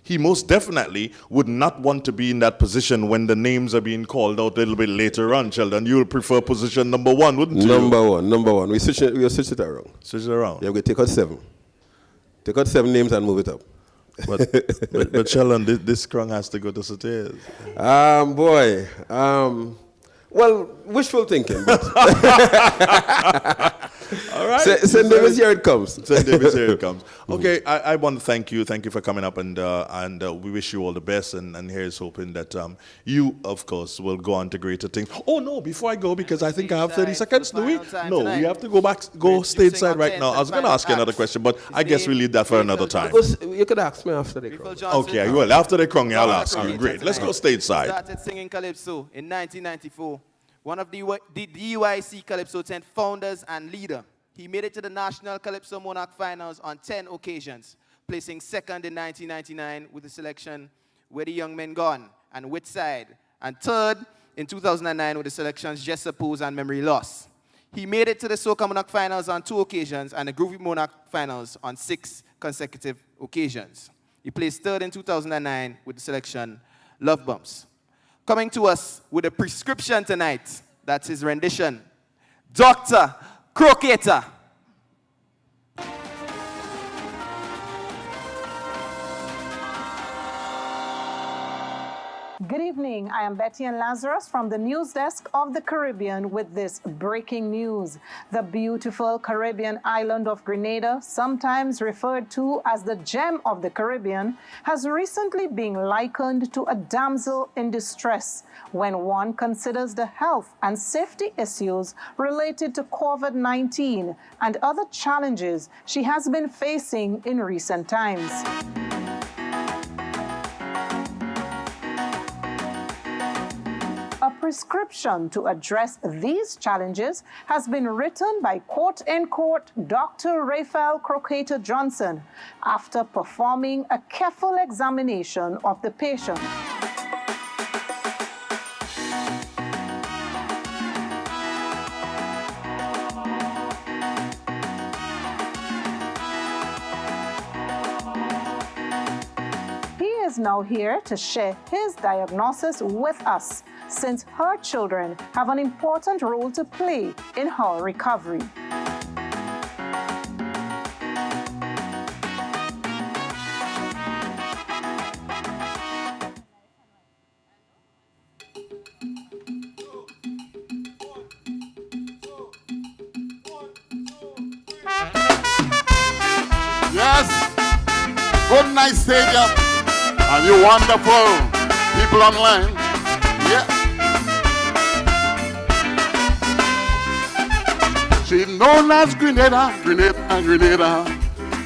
he most definitely would not want to be in that position when the names are being called out a little bit later on, Sheldon. You would prefer position number 1, wouldn't you? Number one. We'll switch it around. Switch it around. Yeah, we'll take out 7. Take out 7 names and move it up. But Sheldon, this crown has to go to Satir. Well, wishful thinking. All right. St. David's, here it comes. St. David's, here it comes. Okay, I want to thank you. Thank you for coming up, and we wish you all the best. And here's hoping that you, of course, will go on to greater things. Oh no! Before I go, because I think I have 30 seconds. Do we? No, we have to go stateside right now. I was going to ask you another question, but I guess we'll leave that for another time. You could ask me after the crown. Okay, well, after the crown, I'll ask you. Great. Let's go stateside. Started singing Calypso in 1994. One of the DUIC Calypso 10 founders and leader. He made it to the National Calypso Monarch Finals on 10 occasions, placing second in 1999 with the selection Where the Young Men Gone and Which Side, and third in 2009 with the selections Just Suppose and Memory Loss. He made it to the Soca Monarch Finals on 2 occasions and the Groovy Monarch Finals on 6 consecutive occasions. He placed third in 2009 with the selection Love Bumps. Coming to us with a prescription tonight, that's his rendition, Dr. Crocato. Good evening. I am Etienne Lazarus from the news desk of the Caribbean with this breaking news. The beautiful Caribbean island of Grenada, sometimes referred to as the gem of the Caribbean, has recently been likened to a damsel in distress when one considers the health and safety issues related to COVID-19 and other challenges she has been facing in recent times. A prescription to address these challenges has been written by quote-unquote Dr. Rafael Crocato Johnson after performing a careful examination of the patient. He is now here to share his diagnosis with us, since her children have an important role to play in her recovery. Yes, good night stadium, and you wonderful people online. Yeah. She's known as Grenada,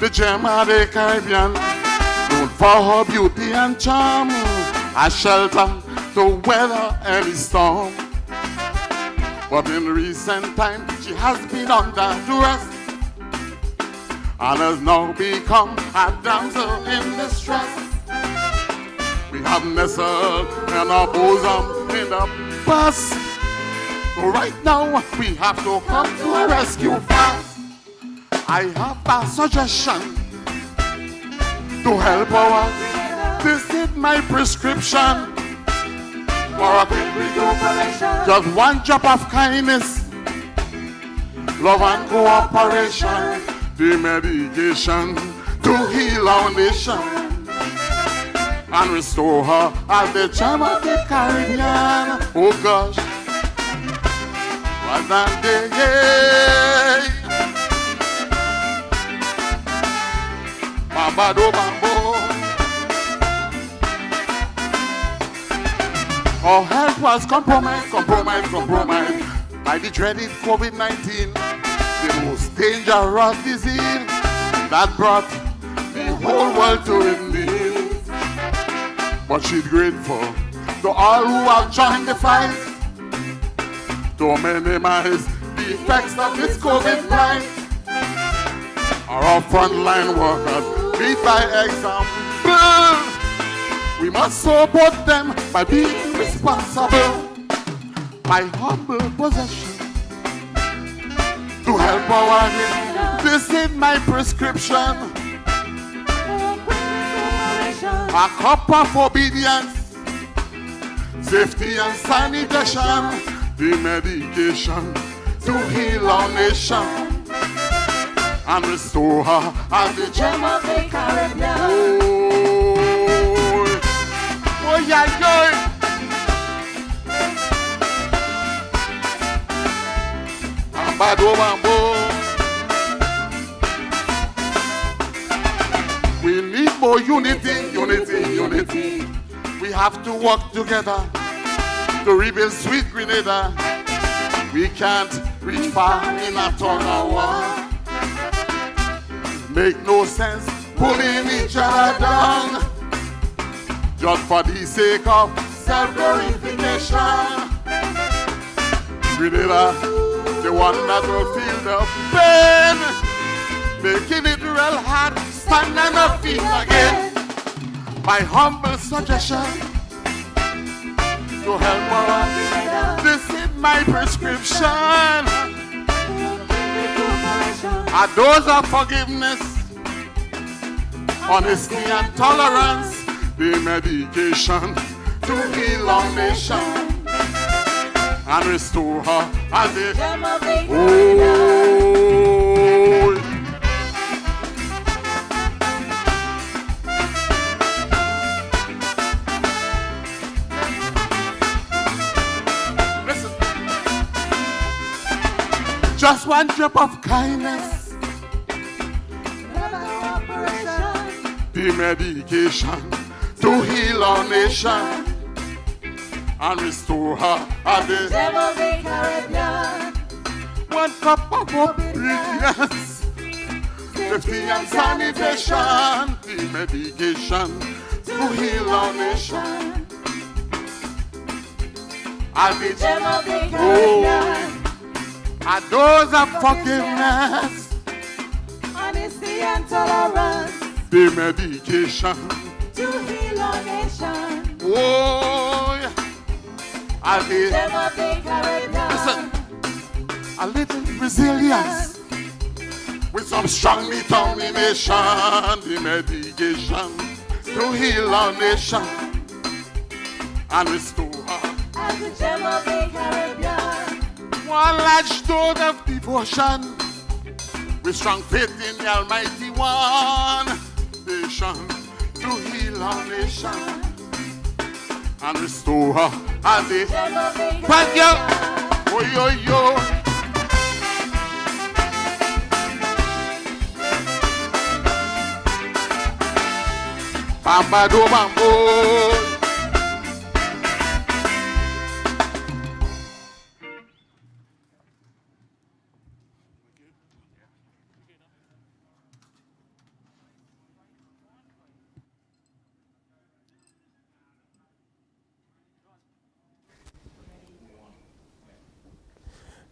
the gem of the Caribbean. Known for her beauty and charm, a shelter to weather any storm. But in recent times, she has been under duress and has now become a damsel in distress. We have nestled in our bosom in the past. So right now, we have to come to a rescue fast. I have a suggestion to help her. This is my prescription for a quick recuperation. Just one drop of kindness, love and cooperation. The medication to heal our nation and restore her as the gem of the Caribbean. Oh gosh. Bambado bambo, Our health was compromised by the dreaded COVID-19, the most dangerous disease that brought the whole world to its knees. But she's grateful to all who have joined the fight to minimize the effects of this COVID-19. Our frontline workers lead by example. We must support them by being responsible. My humble possession to help our need. This is my prescription. A cup of obedience, safety and sanitation, the medication to heal our nation and restore her as the gem of the Caribbean. Oh yeah, yeah. Ambado bambo. We need more unity. We have to work together to rebuild sweet Grenada. We can't reach far in a tunnel war. Make no sense pulling each other down just for the sake of self-glorification. Grenada, the one that will feel the pain, making it real hard, stand on our feet again. My humble suggestion to help our, this is my prescription. A dose of forgiveness, honesty and tolerance, the medication to heal our nation and restore her as the gem of the Listen, just one drop of kindness, the medication to heal our nation and restore her at the gem of the Caribbean. One cup of obedience, safety and sanitation, the medication to heal our nation at the gem of the Caribbean. A dose of forgiveness, honesty and tolerance, the medication to heal our nation. Oh, yeah. At the gem of the Caribbean. Listen, a little resilience with some strong determination, the medication to heal our nation and restore her. At the gem of the Caribbean. One large dose of devotion with strong faith in the Almighty One, nation to heal our nation and restore her as the thank you. Oh yo yo. Bamba do bambo.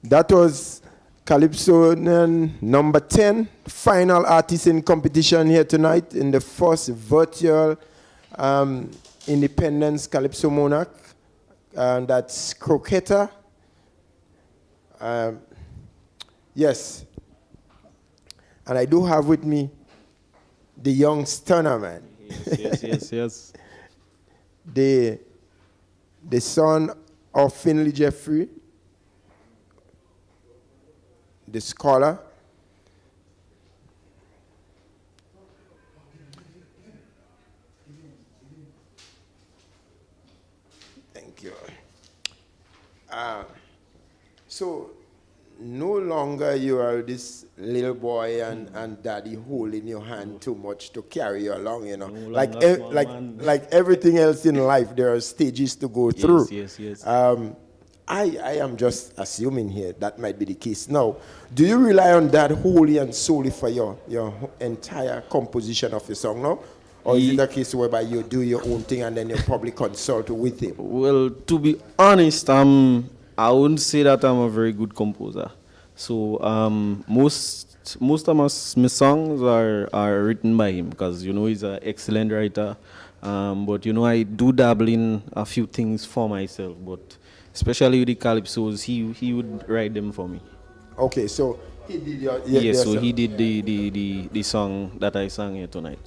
That was Calypso number 10, final artist in competition here tonight in the first virtual Independence Calypso Monarch. That's Crocato. Yes. And I do have with me the young stunner, man. Yes. The son of Finlandi Jeffrey, the scholar. Thank you. So no longer you are this little boy and daddy holding your hand too much to carry you along, you know. Like everything else in life, there are stages to go through. Yes. I am just assuming here that might be the case. Now, do you rely on that wholly and solely for your entire composition of your song now? Or is it a case whereby you do your own thing and then you probably consult with him? Well, to be honest, I wouldn't say that I'm a very good composer. So most of my songs are written by him because, you know, he's an excellent writer. But, you know, I do dabble in a few things for myself. But especially with the Calypsos, he would write them for me. Okay, so he did your... Yes, so he did the song that I sang here tonight.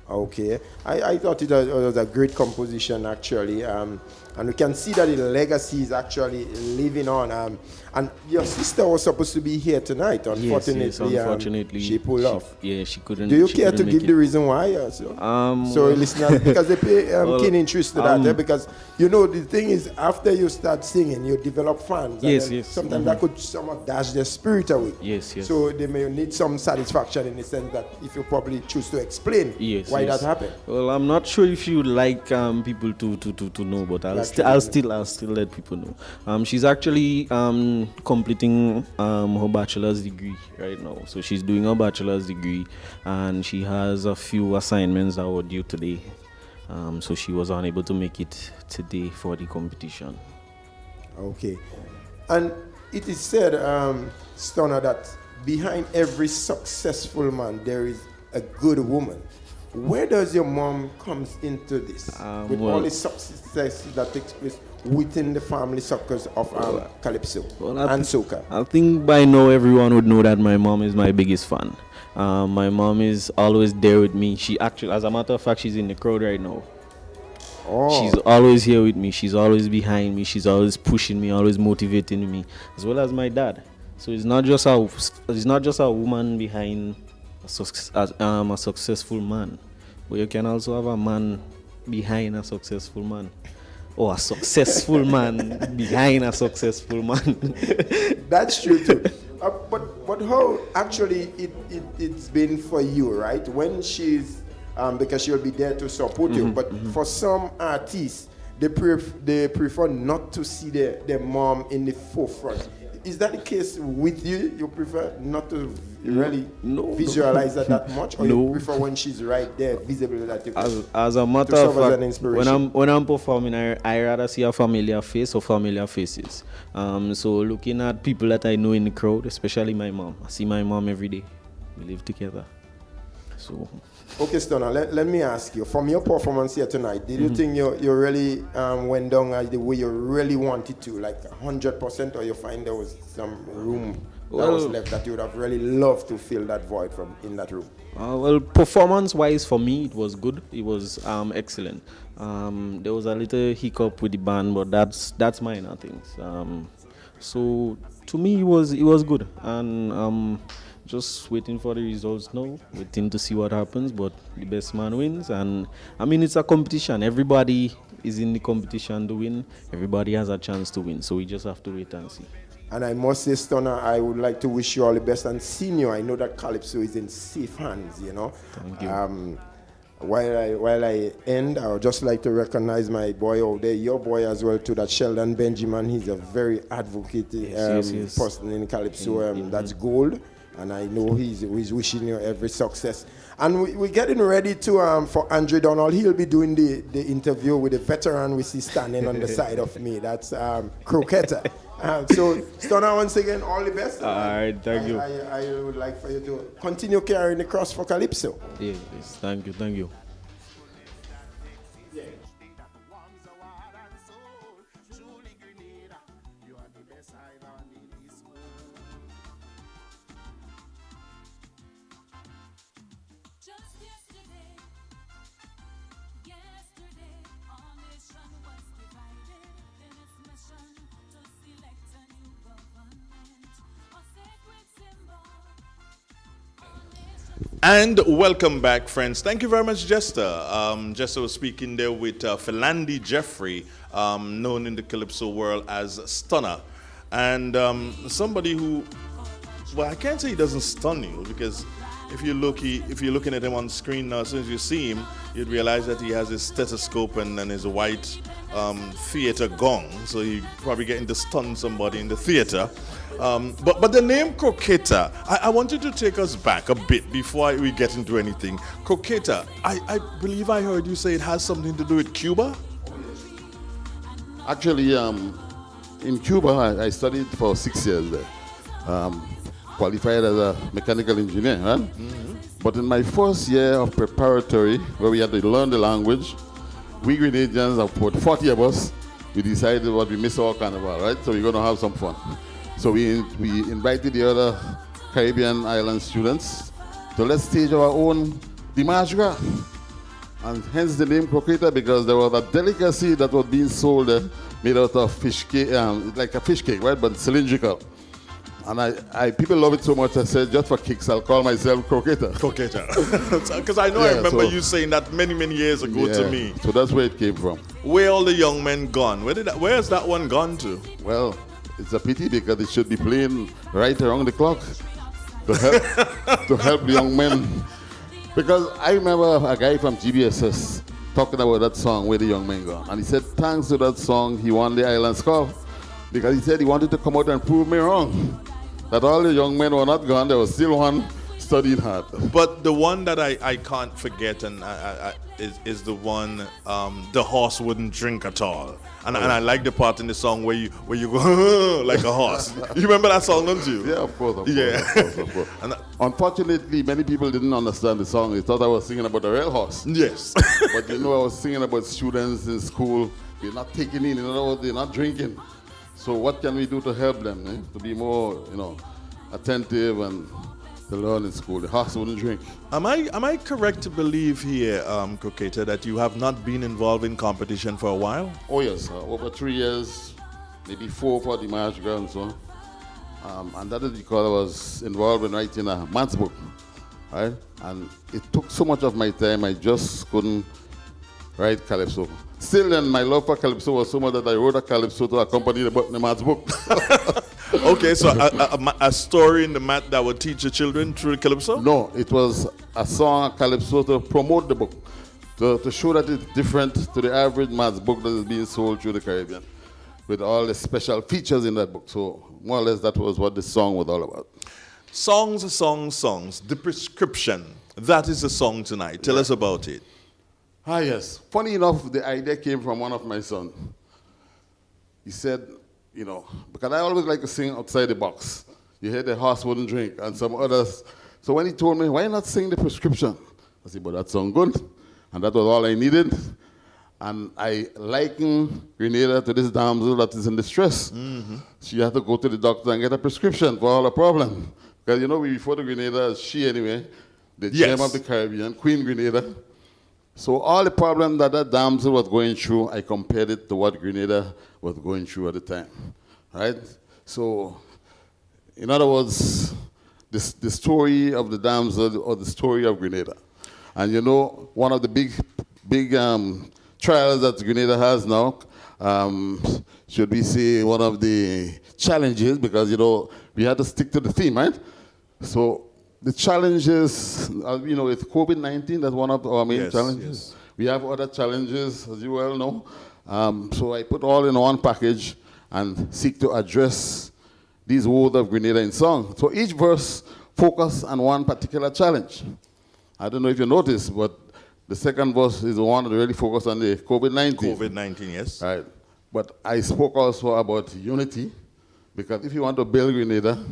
Okay, I thought it was a great composition actually, and we can see that the legacy is actually living on. And your sister was supposed to be here tonight. Unfortunately, she pulled off. Yeah, she couldn't. Do you care to give the reason why? So listeners, because they pay keen interest to that. Because you know the thing is, after you start singing, you develop fans. Yes. Sometimes that could somewhat dash their spirit away. Yes. So they may need some satisfaction in the sense that if you probably choose to explain why that happened. Well, I'm not sure if you would like people to know, but I'll still let people know. She's actually completing her bachelor's degree right now. So she's doing her bachelor's degree, and she has a few assignments that were due today. So she was unable to make it today for the competition. Okay, and it is said, Stunner, that behind every successful man there is a good woman. Where does your mom comes into this? With all the success that takes place within the family circles of Calypso and soca? I think by now everyone would know that my mom is my biggest fan. My mom is always there with me. She actually, as a matter of fact, she's in the crowd right now. She's always here with me. She's always behind me. She's always pushing me, always motivating me, as well as my dad. So it's not just a woman behind a successful man, but you can also have a man behind a successful man, or a successful man behind a successful man. That's true too. But how actually it's been for you, right? When she's because she'll be there to support you. But for some artists, they prefer not to see their mom in the forefront. Is that the case with you? You prefer not to really visualize her that much, or you prefer when she's right there, visible, that you can as a matter of fact, when I'm performing, I rather see a familiar face or familiar faces. So looking at people that I know in the crowd, especially my mom. I see my mom every day. We live together. So. Okay, Stunner, let me ask you, from your performance here tonight, did you think you really went down the way you really wanted to, like 100%, or you find there was some room that was left that you would have really loved to fill that void from in that room? Well, performance-wise for me, it was good. It was excellent. There was a little hiccup with the band, but that's minor things. So to me, it was good, and just waiting for the results now, waiting to see what happens, but the best man wins. And I mean, it's a competition. Everybody is in the competition to win. Everybody has a chance to win, so we just have to wait and see. And I must say, Stunner, I would like to wish you all the best. And senior, I know that Calypso is in safe hands, you know. Thank you. While I end, I would just like to recognize my boy over there, your boy as well too, that Sheldon Benjamin. He's a very advocate person in Calypso. That's gold. And I know he's wishing you every success. And we're getting ready to for Andre Donald. He'll be doing the interview with the veteran we see standing on the side of me. That's Crocato. So, Stunner, once again, all the best. All right, thank you. I would like for you to continue carrying the cross for Calypso. Yes, thank you. And welcome back, friends. Thank you very much, Jester. Jester was speaking there with Finlandi Jeffrey, known in the Calypso world as Stunner. and somebody who, well, I can't say he doesn't stun you, because if you're looking at him on screen now, as soon as you see him, you'd realize that he has his stethoscope and his white theater gong, so you're probably getting to stun somebody in the theater. But the name Crocato, I want you to take us back a bit before we get into anything. Crocato, I believe I heard you say it has something to do with Cuba? Actually, in Cuba, I studied for 6 years there. Qualified as a mechanical engineer, right? Mm-hmm. But in my first year of preparatory, where we had to learn the language, we Grenadians, about 40 of us, we decided what we miss our carnival, right? So we're going to have some fun. So we invited the other Caribbean island students to let's stage our own Dimanche Gras. And hence the name Crocato, because there was a delicacy that was being sold made out of fish cake, like a fish cake, right? But cylindrical. And I people love it so much, I said, just for kicks, I'll call myself Crocato. Crocato. Because I know I remember you saying that many years ago to me. So that's where it came from. Where all the young men gone? Where's that one gone to? Well, it's a pity because it should be playing right around the clock to help the young men. Because I remember a guy from GBSS talking about that song, Where the Young Men Gone. And he said, thanks to that song, he won the Islands Cup. Because he said he wanted to come out and prove me wrong. That all the young men were not gone, there was still one studying hard. But the one that I can't forget and is the one, the horse wouldn't drink at all. And I like the part in the song where you go like a horse. You remember that song, don't you? Yeah, of course. Of course. And unfortunately, many people didn't understand the song. They thought I was singing about a real horse. Yes. But I was singing about students in school. They're not taking in other words, they're not drinking. So what can we do to help them, to be more, attentive and to learn in school? The horse wouldn't drink. Am I correct to believe here, Crocato, that you have not been involved in competition for a while? Oh yes, over 3 years, maybe 4 for the Dimanche Gras and so on. And that is because I was involved in writing a maths book, right? And it took so much of my time, I just couldn't write Calypso. Still then, my love for Calypso was so much that I wrote a Calypso to accompany the maths book. Okay, so a story in the math that would teach the children through the Calypso? No, it was a song, a Calypso, to promote the book, to show that it's different to the average maths book that is being sold through the Caribbean, with all the special features in that book. So more or less that was what the song was all about. Songs. The Prescription. That is the song tonight. Tell us about it. Ah, yes. Funny enough, the idea came from one of my sons. He said, because I always like to sing outside the box. You hear the horse wouldn't drink and some others. So when he told me, why not sing The Prescription? I said, but that sounds good. And that was all I needed. And I liken Grenada to this damsel that is in distress. Mm-hmm. She had to go to the doctor and get a prescription for all her problem. Because we refer to Grenada as she anyway, the gem of the Caribbean, Queen Grenada. So all the problem that damsel was going through, I compared it to what Grenada was going through at the time, right? So, in other words, the story of the damsel or the story of Grenada. And one of the big trials that Grenada has now, should we say one of the challenges, because, we had to stick to the theme, right? So, the challenges, with COVID-19, that's one of our main challenges. Yes. We have other challenges, as you well know. So I put all in one package and seek to address these words of Grenada in song. So each verse focus on one particular challenge. I don't know if you noticed, but the second verse is the one that really focused on the COVID-19. COVID-19, yes. Right. But I spoke also about unity, because if you want to build Grenada,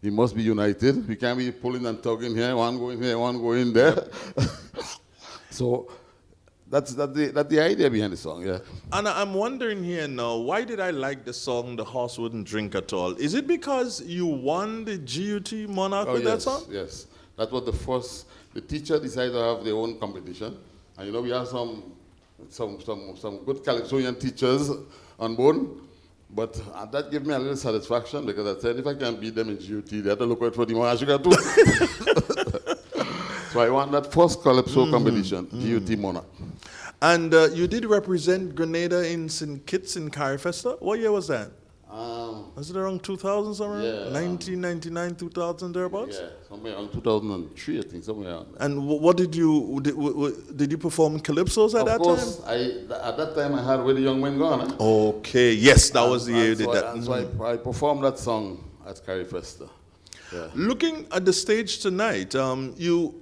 you must be united. We can't be pulling and tugging here, one going there. So that's the idea behind the song, yeah. And I'm wondering here now, why did I like the song The Horse Wouldn't Drink at All? Is it because you won the GUT Monarch with that song? Yes, that was the first. The teacher decided to have their own competition. And we have some good Calypsonian teachers on board. But that gave me a little satisfaction, because I said, if I can beat them in GUT, they have to look out for the Dimanche Gras too. So I won that first Calypso competition, GUT Monarch. And you did represent Grenada in St. Kitts in Carifesta. What year was that? Was it around 2000 somewhere? Yeah. 1999, 2000 thereabouts? Yeah, somewhere around 2003, I think, somewhere around there. And what did you, did you perform Calypsos at that Of course, time? at that time I had Where the Young Men Gone. Okay, yes, that was the year you did that. And so I performed that song at Carrie Festa. Yeah. Looking at the stage tonight, you're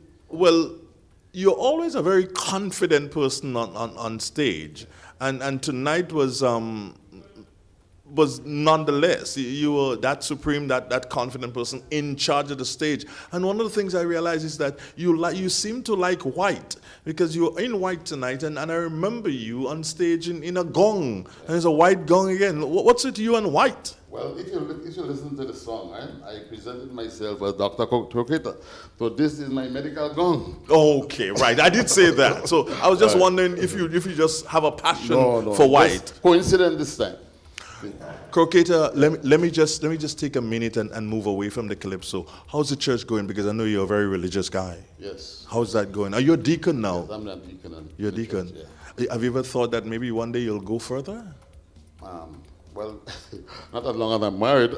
always a very confident person on stage, and tonight was nonetheless, you were that supreme, that confident person in charge of the stage. And one of the things I realized is that you seem to like white, because you're in white tonight, and I remember you on stage in a gong, and there's a white gong again. What's it to you and white? Well, if you listen to the song, right, I presented myself as Dr. Crocato. So this is my medical gong. Okay, right. I did say that. So I was just wondering if you just have a passion for white. Coincident this time. Crocato, let me just take a minute and move away from the Calypso. How's the church going? Because I know you're a very religious guy. Yes. How's that going? Are you a deacon now? Yes, I'm a deacon. You're a deacon. Church, yeah. Have you ever thought that maybe one day you'll go further? Well, not as long as I'm married.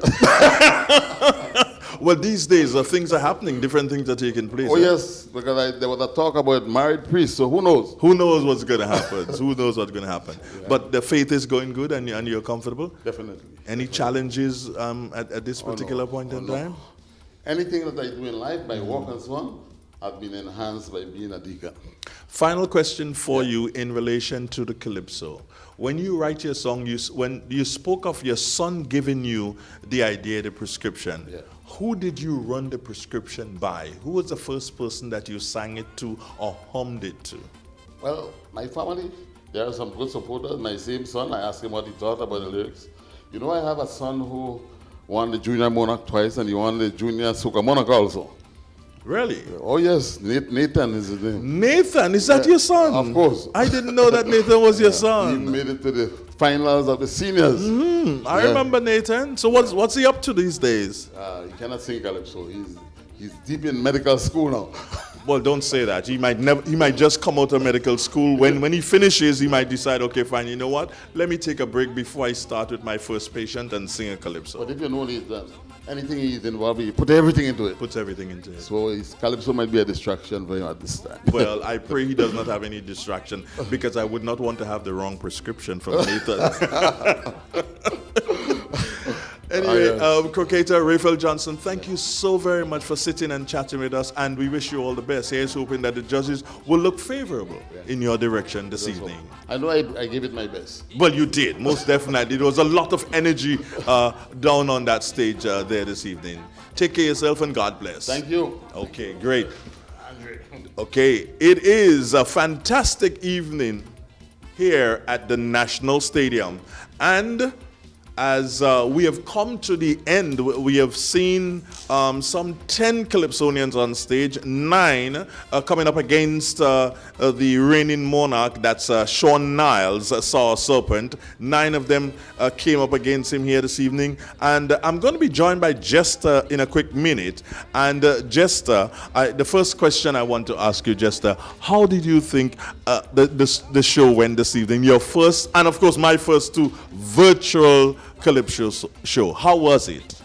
Well, these days things are happening, different things are taking place. Oh, yes, because there was a talk about married priests, so who knows? Who knows what's going to happen? Who knows what's going to happen? Yeah. But the faith is going good and you're comfortable? Definitely. Any challenges at this particular point in time? Anything that I do in life, my work and so on, I've been enhanced by being a deacon. Final question for you in relation to the Calypso. When you write your song, when you spoke of your son giving you the idea, the prescription, who did you run the prescription by? Who was the first person that you sang it to or hummed it to? Well, my family, there are some good supporters. My same son, I asked him what he thought about the lyrics. You know, I have a son who won the Junior Monarch twice, and he won the Junior Soca Monarch also. Really? Oh, yes. Nathan is his name. Nathan? Is that your son? Of course. I didn't know that Nathan was your son. He made it to the finals of the seniors. I remember Nathan. So what's he up to these days? He cannot sing Calypso. He's deep in medical school now. Well, don't say that. He might just come out of medical school. When he finishes, he might decide, okay, fine, you know what? Let me take a break before I start with my first patient and sing a Calypso. But if you know anything he's involved with, put everything into it. Puts everything into it. So his Calypso might be a distraction for him at this time. Well, I pray he does not have any distraction, because I would not want to have the wrong prescription from Nathan. Anyway, Crocato, Rafael Johnson, thank you so very much for sitting and chatting with us, and we wish you all the best. Here's hoping that the judges will look favorable in your direction this evening. I know I gave it my best. Well, you did, most definitely. There was a lot of energy down on that stage there this evening. Take care of yourself and God bless. Thank you. Okay, great. Okay, it is a fantastic evening here at the National Stadium, and as we have come to the end, we have seen some 10 Calypsonians on stage, 9 coming up against the reigning monarch, that's Sean Niles, Saw a Serpent. 9 of them came up against him here this evening. And I'm going to be joined by Jester in a quick minute. And Jester, the first question I want to ask you, Jester, how did you think the show went this evening? Your first, and of course my first 2 virtual Calypso show. How was it?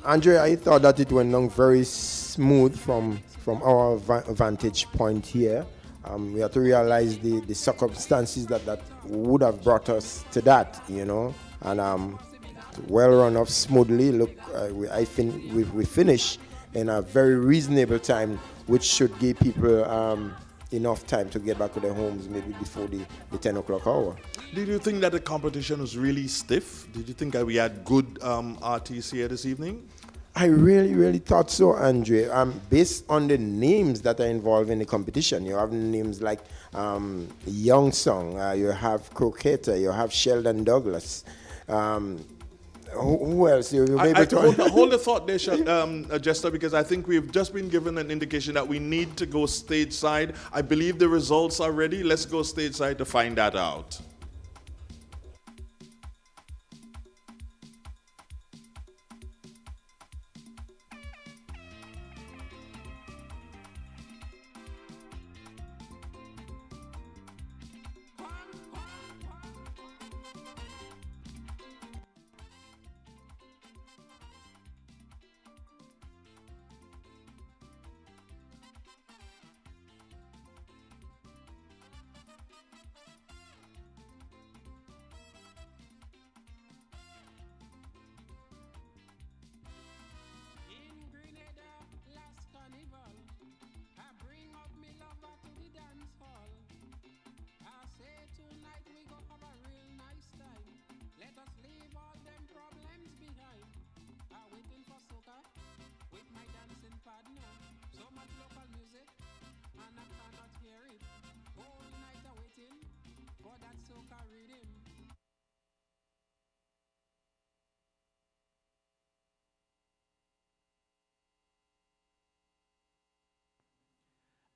Andre, I thought that it went on very smooth from our vantage point here. We have to realize the circumstances that would have brought us to that, you know. And well run off smoothly. Look, we finished in a very reasonable time, which should give people enough time to get back to their homes maybe before the 10 o'clock hour. Did you think that the competition was really stiff? Did you think that we had good artists here this evening? I really, really thought so, Andre. Based on the names that are involved in the competition, you have names like Young Song, you have Crocato, you have Sheldon Douglas. Who else? Hold the thought there, Jester, because I think we've just been given an indication that we need to go stage side. I believe the results are ready. Let's go stage side to find that out.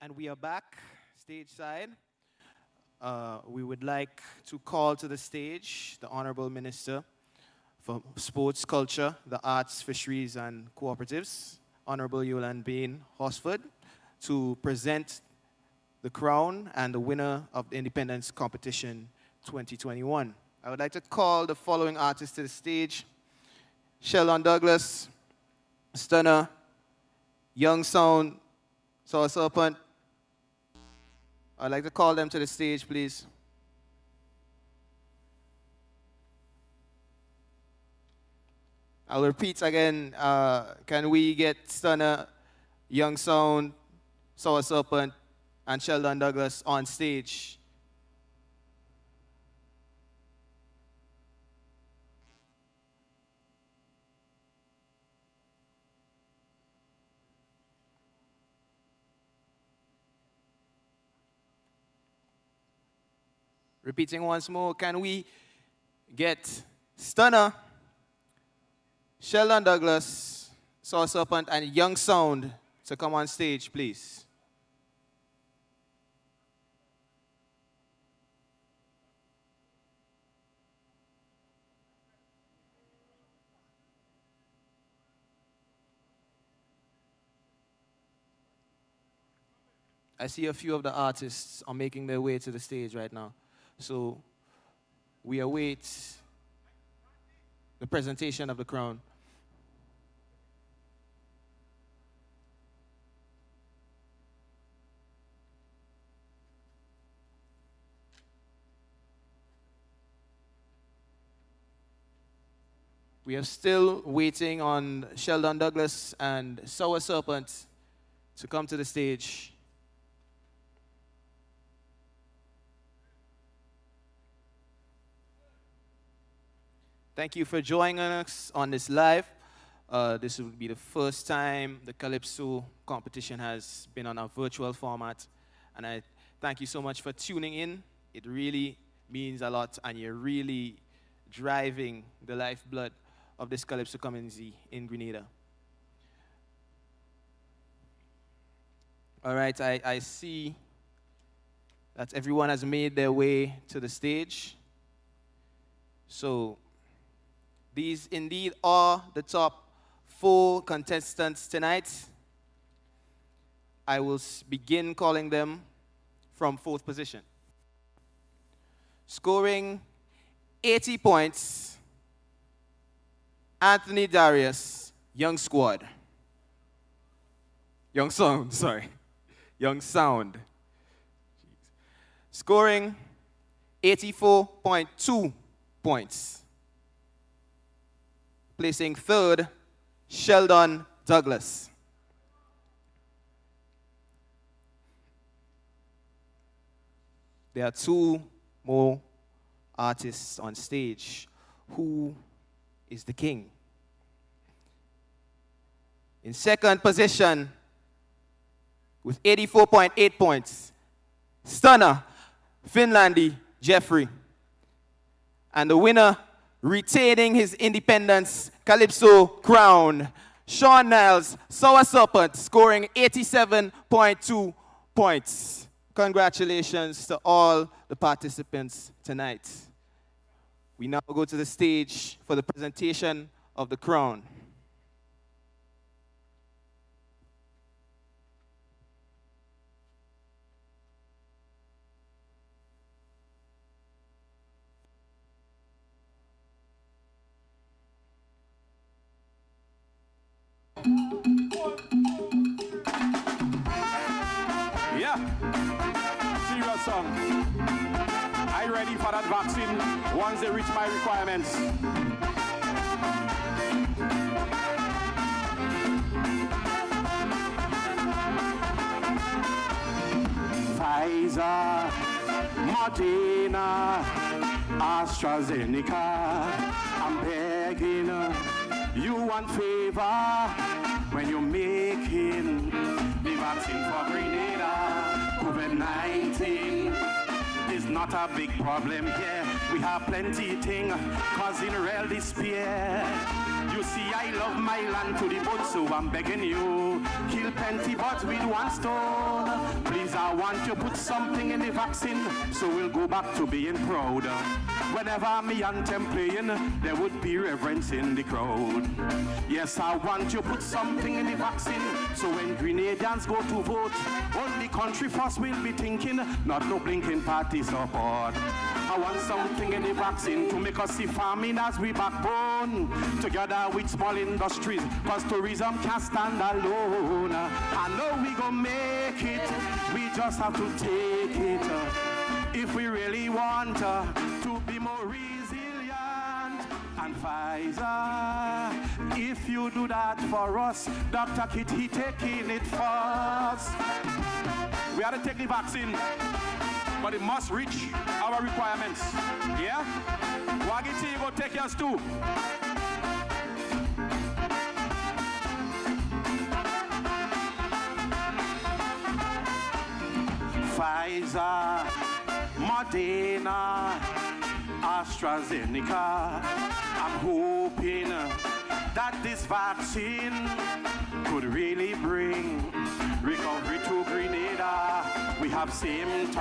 And we are back, stage side. We would like to call to the stage the Honorable Minister for Sports, Culture, the Arts, Fisheries, and Cooperatives, Honorable Yolande Bain Horsford, to present the crown and the winner of the Independence Competition 2021. I would like to call the following artists to the stage: Sheldon Douglas, Stunner, Young Sound, Sour Serpent. I'd like to call them to the stage, please. I'll repeat again. Can we get Stunner, Young Sound, Sour Serpent, and Sheldon Douglas on stage? Repeating once more, can we get Stunner, Sheldon Douglas, Sour Serpent, and Young Sound to come on stage, please? I see a few of the artists are making their way to the stage right now. So we await the presentation of the crown. We are still waiting on Sheldon Douglas and Sour Serpent to come to the stage. Thank you for joining us on this live. This will be the first time the Calypso competition has been on a virtual format. And I thank you so much for tuning in. It really means a lot, and you're really driving the lifeblood of this Calypso community in Grenada. All right, I see that everyone has made their way to the stage. So these indeed are the top 4 contestants tonight. I will begin calling them from 4th position. Scoring 80 points, Anthony Darius, Young Squad. Young Sound, sorry. Young Sound. Scoring 84.2 points. Placing 3rd, Sheldon Douglas. There are 2 more artists on stage. Who is the king? In 2nd position, with 84.8 points, Stunner, Finlandi Jeffrey. And the winner, retaining his Independence Calypso crown, Sean Niles, Sour Serpent, scoring 87.2 points. Congratulations to all the participants tonight. We now go to the stage for the presentation of the crown. Yeah, serious song. I ready for that vaccine once they reach my requirements. Pfizer, Moderna, AstraZeneca. I'm begging you one favor when you're making the vaccine for Grenada. COVID-19 is not a big problem here. We have plenty thing causing real despair. You see, I love my land to the bone, so I'm begging you, kill plenty birds with one stone. Please, I want you put something in the vaccine, so we'll go back to being proud. Whenever me anthem playing, there would be reverence in the crowd. Yes, I want you put something in the vaccine, so when Grenadians go to vote, only country first will be thinking, not no blinking party support. I want something in the vaccine to make us see farming as we backbone, together with small industries, cause tourism can't stand alone. I know we gon' make it, we just have to take it. If we really want to be more resilient. And Pfizer, if you do that for us, Dr. Kitty taking it first. We have to take the vaccine, but it must reach our requirements. Yeah? Wagiti, you go take yours too. Pfizer, Moderna, AstraZeneca. I'm hoping that this vaccine could really bring recovery to Grenada. We have symptoms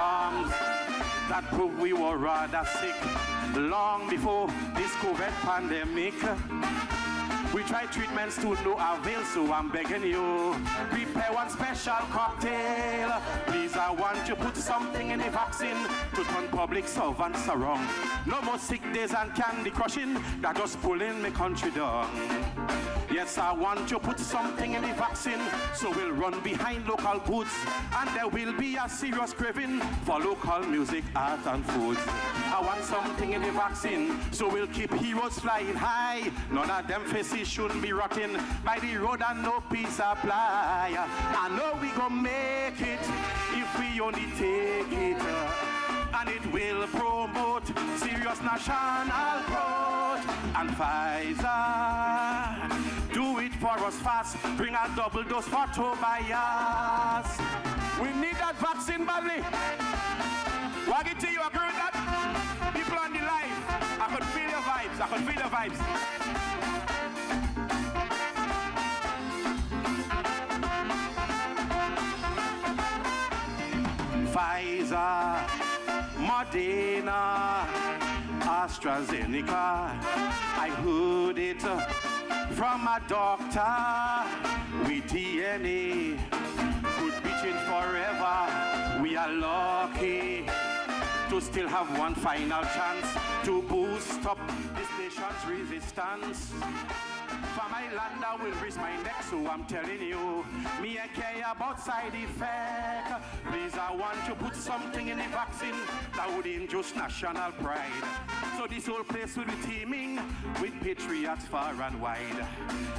that prove we were rather sick long before this COVID pandemic. We tried treatments to no avail, so I'm begging you, prepare one special cocktail. Please, I want you put something in the vaccine to turn public servants around. No more sick days and candy crushing, that just pulling my country down. Yes, I want you put something in the vaccine, so we'll run behind local goods, and there will be a serious craving for local music, art and foods. I want something in the vaccine, so we'll keep heroes flying high. None of them faces shouldn't be rotting by the road and no peace apply. I know we gon' make it if we only take it, and it will promote serious national growth. And Pfizer, do it for us fast, bring a double dose for Tobias. We need that vaccine badly. Wagiti, you agree with that? People on the live, I could feel your vibes, I could feel your vibes. Pfizer, Moderna, AstraZeneca. I heard it from a doctor with DNA. Could be changed forever. We are lucky to still have one final chance to boost up this nation's resistance. For my land, I will risk my neck, so I'm telling you, me I care about side effect. Please, I want to put something in the vaccine that would induce national pride. So this whole place will be teeming with patriots far and wide.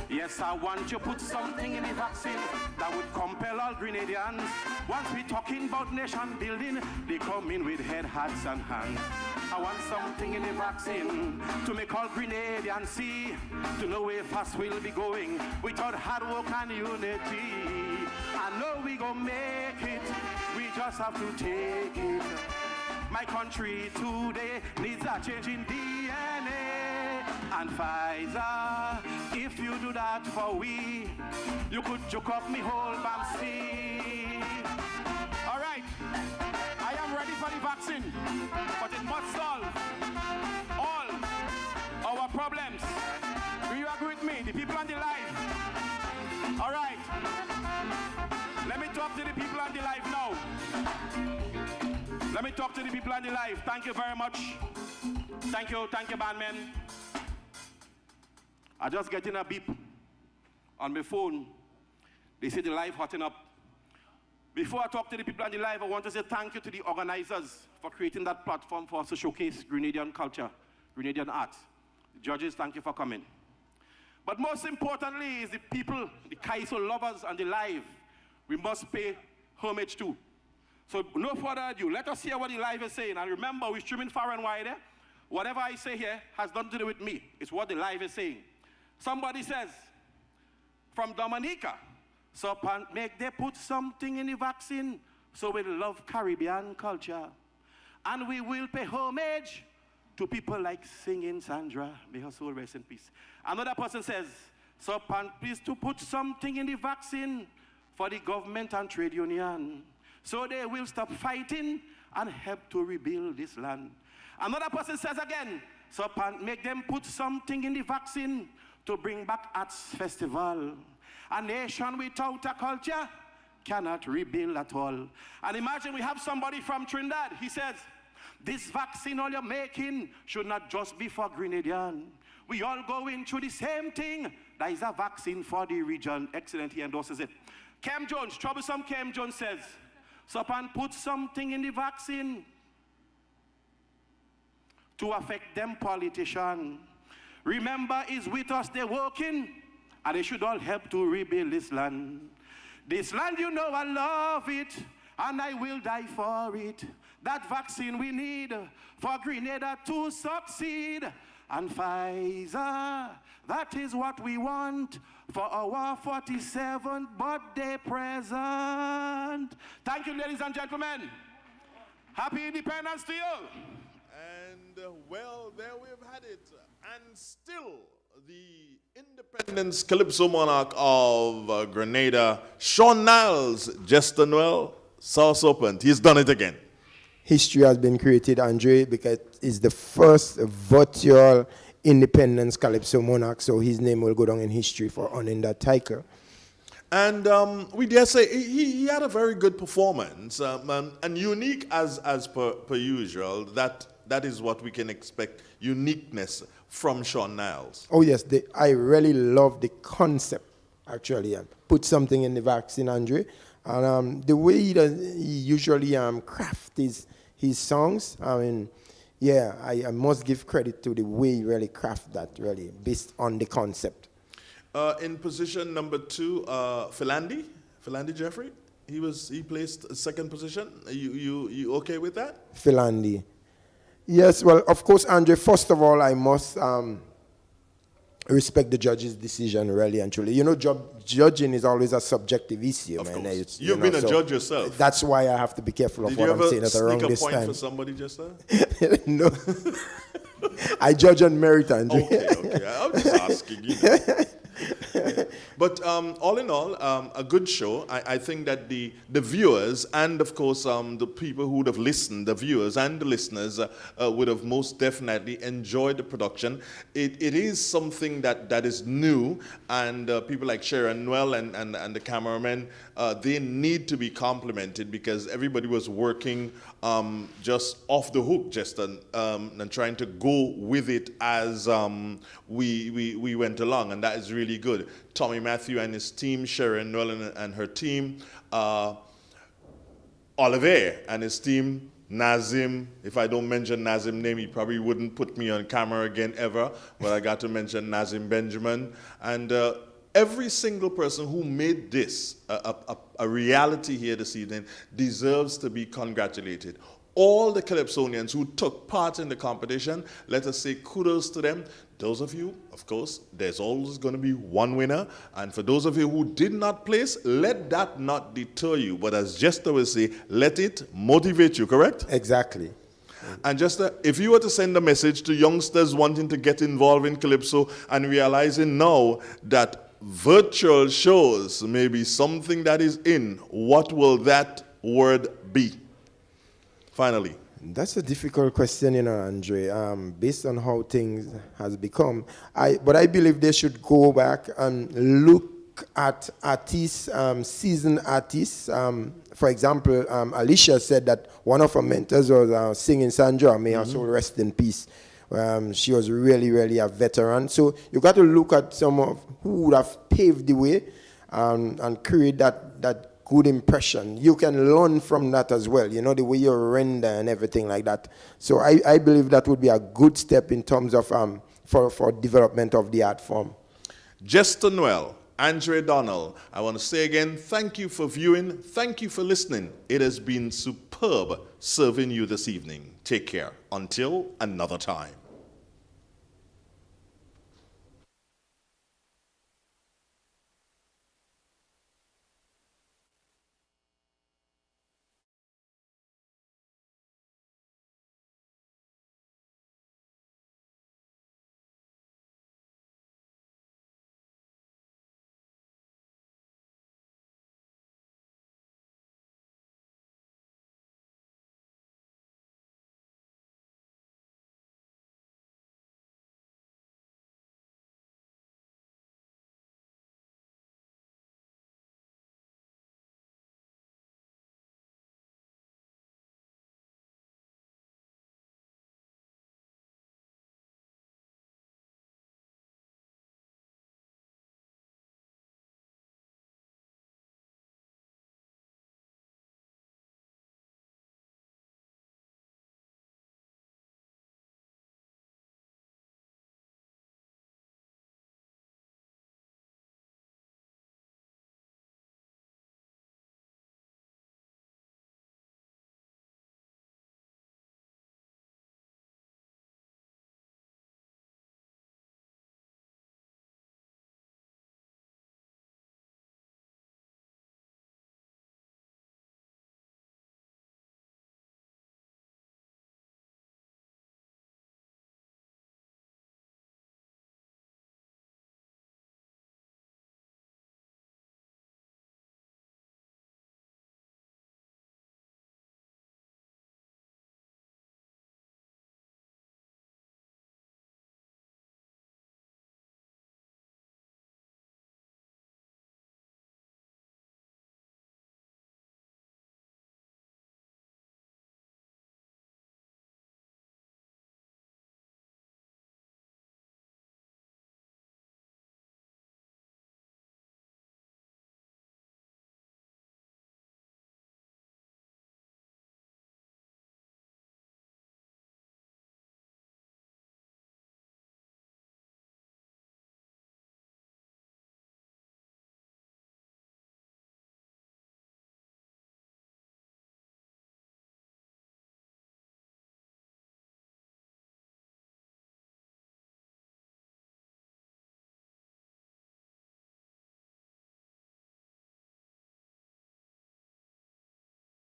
Yes, I want to put something in the vaccine that would compel all Grenadians. Once we're talking about nation building, they come in with head, hearts and hands. I want something in the vaccine to make all Grenadians see, to know where fast we'll be going without hard work and unity. I know we gon' make it, we just have to take it. My country today needs a change in DNA. And Pfizer, if you do that for we, you could joke up me whole Bamsi. All right, I am ready for the vaccine, but it must solve all our problems. Do you agree with me? The people on the live. All right, let me talk to the people on the live now. Let me talk to the people on the live. Thank you very much. Thank you, bandman. I just getting a beep on my phone. They say the live hotting up. Before I talk to the people on the live, I want to say thank you to the organizers for creating that platform for us to showcase Grenadian culture, Grenadian art. The judges, thank you for coming. But most importantly is the people, the Calypso lovers on the live, we must pay homage to. So no further ado, let us hear what the live is saying. And remember, we're streaming far and wide. Whatever I say here has nothing to do with me. It's what the live is saying. Somebody says, from Dominica, so make they put something in the vaccine so we love Caribbean culture. And we will pay homage to people like singing Sandra, may her soul rest in peace. Another person says, so pan please to put something in the vaccine for the government and trade union, so they will stop fighting and help to rebuild this land. Another person says again, so pan make them put something in the vaccine to bring back arts festival. A nation without a culture cannot rebuild at all. And imagine we have somebody from Trinidad. He says, this vaccine all you're making should not just be for Grenadian. We all going through the same thing. There is a vaccine for the region. Excellent, he endorses it. Cam Jones, troublesome Cam Jones says, so pan put something in the vaccine to affect them politicians. Remember, is with us, they're working, and they should all help to rebuild this land. This land, you know, I love it, and I will die for it. That vaccine we need for Grenada to succeed. And Pfizer, that is what we want for our 47th birthday present. Thank you, ladies and gentlemen. Happy Independence to you. And well, there we've had it. And still, the Independence Calypso monarch of Grenada, Sean Niles, just done well, source opened. He's done it again. History has been created, Andre, because it's the first virtual Independence Calypso monarch, so his name will go down in history for owning that title. And we dare say he had a very good performance, and unique as per usual. That is what we can expect, uniqueness from Sean Niles. Oh yes, I really love the concept, actually. Put something in the vaccine, Andre. And the way he usually craft his songs, I mean, yeah, I must give credit to the way he really craft that, really, based on the concept. In position number 2, Finlandi Jeffrey. He placed second position. You okay with that? Finlandi. Yes, well, of course, Andre, first of all, I must respect the judge's decision, really and truly. You know, judging is always a subjective issue, of man. Course. You've been a judge yourself. That's why I have to be careful of what I'm saying at the wrong this time. Did you ever sneak a point for somebody just now? No. I judge on merit, Andre. Okay. I'm just asking you. But all in all, a good show. I think that the viewers and, of course, the people who would have listened, the viewers and the listeners would have most definitely enjoyed the production. It is something that is new, and people like Sharon Noel and the cameramen, they need to be complimented because everybody was working just off the hook, just and trying to go with it as we went along, and that is really good. Tommy Matthew and his team, Sharon Noel and her team, Oliver and his team, Nazim. If I don't mention Nazim's name, he probably wouldn't put me on camera again ever, but I got to mention Nazim Benjamin. And every single person who made this a reality here this evening deserves to be congratulated. All the Calypsonians who took part in the competition, let us say kudos to them. Those of you, of course, there's always going to be one winner. And for those of you who did not place, let that not deter you. But as Jester will say, let it motivate you, correct? Exactly. And Jester, if you were to send a message to youngsters wanting to get involved in Calypso and realizing now that virtual shows may be something that is in, what will that word be? Finally. That's a difficult question, you know, Andre, based on how things has become. But I believe they should go back and look at artists, seasoned artists. For example, Alicia said that one of her mentors was singing Sandra, may her soul rest in peace. She was really, really a veteran. So you got to look at some of who would have paved the way and create that good impression. You can learn from that as well, you know, the way you render and everything like that. So I believe that would be a good step in terms of for development of the art form. Jester Noel, Andre Donald, I want to say again, thank you for viewing, thank you for listening. It has been superb serving you this evening. Take care. Until another time.